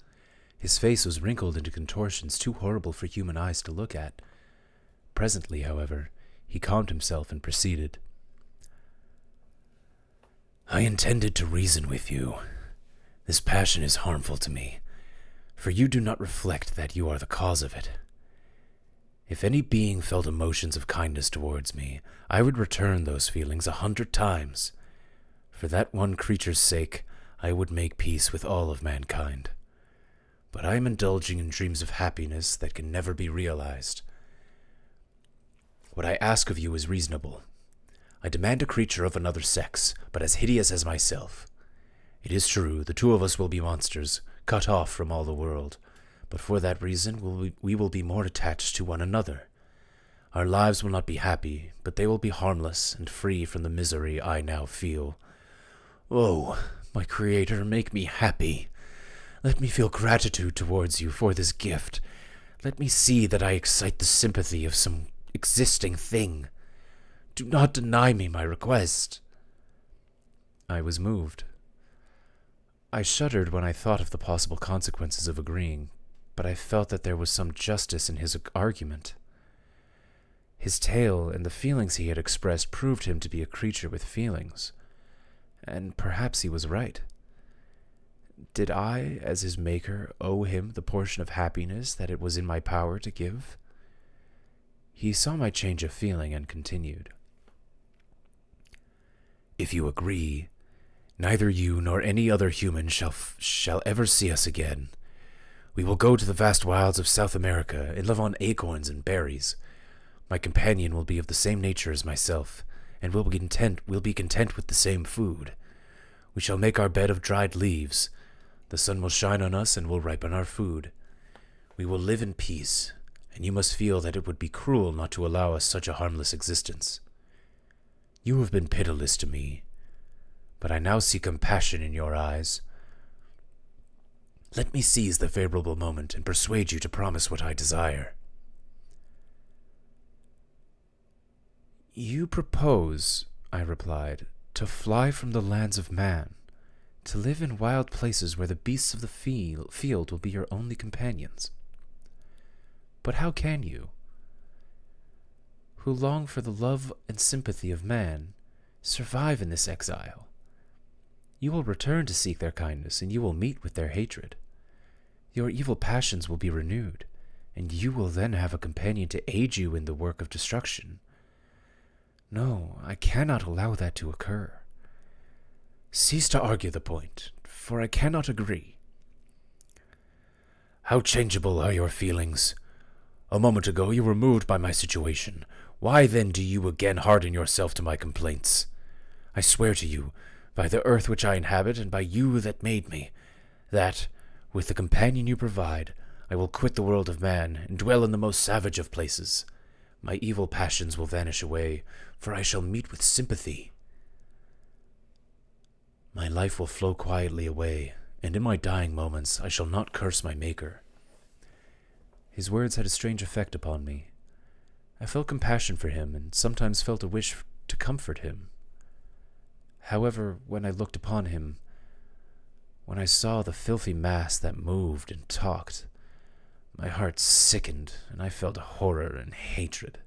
His face was wrinkled into contortions too horrible for human eyes to look at. Presently, however, he calmed himself and proceeded. "I intended to reason with you. This passion is harmful to me, for you do not reflect that you are the cause of it. If any being felt emotions of kindness towards me, I would return those feelings 100 times. For that one creature's sake, I would make peace with all of mankind. But I am indulging in dreams of happiness that can never be realized. What I ask of you is reasonable. I demand a creature of another sex, but as hideous as myself. It is true, the two of us will be monsters, cut off from all the world, but for that reason we will be more attached to one another. Our lives will not be happy, but they will be harmless and free from the misery I now feel. Oh, my Creator, make me happy. Let me feel gratitude towards you for this gift. Let me see that I excite the sympathy of some existing thing. Do not deny me my request." I was moved. I shuddered when I thought of the possible consequences of agreeing, but I felt that there was some justice in his argument. His tale and the feelings he had expressed proved him to be a creature with feelings, and perhaps he was right. Did I, as his maker, owe him the portion of happiness that it was in my power to give? He saw my change of feeling and continued. "If you agree, neither you nor any other human shall ever see us again. We will go to the vast wilds of South America and live on acorns and berries. My companion will be of the same nature as myself, and will be content with the same food. We shall make our bed of dried leaves. The sun will shine on us and will ripen our food. We will live in peace, and you must feel that it would be cruel not to allow us such a harmless existence. You have been pitiless to me, but I now see compassion in your eyes. Let me seize the favorable moment and persuade you to promise what I desire." "You propose," I replied, "to fly from the lands of man, to live in wild places where the beasts of the field will be your only companions. But how can you, who long for the love and sympathy of man, survive in this exile? You will return to seek their kindness, and you will meet with their hatred. Your evil passions will be renewed, and you will then have a companion to aid you in the work of destruction. No, I cannot allow that to occur. Cease to argue the point, for I cannot agree." "How changeable are your feelings! A moment ago you were moved by my situation. Why then do you again harden yourself to my complaints? I swear to you, by the earth which I inhabit, and by you that made me, that, with the companion you provide, I will quit the world of man, and dwell in the most savage of places. My evil passions will vanish away, for I shall meet with sympathy. My life will flow quietly away, and in my dying moments I shall not curse my Maker." His words had a strange effect upon me. I felt compassion for him, and sometimes felt a wish to comfort him. However, when I looked upon him, when I saw the filthy mass that moved and talked, my heart sickened, and I felt horror and hatred.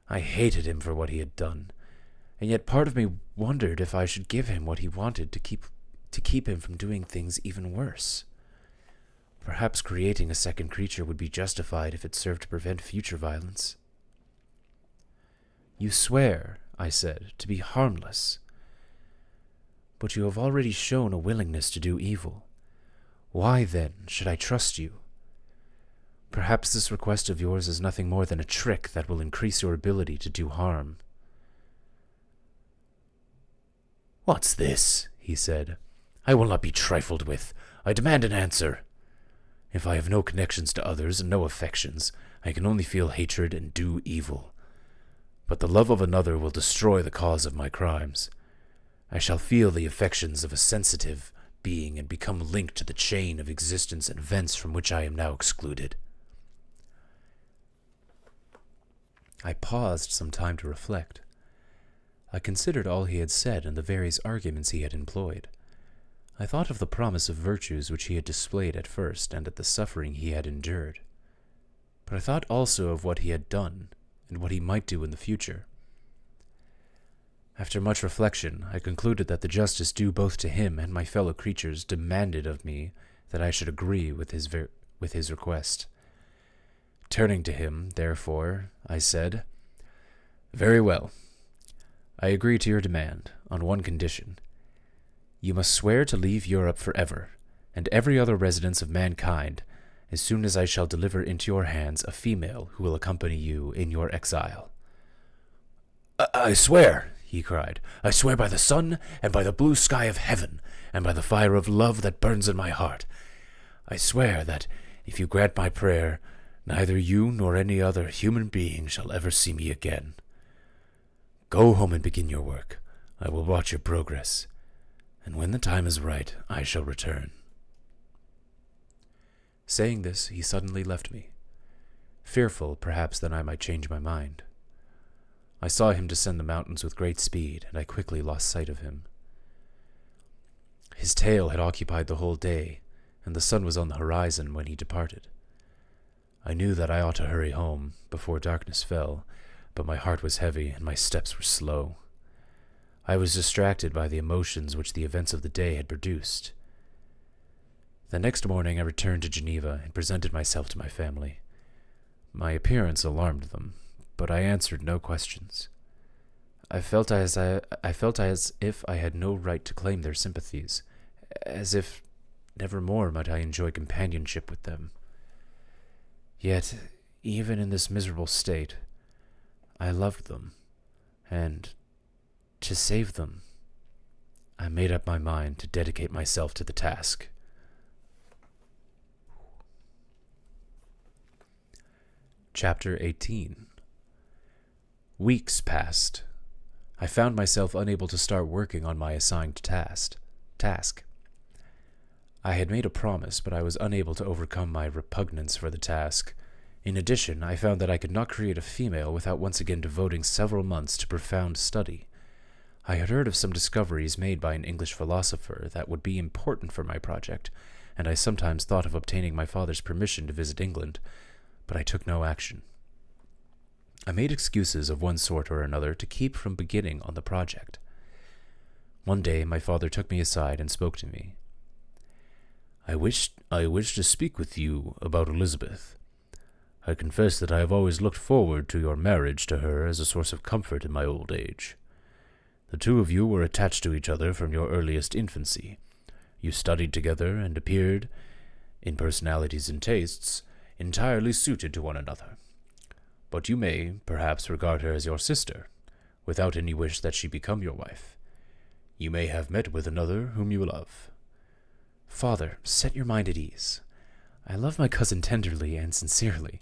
I hated him for what he had done, and yet part of me wondered if I should give him what he wanted to keep him from doing things even worse. Perhaps creating a second creature would be justified if it served to prevent future violence. "You swear," I said, "to be harmless. But you have already shown a willingness to do evil. Why, then, should I trust you? Perhaps this request of yours is nothing more than a trick that will increase your ability to do harm." "What's this?" he said. "I will not be trifled with. I demand an answer. If I have no connections to others and no affections, I can only feel hatred and do evil. But the love of another will destroy the cause of my crimes. I shall feel the affections of a sensitive, being and become linked to the chain of existence and events from which I am now excluded. I paused some time to reflect. I considered all he had said and the various arguments he had employed. I thought of the promise of virtues which he had displayed at first and at the suffering he had endured. But I thought also of what he had done and what he might do in the future. After much reflection, I concluded that the justice due both to him and my fellow creatures demanded of me that I should agree with his request. Turning to him, therefore, I said, "Very well. I agree to your demand, on one condition. You must swear to leave Europe forever, and every other residence of mankind, as soon as I shall deliver into your hands a female who will accompany you in your exile." I swear," he cried. "I swear by the sun, and by the blue sky of heaven, and by the fire of love that burns in my heart. I swear that, if you grant my prayer, neither you nor any other human being shall ever see me again. Go home and begin your work. I will watch your progress, and when the time is right, I shall return." Saying this, he suddenly left me, fearful, perhaps, that I might change my mind. I saw him descend the mountains with great speed, and I quickly lost sight of him. His tale had occupied the whole day, and the sun was on the horizon when he departed. I knew that I ought to hurry home before darkness fell, but my heart was heavy and my steps were slow. I was distracted by the emotions which the events of the day had produced. The next morning I returned to Geneva and presented myself to my family. My appearance alarmed them, but I answered no questions. I felt as if I had no right to claim their sympathies, as if never more might I enjoy companionship with them. Yet, even in this miserable state, I loved them, and, to save them, I made up my mind to dedicate myself to the task. Chapter 18. Weeks passed. I found myself unable to start working on my assigned task. I had made a promise, but I was unable to overcome my repugnance for the task. In addition, I found that I could not create a female without once again devoting several months to profound study. I had heard of some discoveries made by an English philosopher that would be important for my project, and I sometimes thought of obtaining my father's permission to visit England, but I took no action. I made excuses of one sort or another to keep from beginning on the project. One day my father took me aside and spoke to me. I wish to speak with you about Elizabeth. I confess that I have always looked forward to your marriage to her as a source of comfort in my old age. The two of you were attached to each other from your earliest infancy. You studied together and appeared, in personalities and tastes, entirely suited to one another. But you may, perhaps, regard her as your sister, without any wish that she become your wife. You may have met with another whom you love. Father, set your mind at ease. I love my cousin tenderly and sincerely.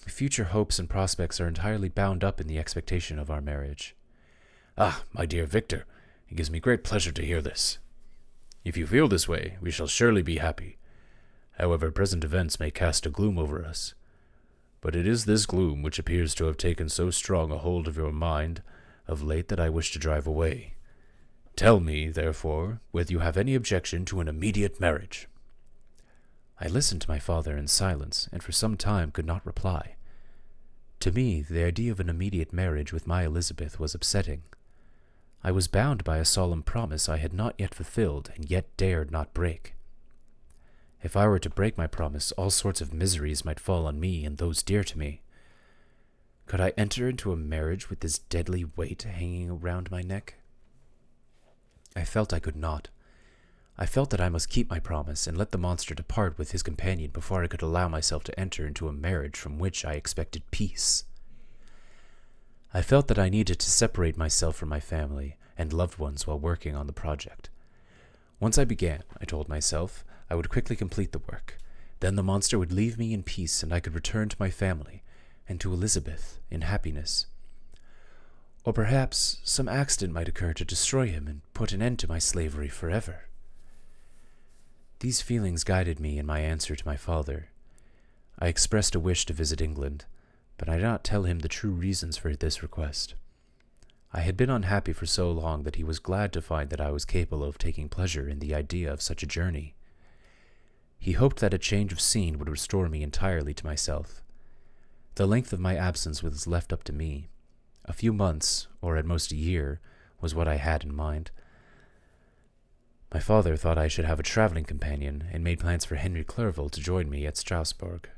My future hopes and prospects are entirely bound up in the expectation of our marriage. Ah, my dear Victor, it gives me great pleasure to hear this. If you feel this way, we shall surely be happy. However, present events may cast a gloom over us. But it is this gloom which appears to have taken so strong a hold of your mind of late that I wish to drive away. Tell me, therefore, whether you have any objection to an immediate marriage. I listened to my father in silence, and for some time could not reply. To me, the idea of an immediate marriage with my Elizabeth was upsetting. I was bound by a solemn promise I had not yet fulfilled, and yet dared not break. If I were to break my promise, all sorts of miseries might fall on me and those dear to me. Could I enter into a marriage with this deadly weight hanging around my neck? I felt I could not. I felt that I must keep my promise and let the monster depart with his companion before I could allow myself to enter into a marriage from which I expected peace. I felt that I needed to separate myself from my family and loved ones while working on the project. Once I began, I told myself, I would quickly complete the work. Then the monster would leave me in peace and I could return to my family and to Elizabeth in happiness. Or perhaps some accident might occur to destroy him and put an end to my slavery forever. These feelings guided me in my answer to my father. I expressed a wish to visit England, but I did not tell him the true reasons for this request. I had been unhappy for so long that he was glad to find that I was capable of taking pleasure in the idea of such a journey. He hoped that a change of scene would restore me entirely to myself. The length of my absence was left up to me. A few months, or at most a year, was what I had in mind. My father thought I should have a traveling companion and made plans for Henry Clerval to join me at Strasbourg.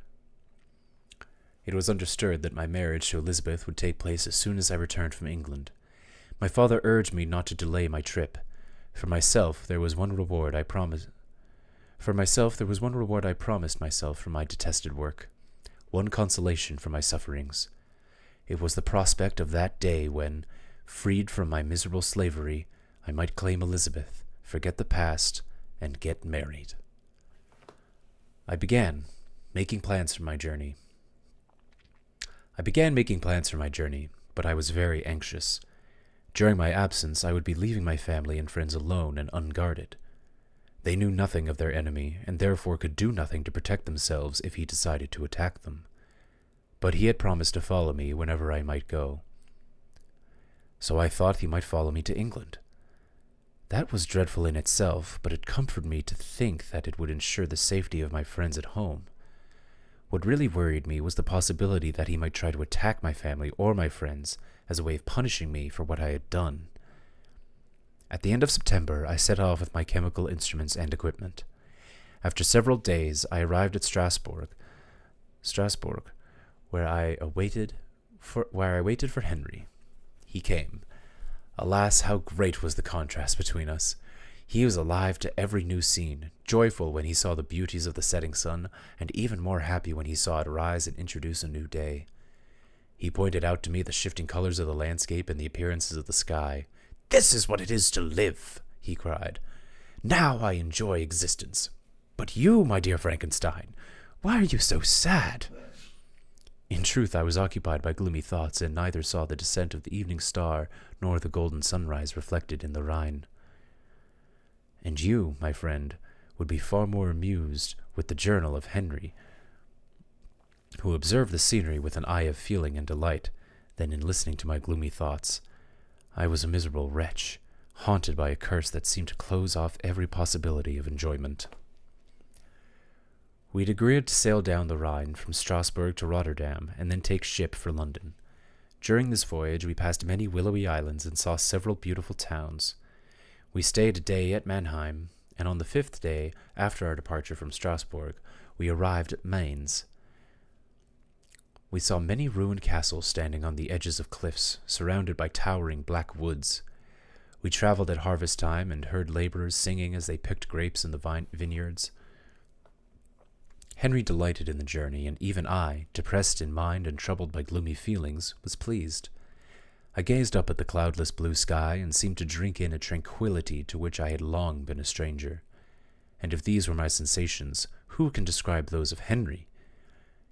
It was understood that my marriage to Elizabeth would take place as soon as I returned from England. My father urged me not to delay my trip. For myself, there was one reward I promised myself for my detested work, one consolation for my sufferings. It was the prospect of that day when, freed from my miserable slavery, I might claim Elizabeth, forget the past, and get married. I began making plans for my journey, but I was very anxious. During my absence, I would be leaving my family and friends alone and unguarded. They knew nothing of their enemy, and therefore could do nothing to protect themselves if he decided to attack them. But he had promised to follow me whenever I might go. So I thought he might follow me to England. That was dreadful in itself, but it comforted me to think that it would ensure the safety of my friends at home. What really worried me was the possibility that he might try to attack my family or my friends as a way of punishing me for what I had done. At the end of September, I set off with my chemical instruments and equipment. After several days, I arrived at Strasbourg, where I waited for Henry. He came. Alas, how great was the contrast between us! He was alive to every new scene, joyful when he saw the beauties of the setting sun, and even more happy when he saw it rise and introduce a new day. He pointed out to me the shifting colors of the landscape and the appearances of the sky. "This is what it is to live," he cried. "Now I enjoy existence. But you, my dear Frankenstein, why are you so sad?" In truth, I was occupied by gloomy thoughts, and neither saw the descent of the evening star nor the golden sunrise reflected in the Rhine. And you, my friend, would be far more amused with the journal of Henry, who observed the scenery with an eye of feeling and delight, than in listening to my gloomy thoughts. I was a miserable wretch, haunted by a curse that seemed to close off every possibility of enjoyment. We'd agreed to sail down the Rhine from Strasbourg to Rotterdam, and then take ship for London. During this voyage, we passed many willowy islands and saw several beautiful towns. We stayed a day at Mannheim, and on the 5th day, after our departure from Strasbourg, we arrived at Mainz. We saw many ruined castles standing on the edges of cliffs, surrounded by towering black woods. We traveled at harvest time and heard laborers singing as they picked grapes in the vineyards. Henry delighted in the journey, and even I, depressed in mind and troubled by gloomy feelings, was pleased. I gazed up at the cloudless blue sky and seemed to drink in a tranquillity to which I had long been a stranger. And if these were my sensations, who can describe those of Henry?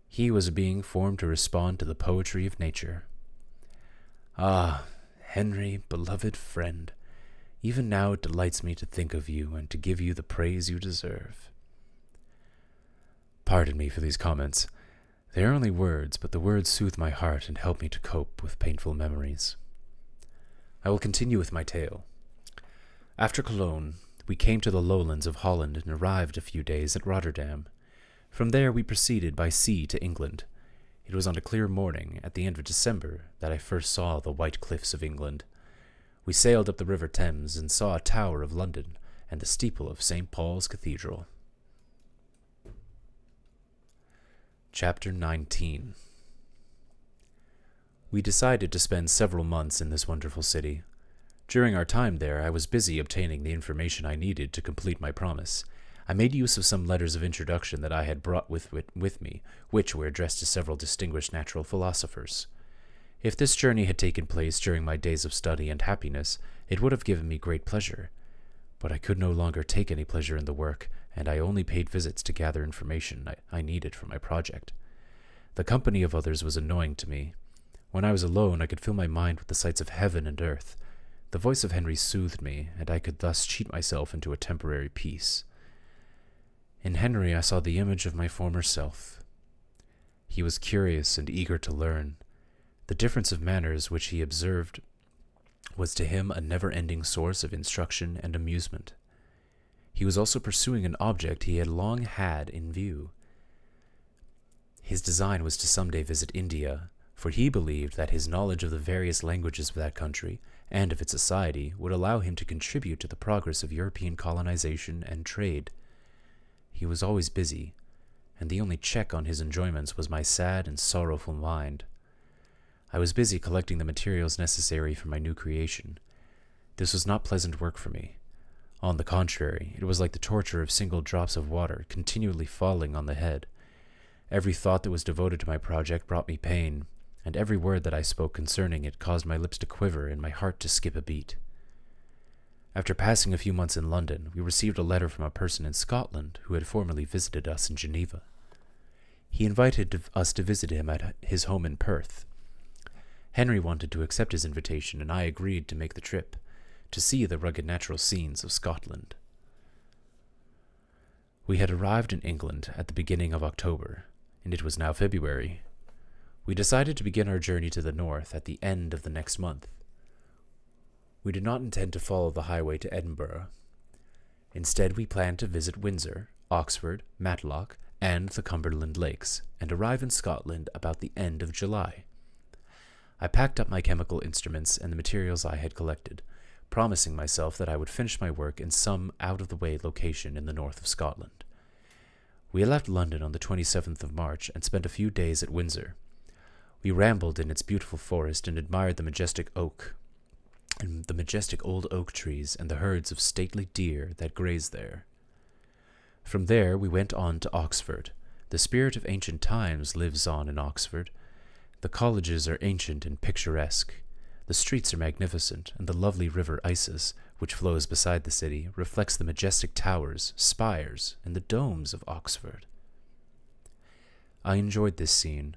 He was a being formed to respond to the poetry of nature. Ah, Henry, beloved friend, even now it delights me to think of you and to give you the praise you deserve. Pardon me for these comments. They are only words, but the words soothe my heart and help me to cope with painful memories. I will continue with my tale. After Cologne, we came to the lowlands of Holland and arrived a few days at Rotterdam. From there we proceeded by sea to England. It was on a clear morning at the end of December that I first saw the white cliffs of England. We sailed up the River Thames and saw a tower of London and the steeple of St. Paul's Cathedral. Chapter 19. We decided to spend several months in this wonderful city. During our time there, I was busy obtaining the information I needed to complete my promise. I made use of some letters of introduction that I had brought with me, which were addressed to several distinguished natural philosophers. If this journey had taken place during my days of study and happiness, it would have given me great pleasure. But I could no longer take any pleasure in the work, and I only paid visits to gather information I needed for my project. The company of others was annoying to me. When I was alone, I could fill my mind with the sights of heaven and earth. The voice of Henry soothed me, and I could thus cheat myself into a temporary peace. In Henry, I saw the image of my former self. He was curious and eager to learn. The difference of manners which he observed was to him a never-ending source of instruction and amusement. He was also pursuing an object he had long had in view. His design was to someday visit India, for he believed that his knowledge of the various languages of that country and of its society would allow him to contribute to the progress of European colonization and trade. He was always busy, and the only check on his enjoyments was my sad and sorrowful mind. I was busy collecting the materials necessary for my new creation. This was not pleasant work for me. On the contrary, it was like the torture of single drops of water continually falling on the head. Every thought that was devoted to my project brought me pain, and every word that I spoke concerning it caused my lips to quiver and my heart to skip a beat. After passing a few months in London, we received a letter from a person in Scotland who had formerly visited us in Geneva. He invited us to visit him at his home in Perth. Henry wanted to accept his invitation, and I agreed to make the trip, to see the rugged natural scenes of Scotland. We had arrived in England at the beginning of October, and it was now February. We decided to begin our journey to the north at the end of the next month. We did not intend to follow the highway to Edinburgh. Instead, we planned to visit Windsor, Oxford, Matlock, and the Cumberland Lakes, and arrive in Scotland about the end of July. I packed up my chemical instruments and the materials I had collected, promising myself that I would finish my work in some out-of-the-way location in the north of Scotland. We left London on the 27th of March and spent a few days at Windsor. We rambled in its beautiful forest and admired the majestic old oak trees and the herds of stately deer that grazed there. From there we went on to Oxford. The spirit of ancient times lives on in Oxford. The colleges are ancient and picturesque. The streets are magnificent, and the lovely river Isis, which flows beside the city, reflects the majestic towers, spires, and the domes of Oxford. I enjoyed this scene,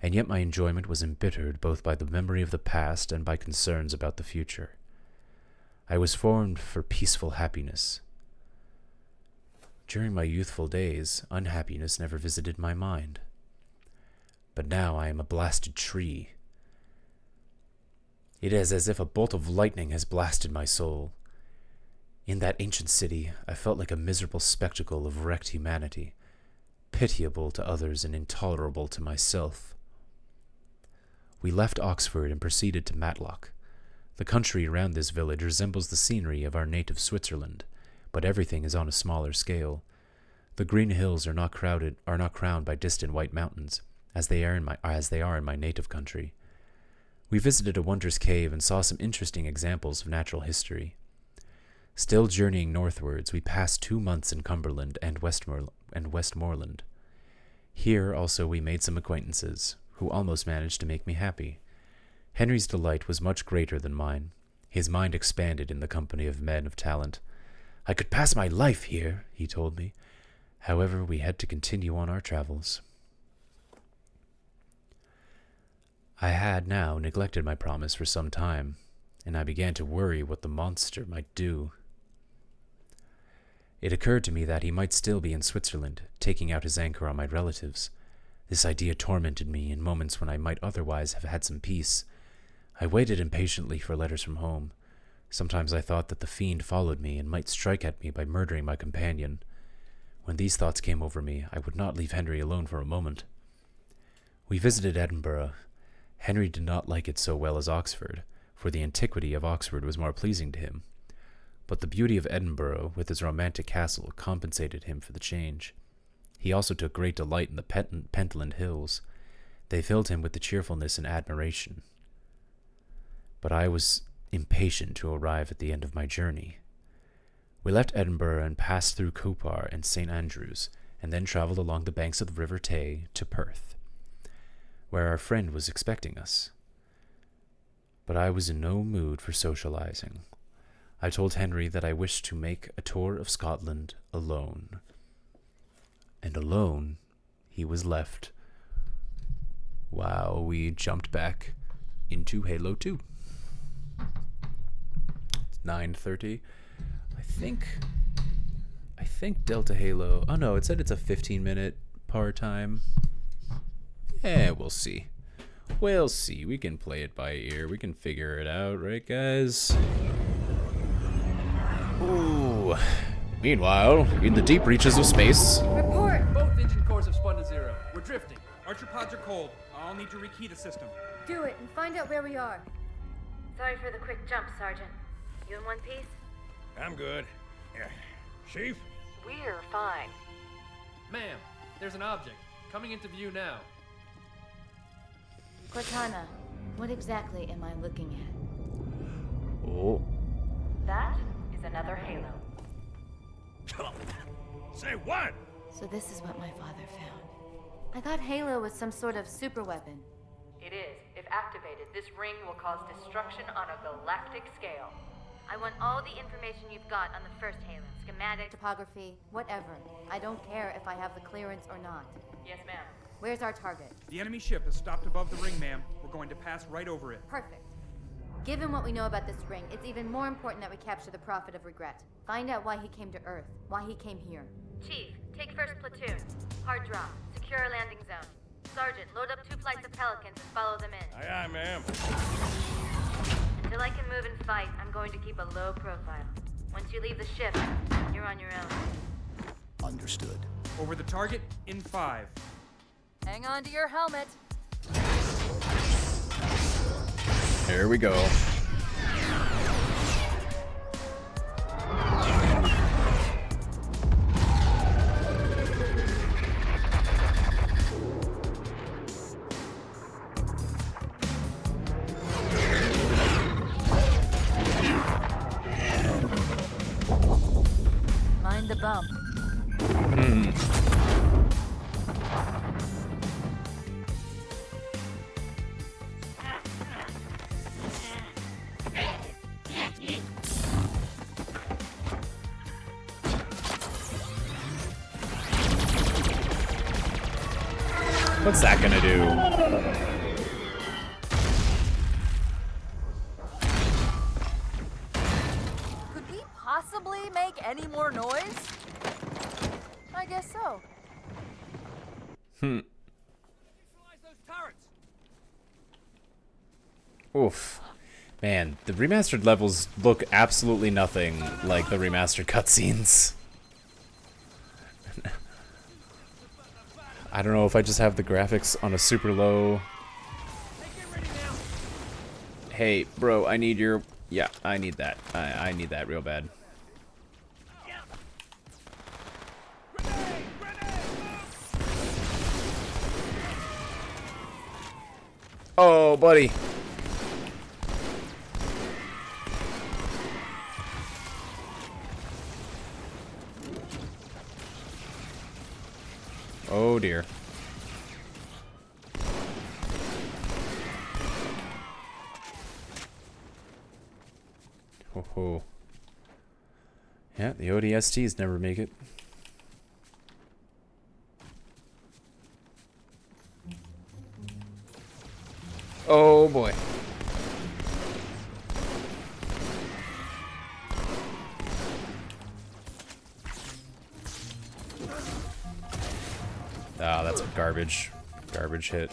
and yet my enjoyment was embittered both by the memory of the past and by concerns about the future. I was formed for peaceful happiness. During my youthful days, unhappiness never visited my mind. But now I am a blasted tree. It is as if a bolt of lightning has blasted my soul. In that ancient city, I felt like a miserable spectacle of wrecked humanity, pitiable to others and intolerable to myself. We left Oxford and proceeded to Matlock. The country around this village resembles the scenery of our native Switzerland, but everything is on a smaller scale. The green hills are not crowned by distant white mountains, as they are in my native country. We visited a wondrous cave and saw some interesting examples of natural history. Still journeying northwards, we passed 2 months in Cumberland and Westmoreland. Here also we made some acquaintances, who almost managed to make me happy. Henry's delight was much greater than mine. His mind expanded in the company of men of talent. I could pass my life here, he told me. However, we had to continue on our travels. I had now neglected my promise for some time, and I began to worry what the monster might do. It occurred to me that he might still be in Switzerland, taking out his anchor on my relatives. This idea tormented me in moments when I might otherwise have had some peace. I waited impatiently for letters from home. Sometimes I thought that the fiend followed me and might strike at me by murdering my companion. When these thoughts came over me, I would not leave Henry alone for a moment. We visited Edinburgh. Henry did not like it so well as Oxford, for the antiquity of Oxford was more pleasing to him. But the beauty of Edinburgh, with its romantic castle, compensated him for the change. He also took great delight in the Pentland Hills. They filled him with the cheerfulness and admiration. But I was impatient to arrive at the end of my journey. We left Edinburgh and passed through Cupar and St. Andrews, and then travelled along the banks of the River Tay to Perth, where our friend was expecting us. But I was in no mood for socializing. I told Henry that I wished to make a tour of Scotland alone. And alone he was left, while we jumped back into Halo 2. It's 9:30. I think Delta Halo. Oh no, it said it's a 15-minute par time. Yeah, we'll see. We'll see. We can play it by ear. We can figure it out, right, guys? Ooh. Meanwhile, in the deep reaches of space. Report! Both engine cores have spun to zero. We're drifting. Archer pods are cold. I'll need to rekey the system. Do it and find out where we are. Sorry for the quick jump, Sergeant. You in one piece? I'm good. Yeah. Chief? We're fine. Ma'am, there's an object. Coming into view now. Cortana, what exactly am I looking at? Oh. That is another Halo. Say what? So this is what my father found. I thought Halo was some sort of super weapon. It is. If activated, this ring will cause destruction on a galactic scale. I want all the information you've got on the first Halo. Schematic, topography, whatever. I don't care if I have the clearance or not. Yes, ma'am. Where's our target? The enemy ship has stopped above the ring, ma'am. We're going to pass right over it. Perfect. Given what we know about this ring, it's even more important that we capture the Prophet of Regret. Find out why he came to Earth, why he came here. Chief, take first platoon. Hard drop. Secure our landing zone. Sergeant, load up 2 flights of Pelicans and follow them in. Aye, aye, ma'am. Until I can move and fight, I'm going to keep a low profile. Once you leave the ship, you're on your own. Understood. Over the target in 5. Hang on to your helmet. There we go. Mind the bump. What's that gonna do? Could we possibly make any more noise? I guess so. Oof. Man, the remastered levels look absolutely nothing like the remastered cutscenes. I don't know if I just have the graphics on a super low. Hey, bro, I need your... Yeah, I need that. I need that real bad. Oh, buddy. Oh dear. Ho ho. Yeah, the ODSTs never make it. Oh boy. Ah, that's a garbage hit.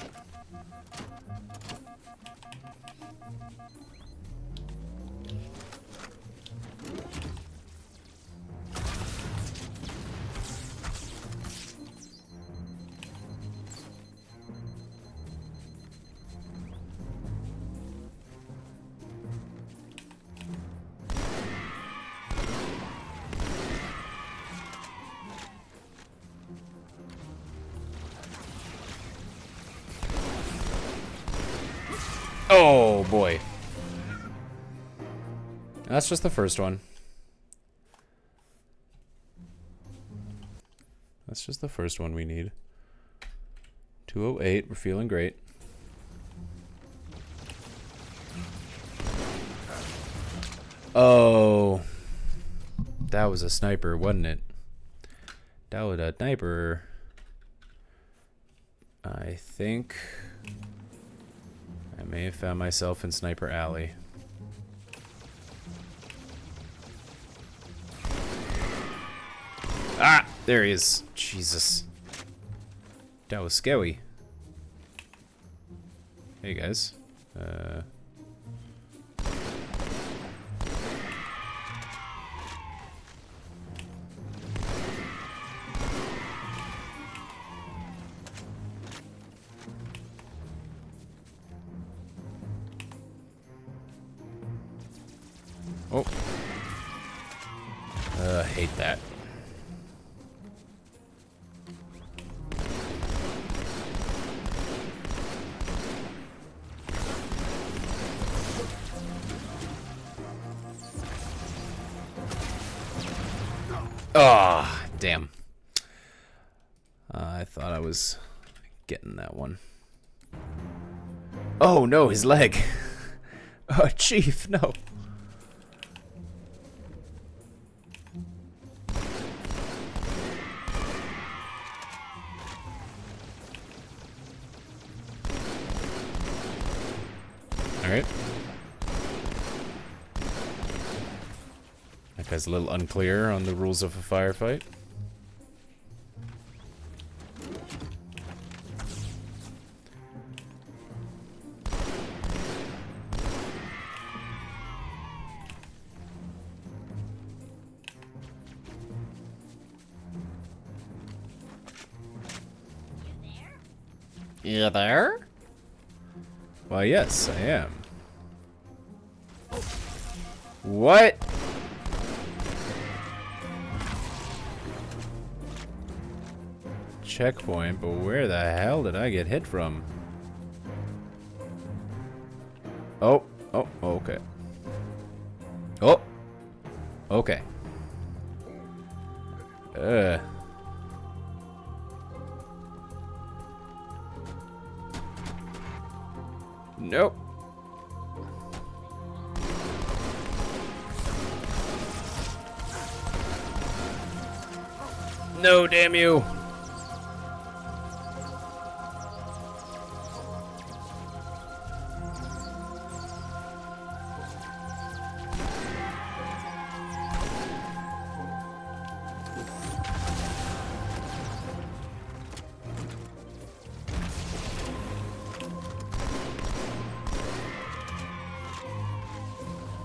Oh boy. That's just the first one. That's just the first one we need. 208, we're feeling great. Oh. That was a sniper, wasn't it? That was a sniper. I think I may have found myself in Sniper Alley. Ah, there he is. Jesus. That was scary. Hey guys. Oh. Hate that. Ah, oh, damn. I thought I was getting that one. Oh no, his leg. Oh, Chief, no. Alright. That guy's a little unclear on the rules of a firefight. You there? Why, yes, I am. What? Checkpoint, but where the hell did I get hit from? Oh, okay. Oh, okay. Nope. No, damn you.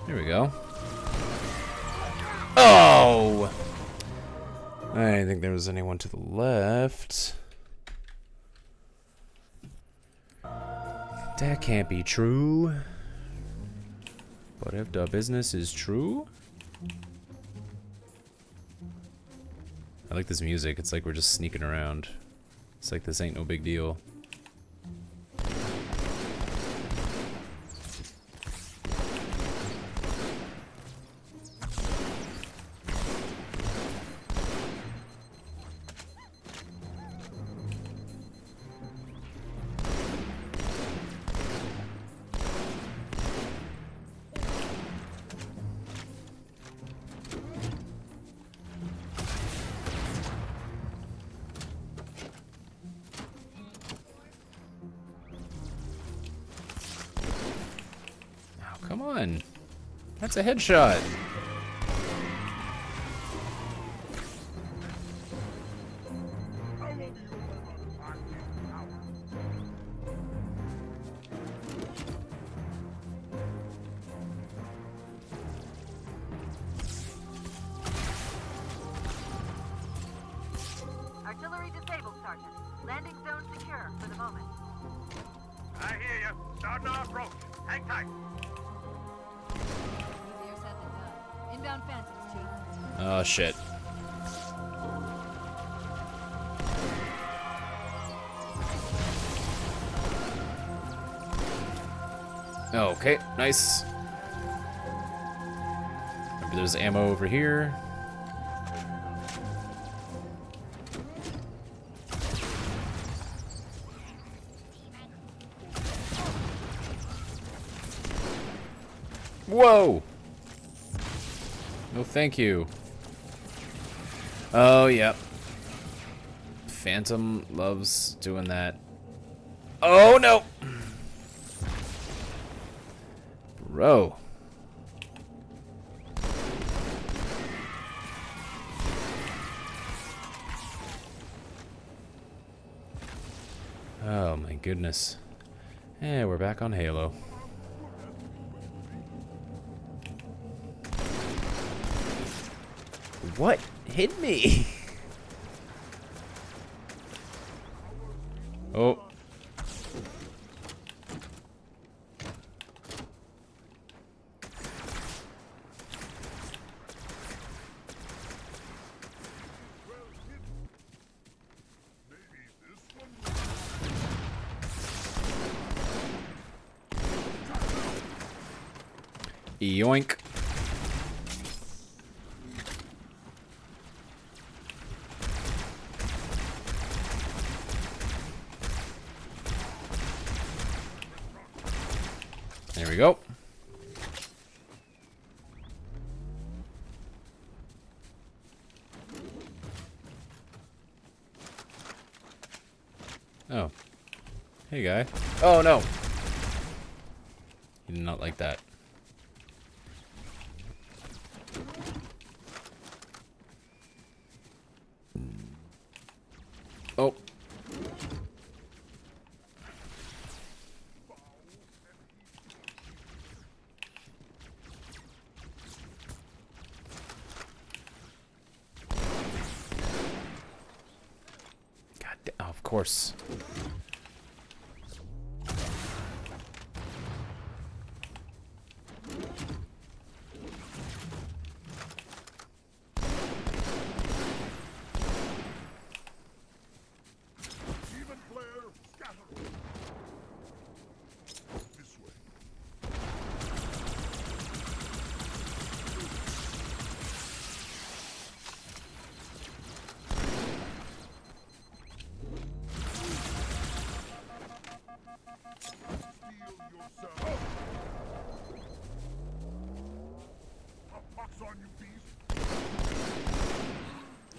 Here we go. Oh! I didn't think there was anyone to the left. That can't be true. But if the business is true... I like this music. It's like we're just sneaking around. It's like this ain't no big deal. Come on. That's a headshot. Artillery disabled, Sergeant. Landing zone secure for the moment. I hear you. Starting our approach. Hang tight. Easier said than done. Inbound Phantoms, Chief. Oh, shit. Okay, nice. Remember there's ammo over here. Whoa! No, thank you. Oh, yep. Phantom loves doing that. Oh, no! Bro. Oh my goodness. Eh, we're back on Halo. What hit me? Oh. Yoink. There we go. Oh. Hey, guy. Oh, no. He did not like that. Oh. God damn. Oh, of course.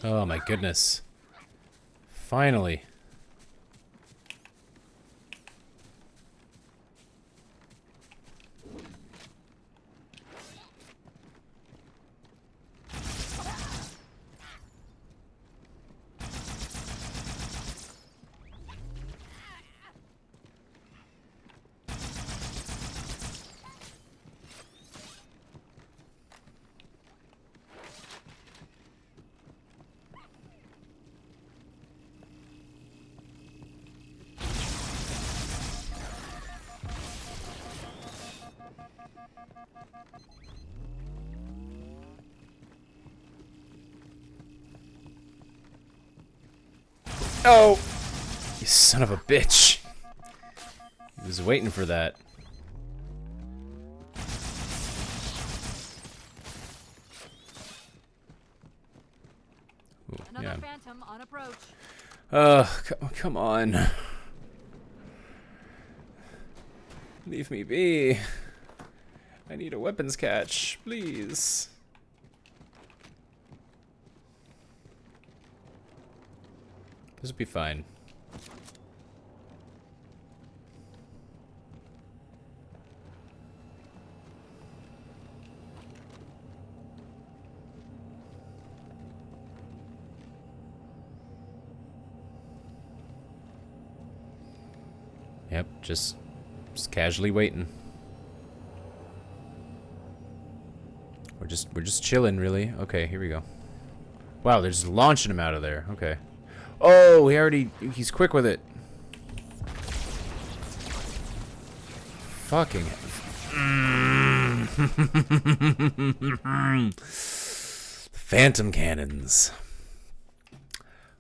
Oh my goodness. Finally. Oh! You son of a bitch. He was waiting for that. Ooh, Another yeah. phantom on approach. Come on. Leave me be. I need a weapons catch, please. This will be fine. Yep, just casually waiting. We're just chilling, really. Okay, here we go. Wow, they're just launching him out of there. Okay. Oh, he's quick with it. Fucking. Phantom cannons.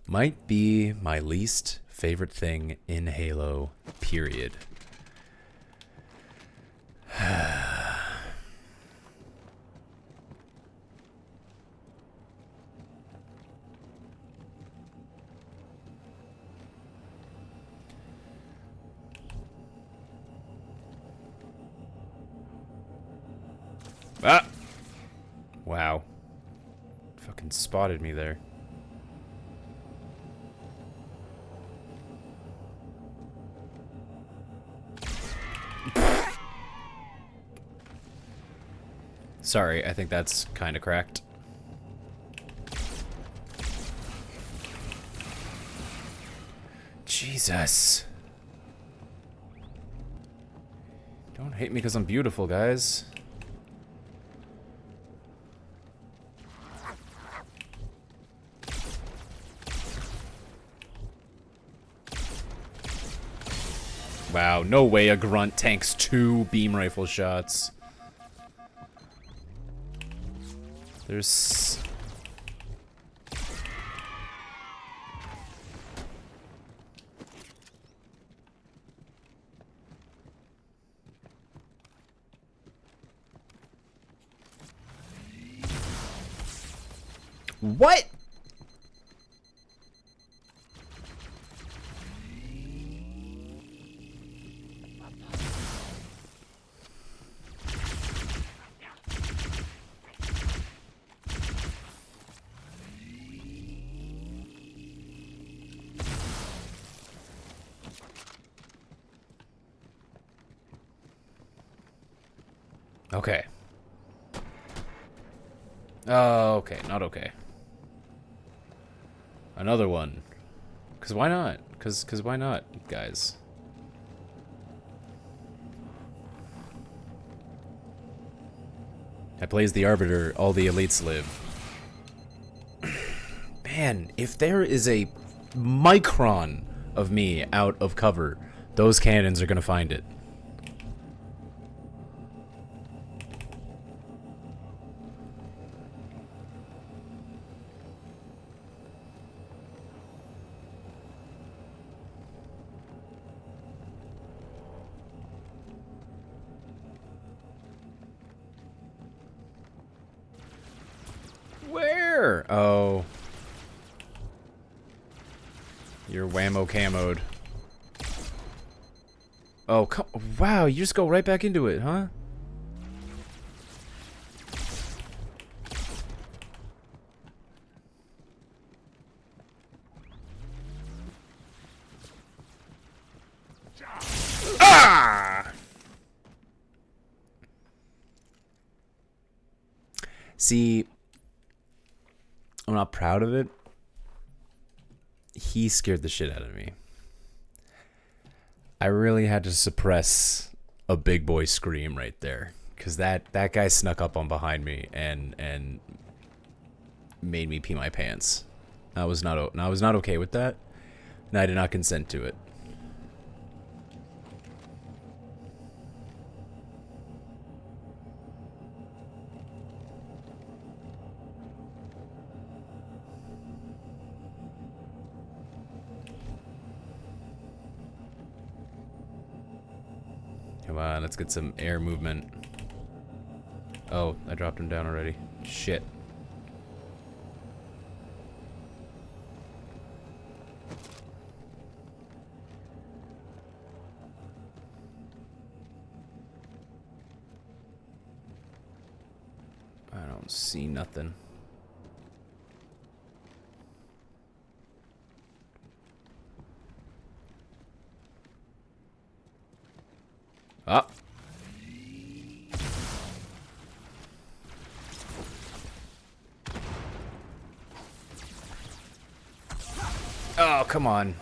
Might be my least favorite thing in Halo, period. Ah! Wow. Fucking spotted me there. Sorry, I think that's kind of cracked. Jesus. Don't hate me because I'm beautiful, guys. Wow, no way a grunt tanks 2 beam rifle shots. There's... What? Okay. Oh, okay. Not okay. Another one. Cause why not? Cause why not, guys? I plays the Arbiter, all the elites live. Man, if there is a micron of me out of cover, those cannons are gonna find it. Where? Oh. You're whammo camoed. Oh, come, wow, you just go right back into it, huh? Ah! See, I'm not proud of it. He scared the shit out of me. I really had to suppress a big boy scream right there, because that guy snuck up on behind me and made me pee my pants. I was not okay with that, and I did not consent to it. Come on, let's get some air movement. Oh, I dropped him down already. Shit. I don't see nothing. Ah. Oh, come on.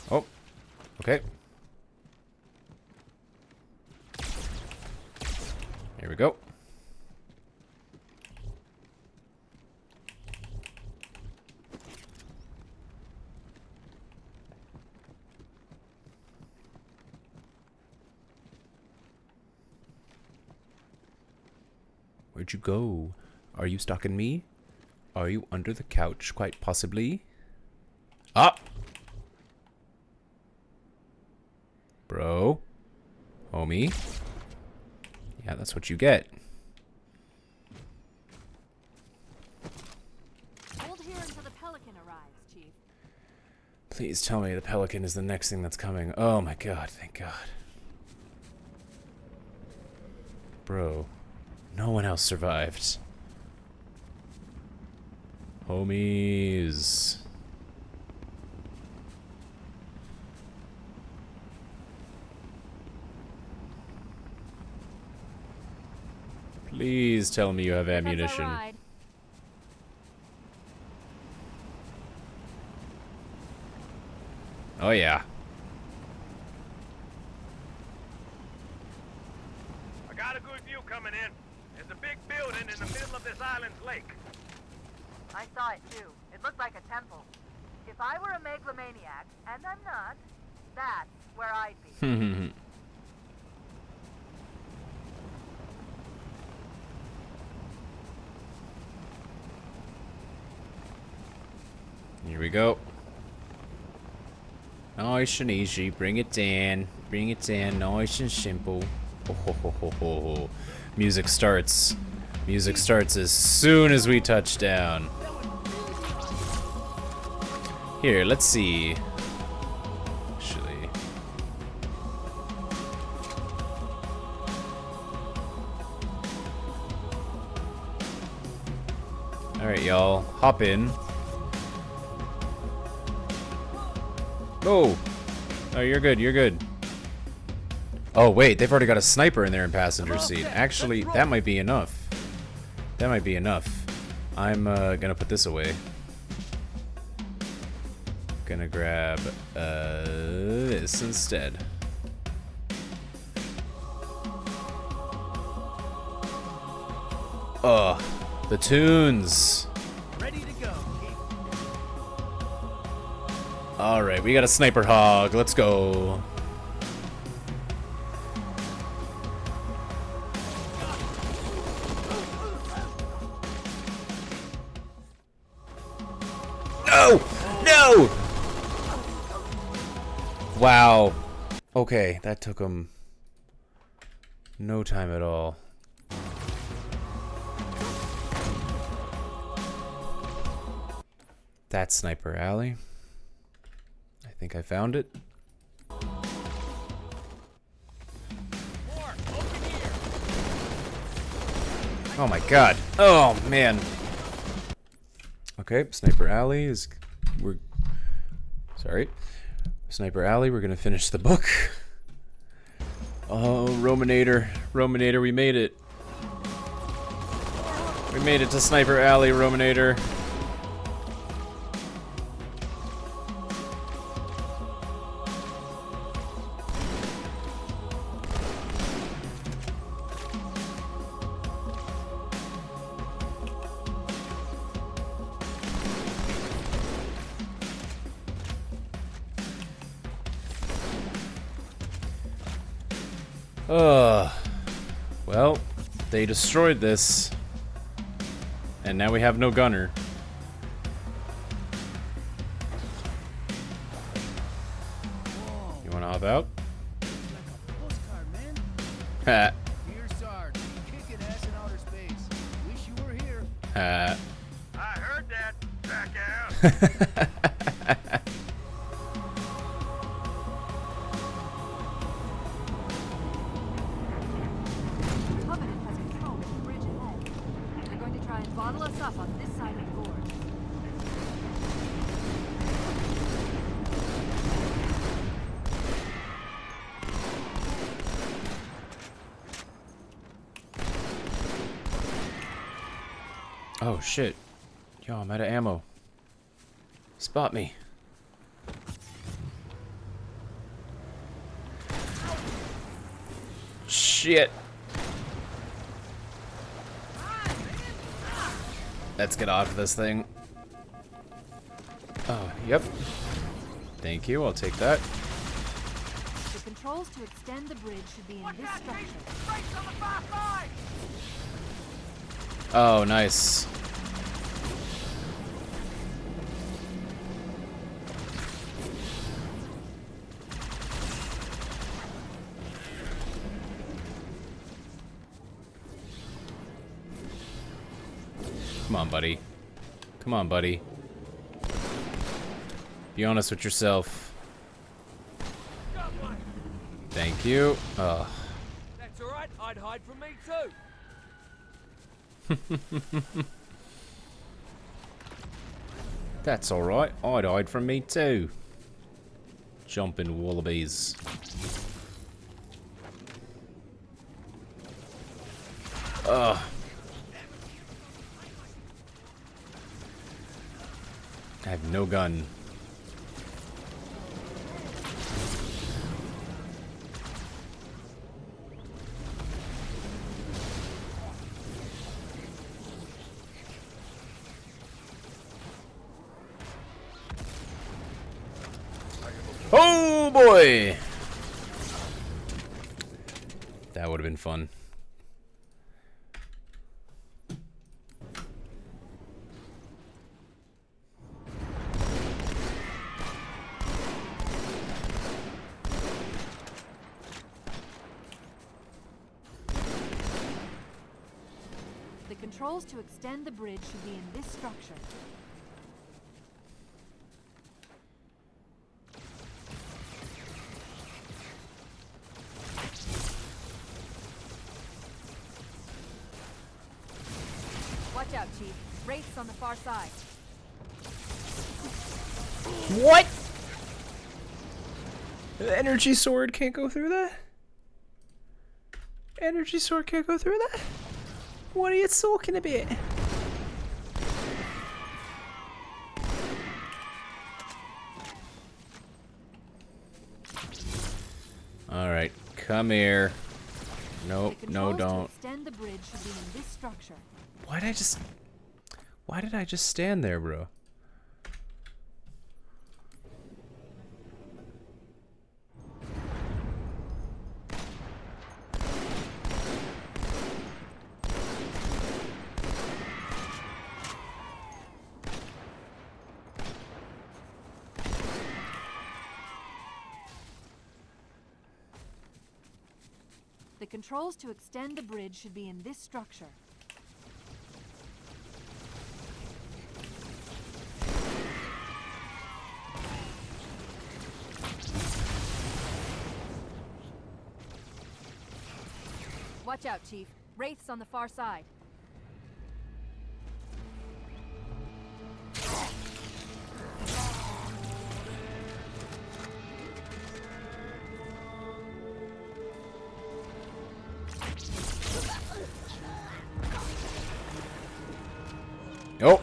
Oh, okay. Here we go. Where'd you go? Are you stalking me? Are you under the couch, quite possibly? Ah! Bro. Homie. Yeah, that's what you get. Hold here until the Pelican arrives, Chief. Please tell me the Pelican is the next thing that's coming. Oh my god, thank god. Bro. No one else survived. Homies. Please tell me you have ammunition. Oh yeah. I got a good view coming in. There's a big building in the middle of this island's lake. I saw it too. It looked like a temple. If I were a megalomaniac, and I'm not, that's where I'd be. Here we go. Nice and easy. Bring it in. Bring it in. Nice and simple. Oh, ho, ho, ho, ho, ho. Music starts. Music starts as soon as we touch down. Here, let's see. Actually. Alright, y'all. Hop in. Oh! Oh, you're good, you're good. Oh, wait, they've already got a sniper in there in passenger seat. Actually, that might be enough. That might be enough. I'm gonna put this away. Gonna grab this instead. Oh, the tunes. Ready to go. All right, we got a sniper hog. Let's go. No! No! Wow. Okay, that took him no time at all. That's Sniper Alley. I think I found it. Oh my god. Oh man. Okay, Sniper Alley is... Sorry. Sniper Alley, we're gonna finish the book. Oh, Rominator. Rominator, we made it. We made it to Sniper Alley, Rominator. Well, they destroyed this, and now we have no gunner. You wanna hop out? Ha. Here, Sarge. Kicking ass in outer space. Wish you were here. Ha. I heard that, jackass. Bottle us up on this side of the gorge. Oh shit. Yo, I'm out of ammo. Spot me. Shit. Let's get off this thing. Oh, yep. Thank you, I'll take that. The controls to extend the bridge should be in this structure. Oh, nice. Come on, buddy. Come on, buddy. Be honest with yourself. Thank you. Oh. That's alright, I'd hide from me too. That's alright, I'd hide from me too. Jumping wallabies. Ugh. I have no gun. Oh boy! That would have been fun. The controls to extend the bridge should be in this structure. Watch out, Chief. Wraiths on the far side. What? The energy sword can't go through that? Energy sword can't go through that? What are you talking about? Alright, come here. Nope, no, don't. Extend the bridge should be in this structure. Why did I just stand there, bro? The controls to extend the bridge should be in this structure. Watch out, Chief. Wraiths on the far side. Oh.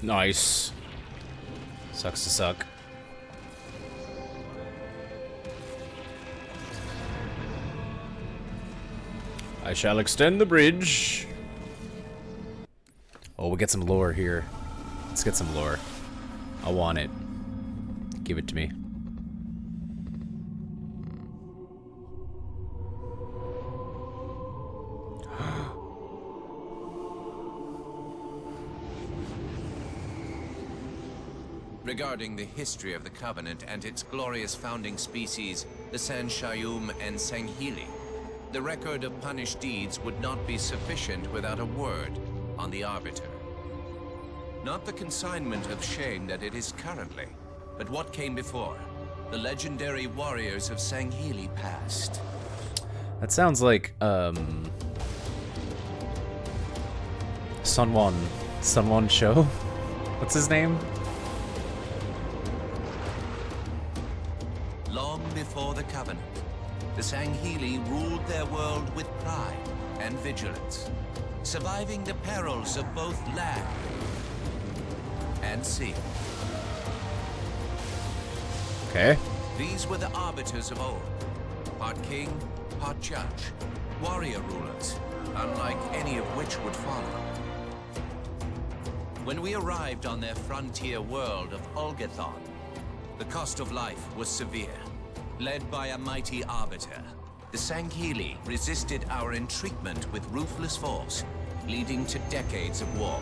Nice. Sucks to suck. I shall extend the bridge. Oh, we'll get some lore here. Let's get some lore. I want it. Give it to me. Regarding the history of the Covenant and its glorious founding species, the San Shayum and Sanghili, the record of punished deeds would not be sufficient without a word on the Arbiter. Not the consignment of shame that it is currently, but what came before. The legendary warriors of Sanghili past. That sounds like, Sunwon show? What's his name? Long before the Covenant, the Sanghili ruled their world with pride and vigilance, surviving the perils of both land and sea. Okay. These were the arbiters of old, part king, part judge, warrior rulers, unlike any of which would follow. When we arrived on their frontier world of Ulgathon, the cost of life was severe. Led by a mighty arbiter, the Sanghili resisted our intriguement with ruthless force, leading to decades of war.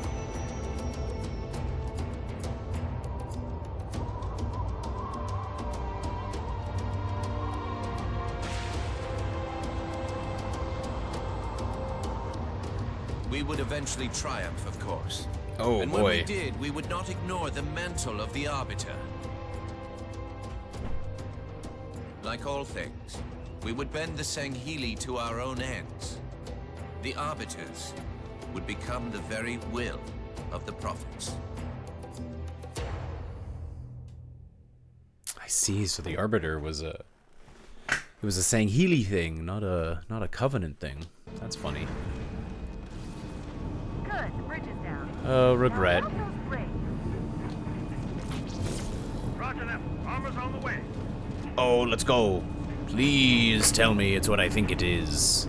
We would eventually triumph, of course. Oh, and when we boy. did, we would not ignore the mantle of the Arbiter. Like all things, we would bend the Sangheli to our own ends. The Arbiters would become the very will of the Prophets. I see. So the Arbiter was a Sangheli thing, not a Covenant thing. That's funny. Good, the bridge is down. Oh, regret. Now, about those rings. Roger that. Armor's on the way. Oh, let's go. Please tell me it's what I think it is.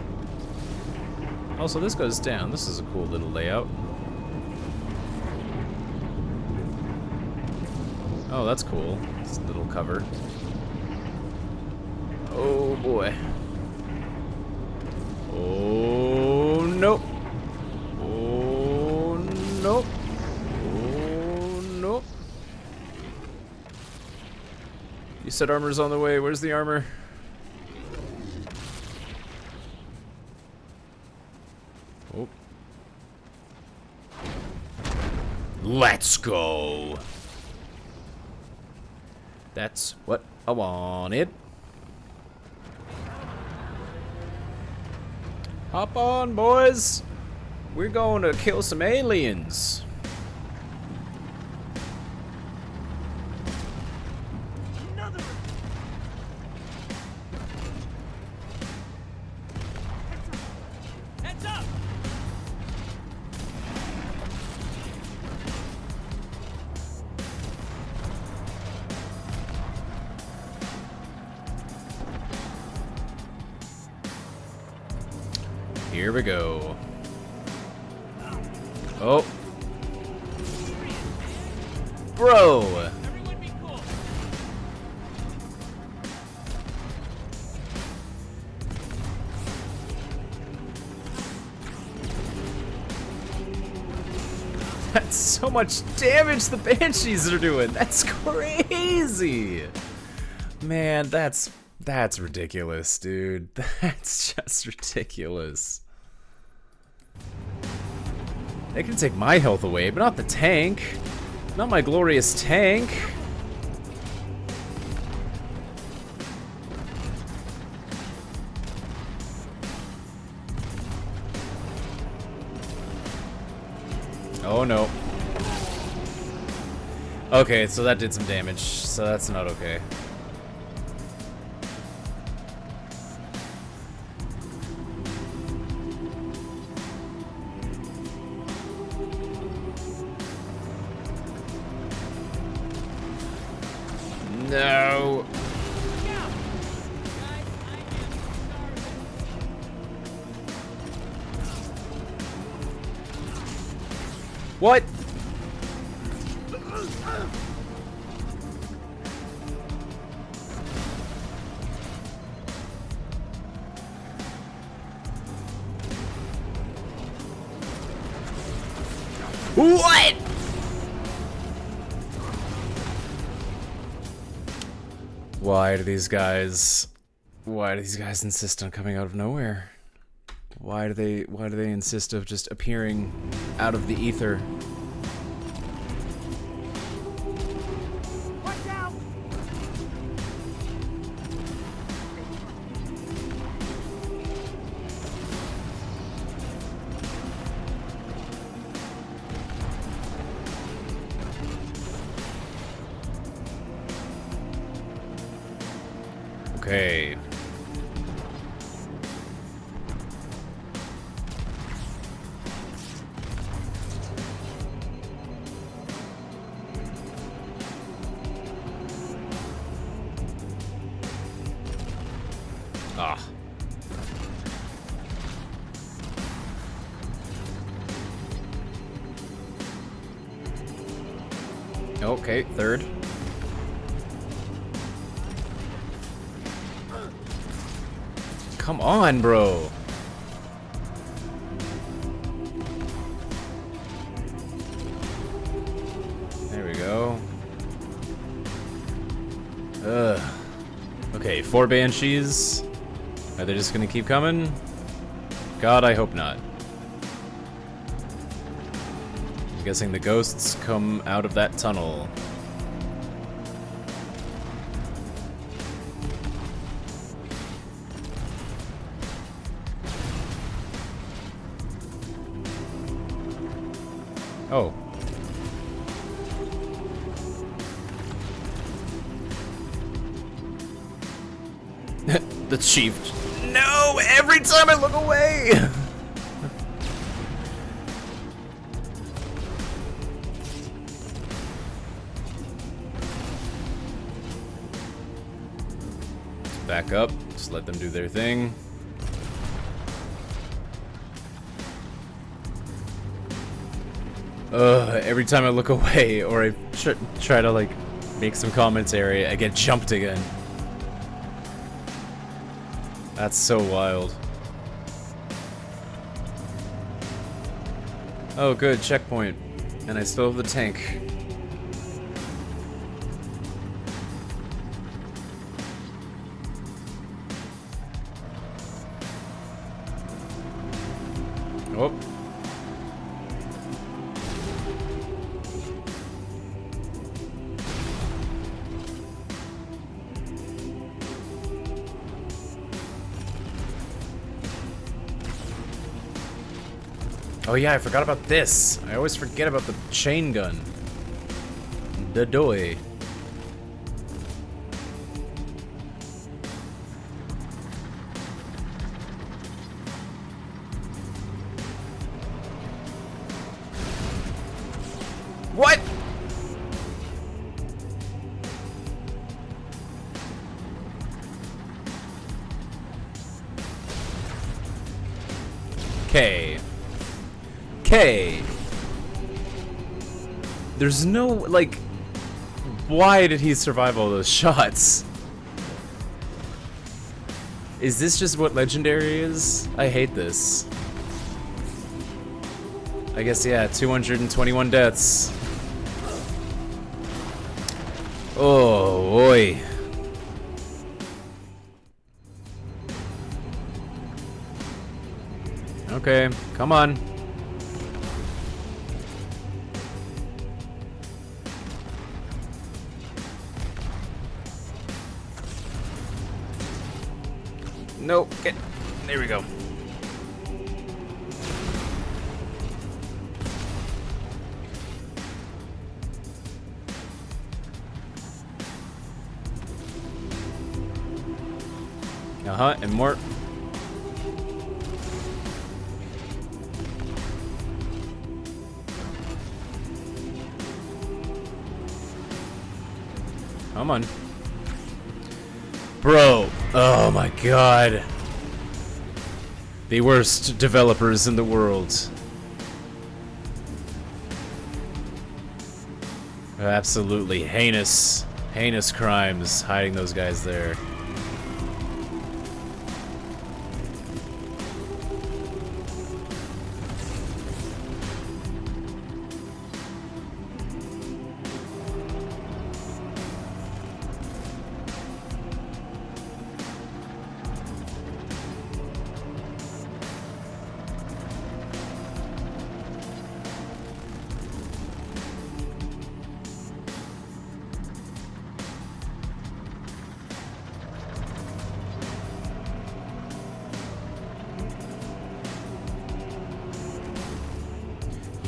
Also, this goes down. This is a cool little layout. Oh, that's cool. It's a little cover. Oh, boy. Oh, nope. Oh, nope. Oh, nope. You said armor's on the way. Where's the armor? Oh. Let's go. That's what I wanted. Hop on, boys. We're going to kill some aliens. Heads up! Here we go. Oh. Bro. That's so much damage the Banshees are doing. That's crazy. Man, that's ridiculous, dude. That's just ridiculous. They can take my health away, but not the tank. Not my glorious tank. Oh no. Okay, so that did some damage, so that's not okay. No. What? What? Why do these guys insist on coming out of nowhere? Why do they insist of just appearing out of the ether? Watch out! Okay. Ah. Okay, third. Come on, bro. There we go. Ugh. Okay, 4 Banshees. Are they just gonna keep coming? God, I hope not. I'm guessing the ghosts come out of that tunnel. Oh. The chief. No! Every time I look away! Back up. Just let them do their thing. Every time I look away or I try to like make some commentary, I get jumped again. That's so wild. Oh good, checkpoint. And I still have the tank. Oh. Oh yeah, I forgot about this. I always forget about the chain gun. The doy. What? Okay. Okay. There's no, like, why did he survive all those shots? Is this just what legendary is? I hate this. I guess, yeah, 221 deaths. Oh, boy. Okay, come on. Nope, get, there we go. Uh-huh, and more. Come on. Bro, oh my god. The worst developers in the world. Absolutely heinous, heinous crimes hiding those guys there.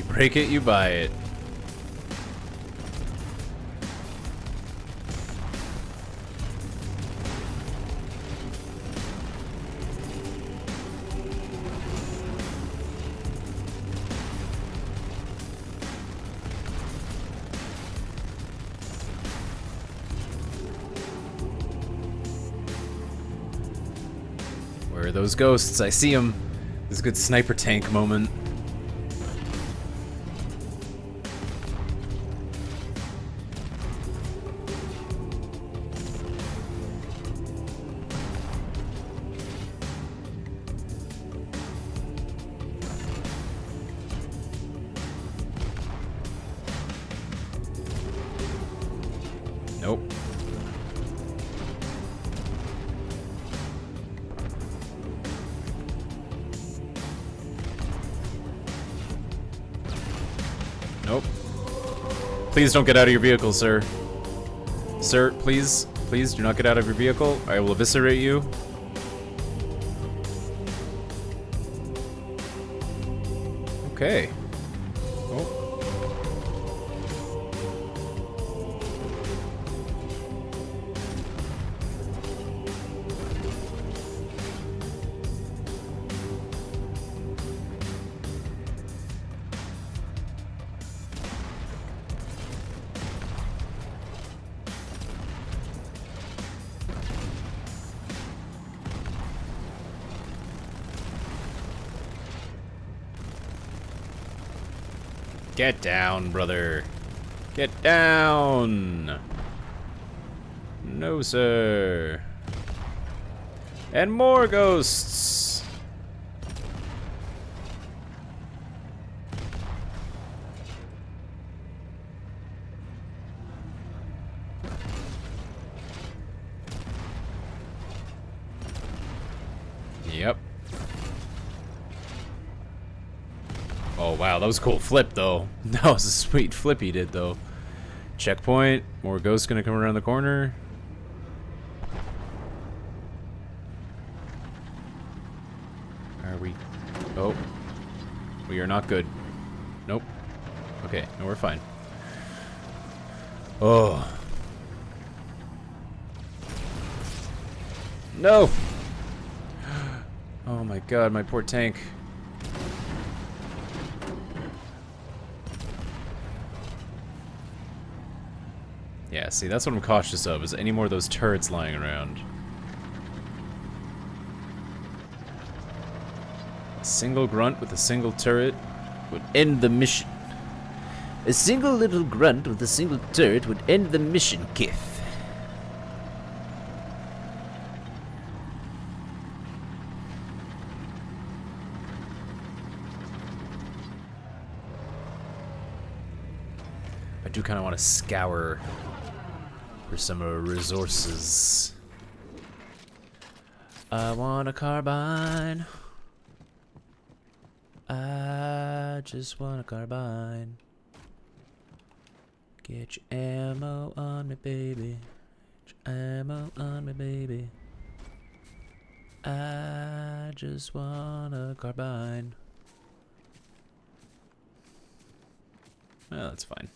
Break it, you buy it. Where are those ghosts? I see them. This is a good sniper tank moment. Nope. Nope. Please don't get out of your vehicle, sir. Sir, please. Please do not get out of your vehicle. I will eviscerate you. Okay. Oh. Get down, brother. Get down. No, sir. And more ghosts. Yep. Oh, wow, that was a cool flip, though. That was a sweet flip he did, though. Checkpoint. More ghosts gonna come around the corner. Are we... Oh. We are not good. Nope. Okay, no, we're fine. Oh. No! Oh my god, my poor tank. Yeah, see, that's what I'm cautious of, is any more of those turrets lying around. A single grunt with a single turret would end the mission. A single little grunt with a single turret would end the mission, Kith. I do kind of want to scour for some resources. I want a carbine. I just want a carbine. Get your ammo on me, baby. Get your ammo on me, baby. I just want a carbine. Well, that's fine.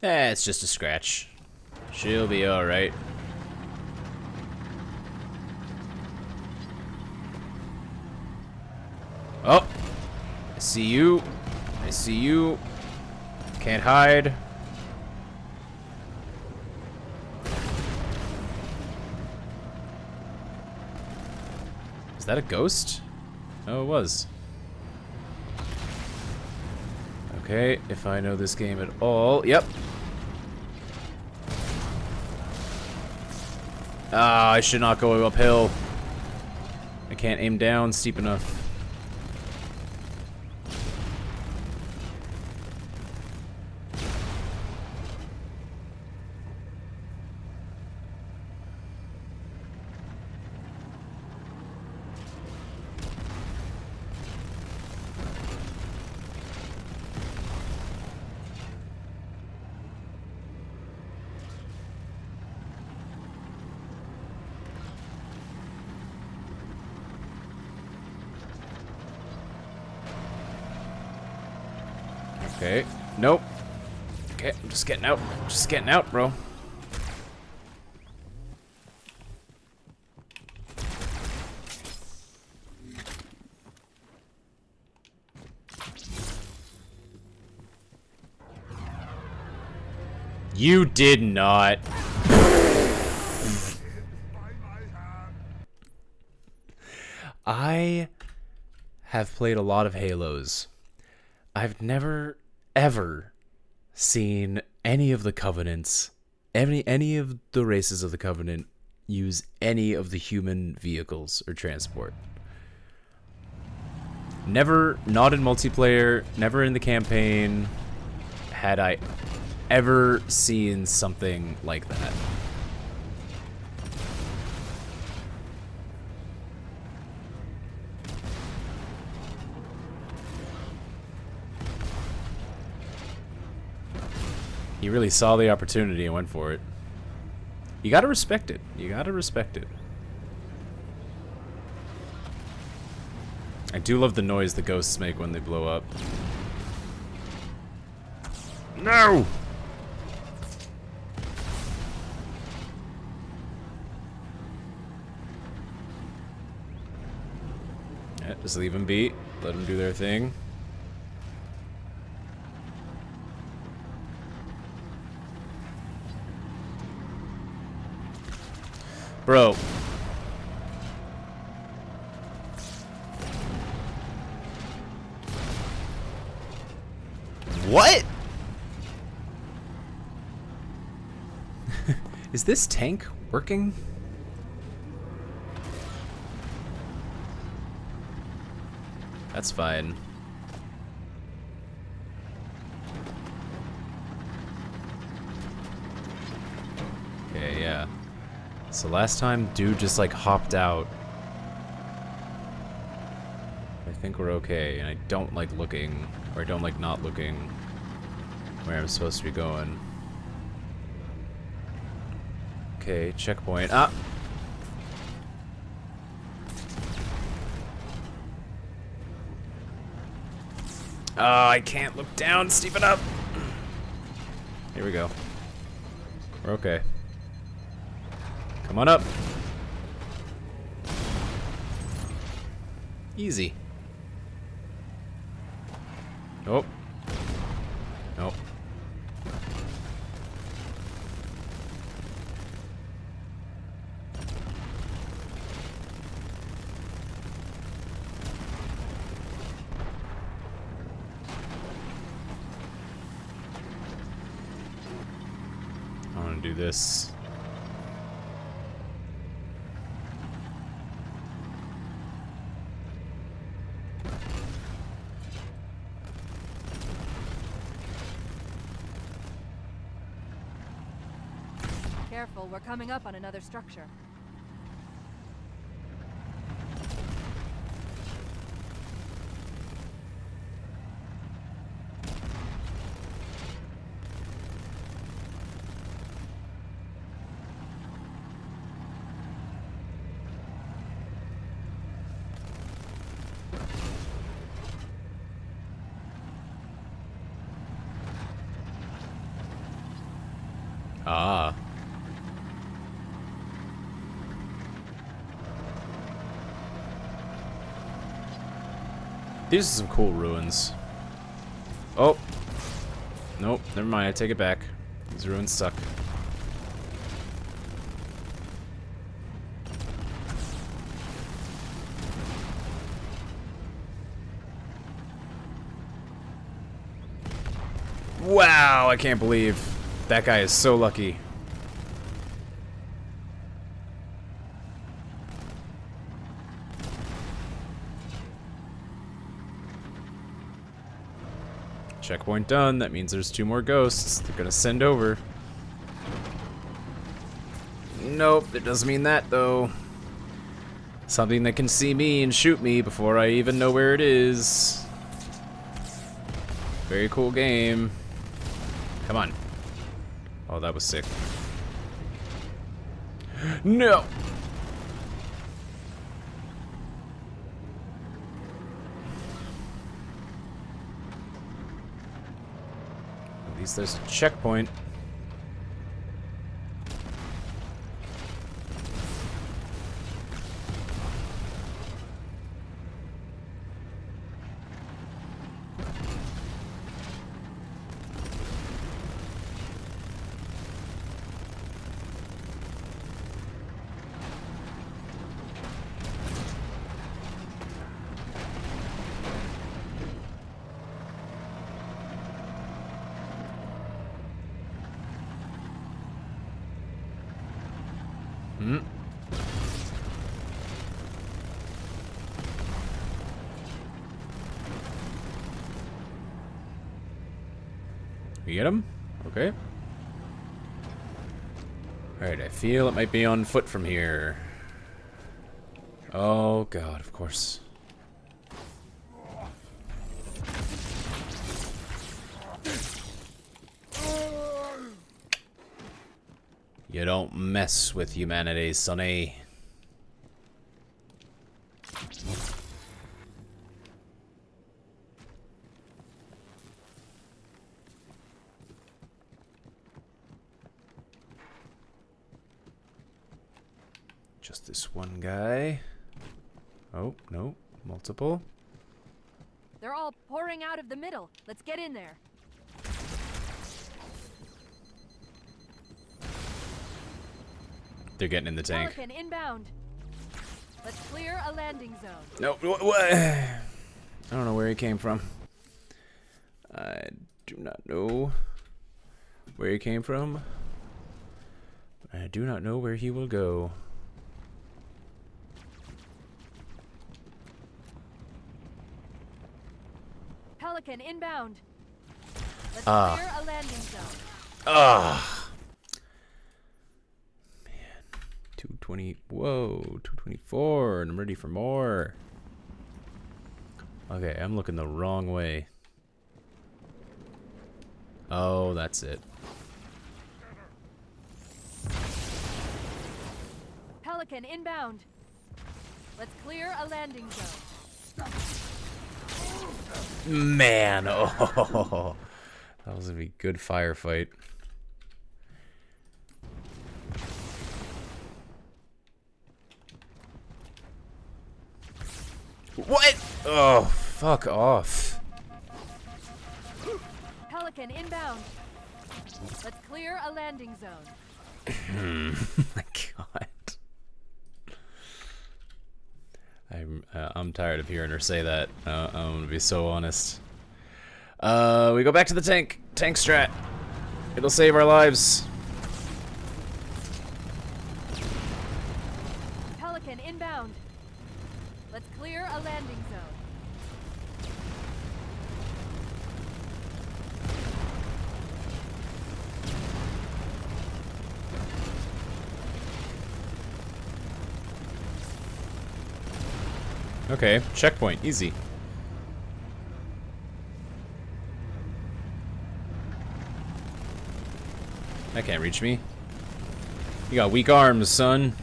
It's just a scratch. She'll be alright. Oh! I see you. I see you. Can't hide. Is that a ghost? Oh, it was. Okay, if I know this game at all. Yep. Ah, I should not go uphill. I can't aim down steep enough. Okay. Nope. Okay, I'm just getting out. Just getting out, bro. You did not. I have played a lot of Halos. I've never, ever seen any of the Covenants, any of the races of the Covenant use any of the human vehicles or transport. Never, not in multiplayer, never in the campaign, had I ever seen something like that. He really saw the opportunity and went for it. You gotta respect it. You gotta respect it. I do love the noise the ghosts make when they blow up. No! Yeah, just leave them be. Let them do their thing. Bro. What? Is this tank working? That's fine. Okay, yeah. So last time, dude just like hopped out. I think we're okay, and I don't like looking, or I don't like not looking where I'm supposed to be going. Okay, checkpoint. Ah! Oh, I can't look down, Stephen up! Here we go. We're okay. Come on up. Easy. Nope. Nope. I want to do this. Careful, we're coming up on another structure. Ah. These are some cool ruins. Oh. Nope, never mind, I take it back. These ruins suck. Wow, I can't believe that guy is so lucky. Checkpoint done. That means there's 2 more ghosts. They're gonna send over. Nope, it doesn't mean that though. Something that can see me and shoot me before I even know where it is. Very cool game. Come on. Oh, that was sick. No! At least there's a checkpoint. Hmm. We get him? Okay. Alright, I feel it might be on foot from here. Oh god, of course. You don't mess with humanity, sonny. Just this one guy. Oh, no. Multiple. They're all pouring out of the middle. Let's get in there. They're getting in the tank. Pelican inbound. Let's clear a landing zone. No, what? I don't know where he came from. I do not know where he came from. I do not know where he will go. Pelican inbound. Let's Ah. clear a landing zone. Ah. Man. 220. Whoa. 224. And I'm ready for more. Okay, I'm looking the wrong way. Oh, that's it. Pelican inbound. Let's clear a landing zone. Man. Oh. That was a good firefight. What? Oh, fuck off. Pelican inbound. Let's clear a landing zone. My God. I'm tired of hearing her say that. I'm gonna be so honest. We go back to the tank. Tank strat. It'll save our lives. Pelican inbound. Let's clear a landing zone. Okay, checkpoint, easy. That can't reach me. You got weak arms, son.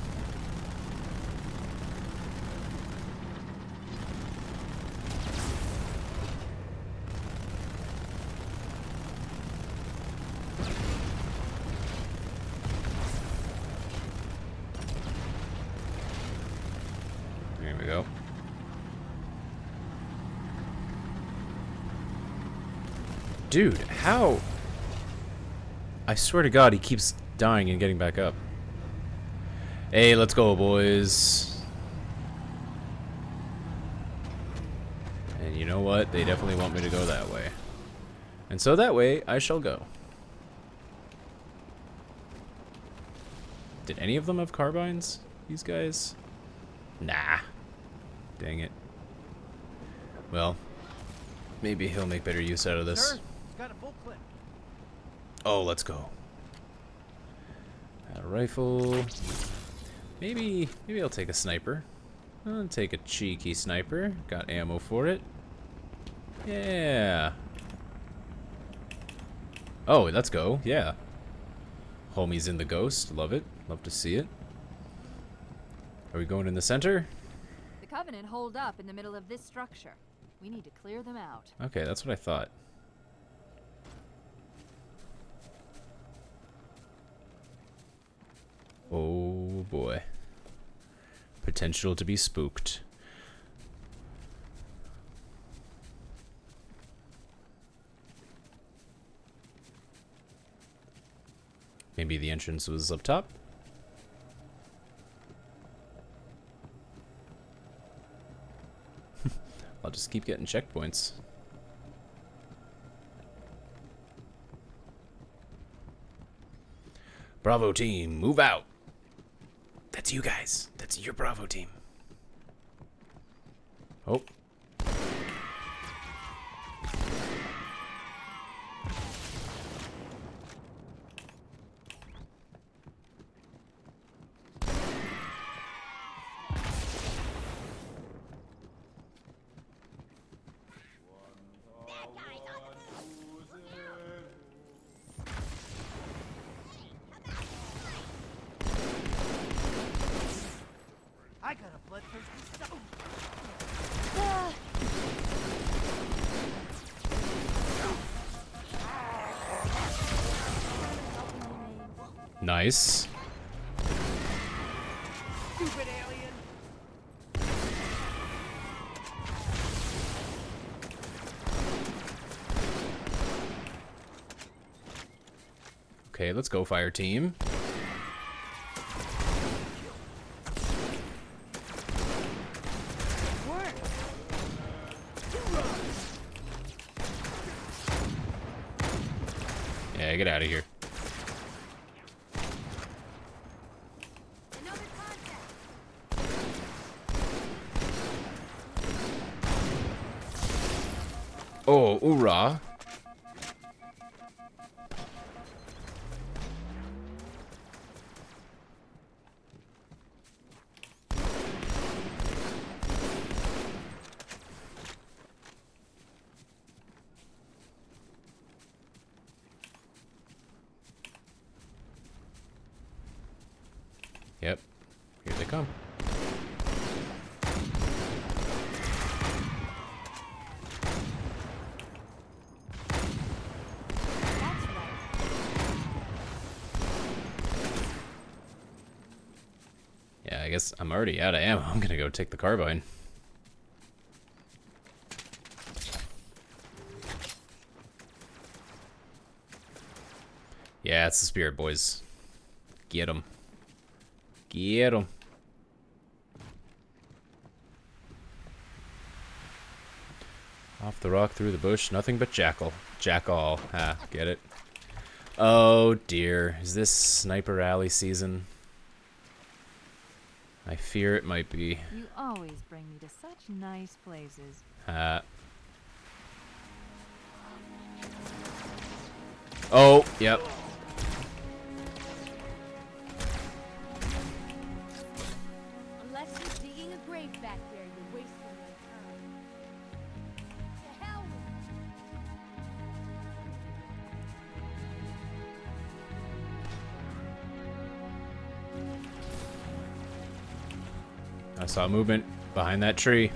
There we go. Dude, how? I swear to God, he keeps dying and getting back up. Hey, let's go, boys. And you know what? They definitely want me to go that way. And so that way, I shall go. Did any of them have carbines? These guys? Nah. Dang it. Well, maybe he'll make better use out of this. Sir, it's got a full clip. Oh, let's go. A rifle. Maybe I'll take a sniper. I'll take a cheeky sniper. Got ammo for it. Yeah. Oh, let's go. Yeah. Homie's in the ghost. Love it. Love to see it. Are we going in the center? The Covenant holed up in the middle of this structure. We need to clear them out. Okay, that's what I thought. Oh boy. Potential to be spooked. Maybe the entrance was up top? I'll just keep getting checkpoints. Bravo team, move out. That's you guys. That's your Bravo team. Oh. I got a bloodthirsty soul. Nice. Stupid alien. Okay, let's go, fire team. Yeah, get out of here. Oh, hoorah. Yep, here they come. Yeah, I guess I'm already out of ammo. I'm gonna go take the carbine. Yeah, it's the spirit, boys. Get 'em. Get 'em. Off the rock, through the bush, nothing but jackal. Jackal. Ah, get it? Oh dear. Is this sniper alley season? I fear it might be. You always bring me to such nice places. Oh, yep. Unless you're digging a grave back there, you're wasting your time. To hell with I saw movement behind that tree.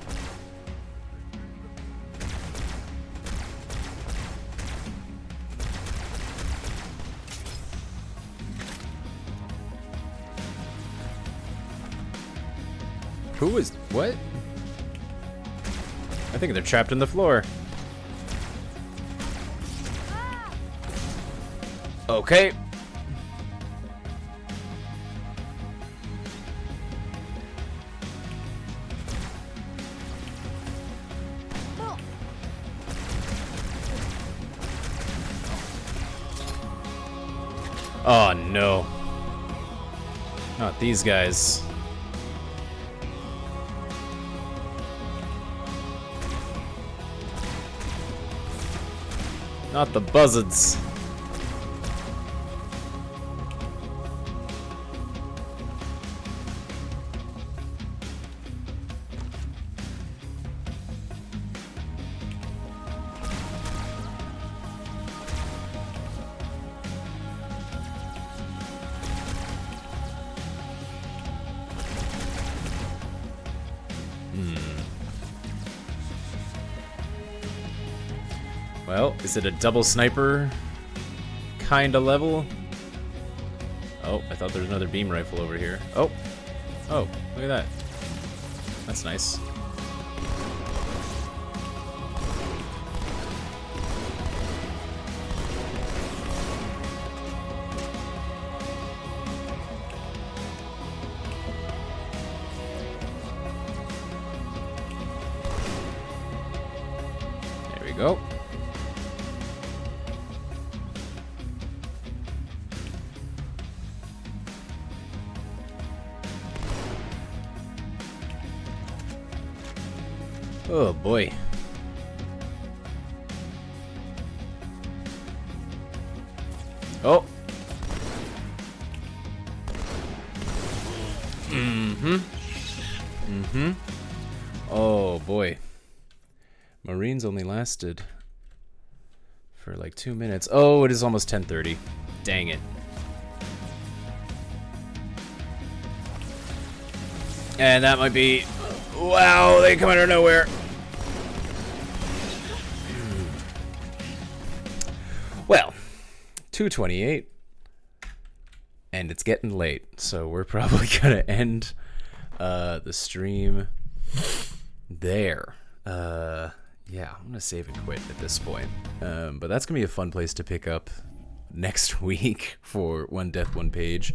Who is... what? I think they're trapped in the floor. Okay. Oh no. Not these guys. Not the buzzards. Well, is it a double sniper kind of level? Oh, I thought there was another beam rifle over here. Oh, oh, look at that. That's nice. There we go. Oh boy. Oh. Oh boy. Marines only lasted for like 2 minutes. Oh, it is almost 10:30. Dang it. And that might be... Wow, they come out of nowhere. Well, 2:28. And it's getting late, so we're probably going to end the stream there. Yeah, I'm going to save and quit at this point. But that's going to be a fun place to pick up next week for One Death, One Page.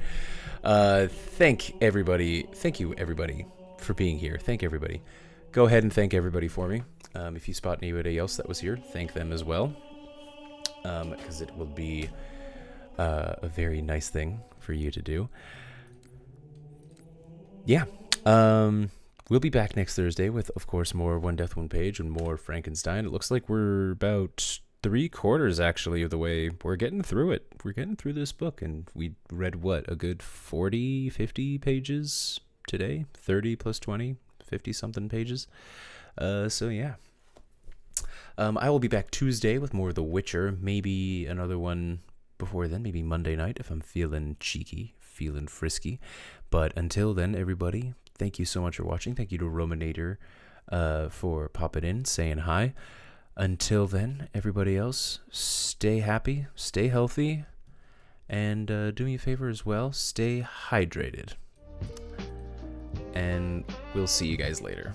Thank you, everybody, for being here. Thank everybody. Go ahead and thank everybody for me. If you spot anybody else that was here, thank them as well. Because it will be a very nice thing for you to do. Yeah. We'll be back next Thursday with, of course, more One Death, One Page and more Frankenstein. It looks like we're about 3/4 actually of the way. We're getting through it. We're getting through this book, and we read, what, a good 40, 50 pages today? 30 plus 20, 50-something pages. So, yeah. I will be back Tuesday with more of The Witcher. Maybe another one before then. Maybe Monday night if I'm feeling cheeky, feeling frisky. But until then, everybody, thank you so much for watching. Thank you to Rominator for popping in, saying hi. Until then, everybody else, stay happy, stay healthy, and do me a favor as well, stay hydrated. And we'll see you guys later.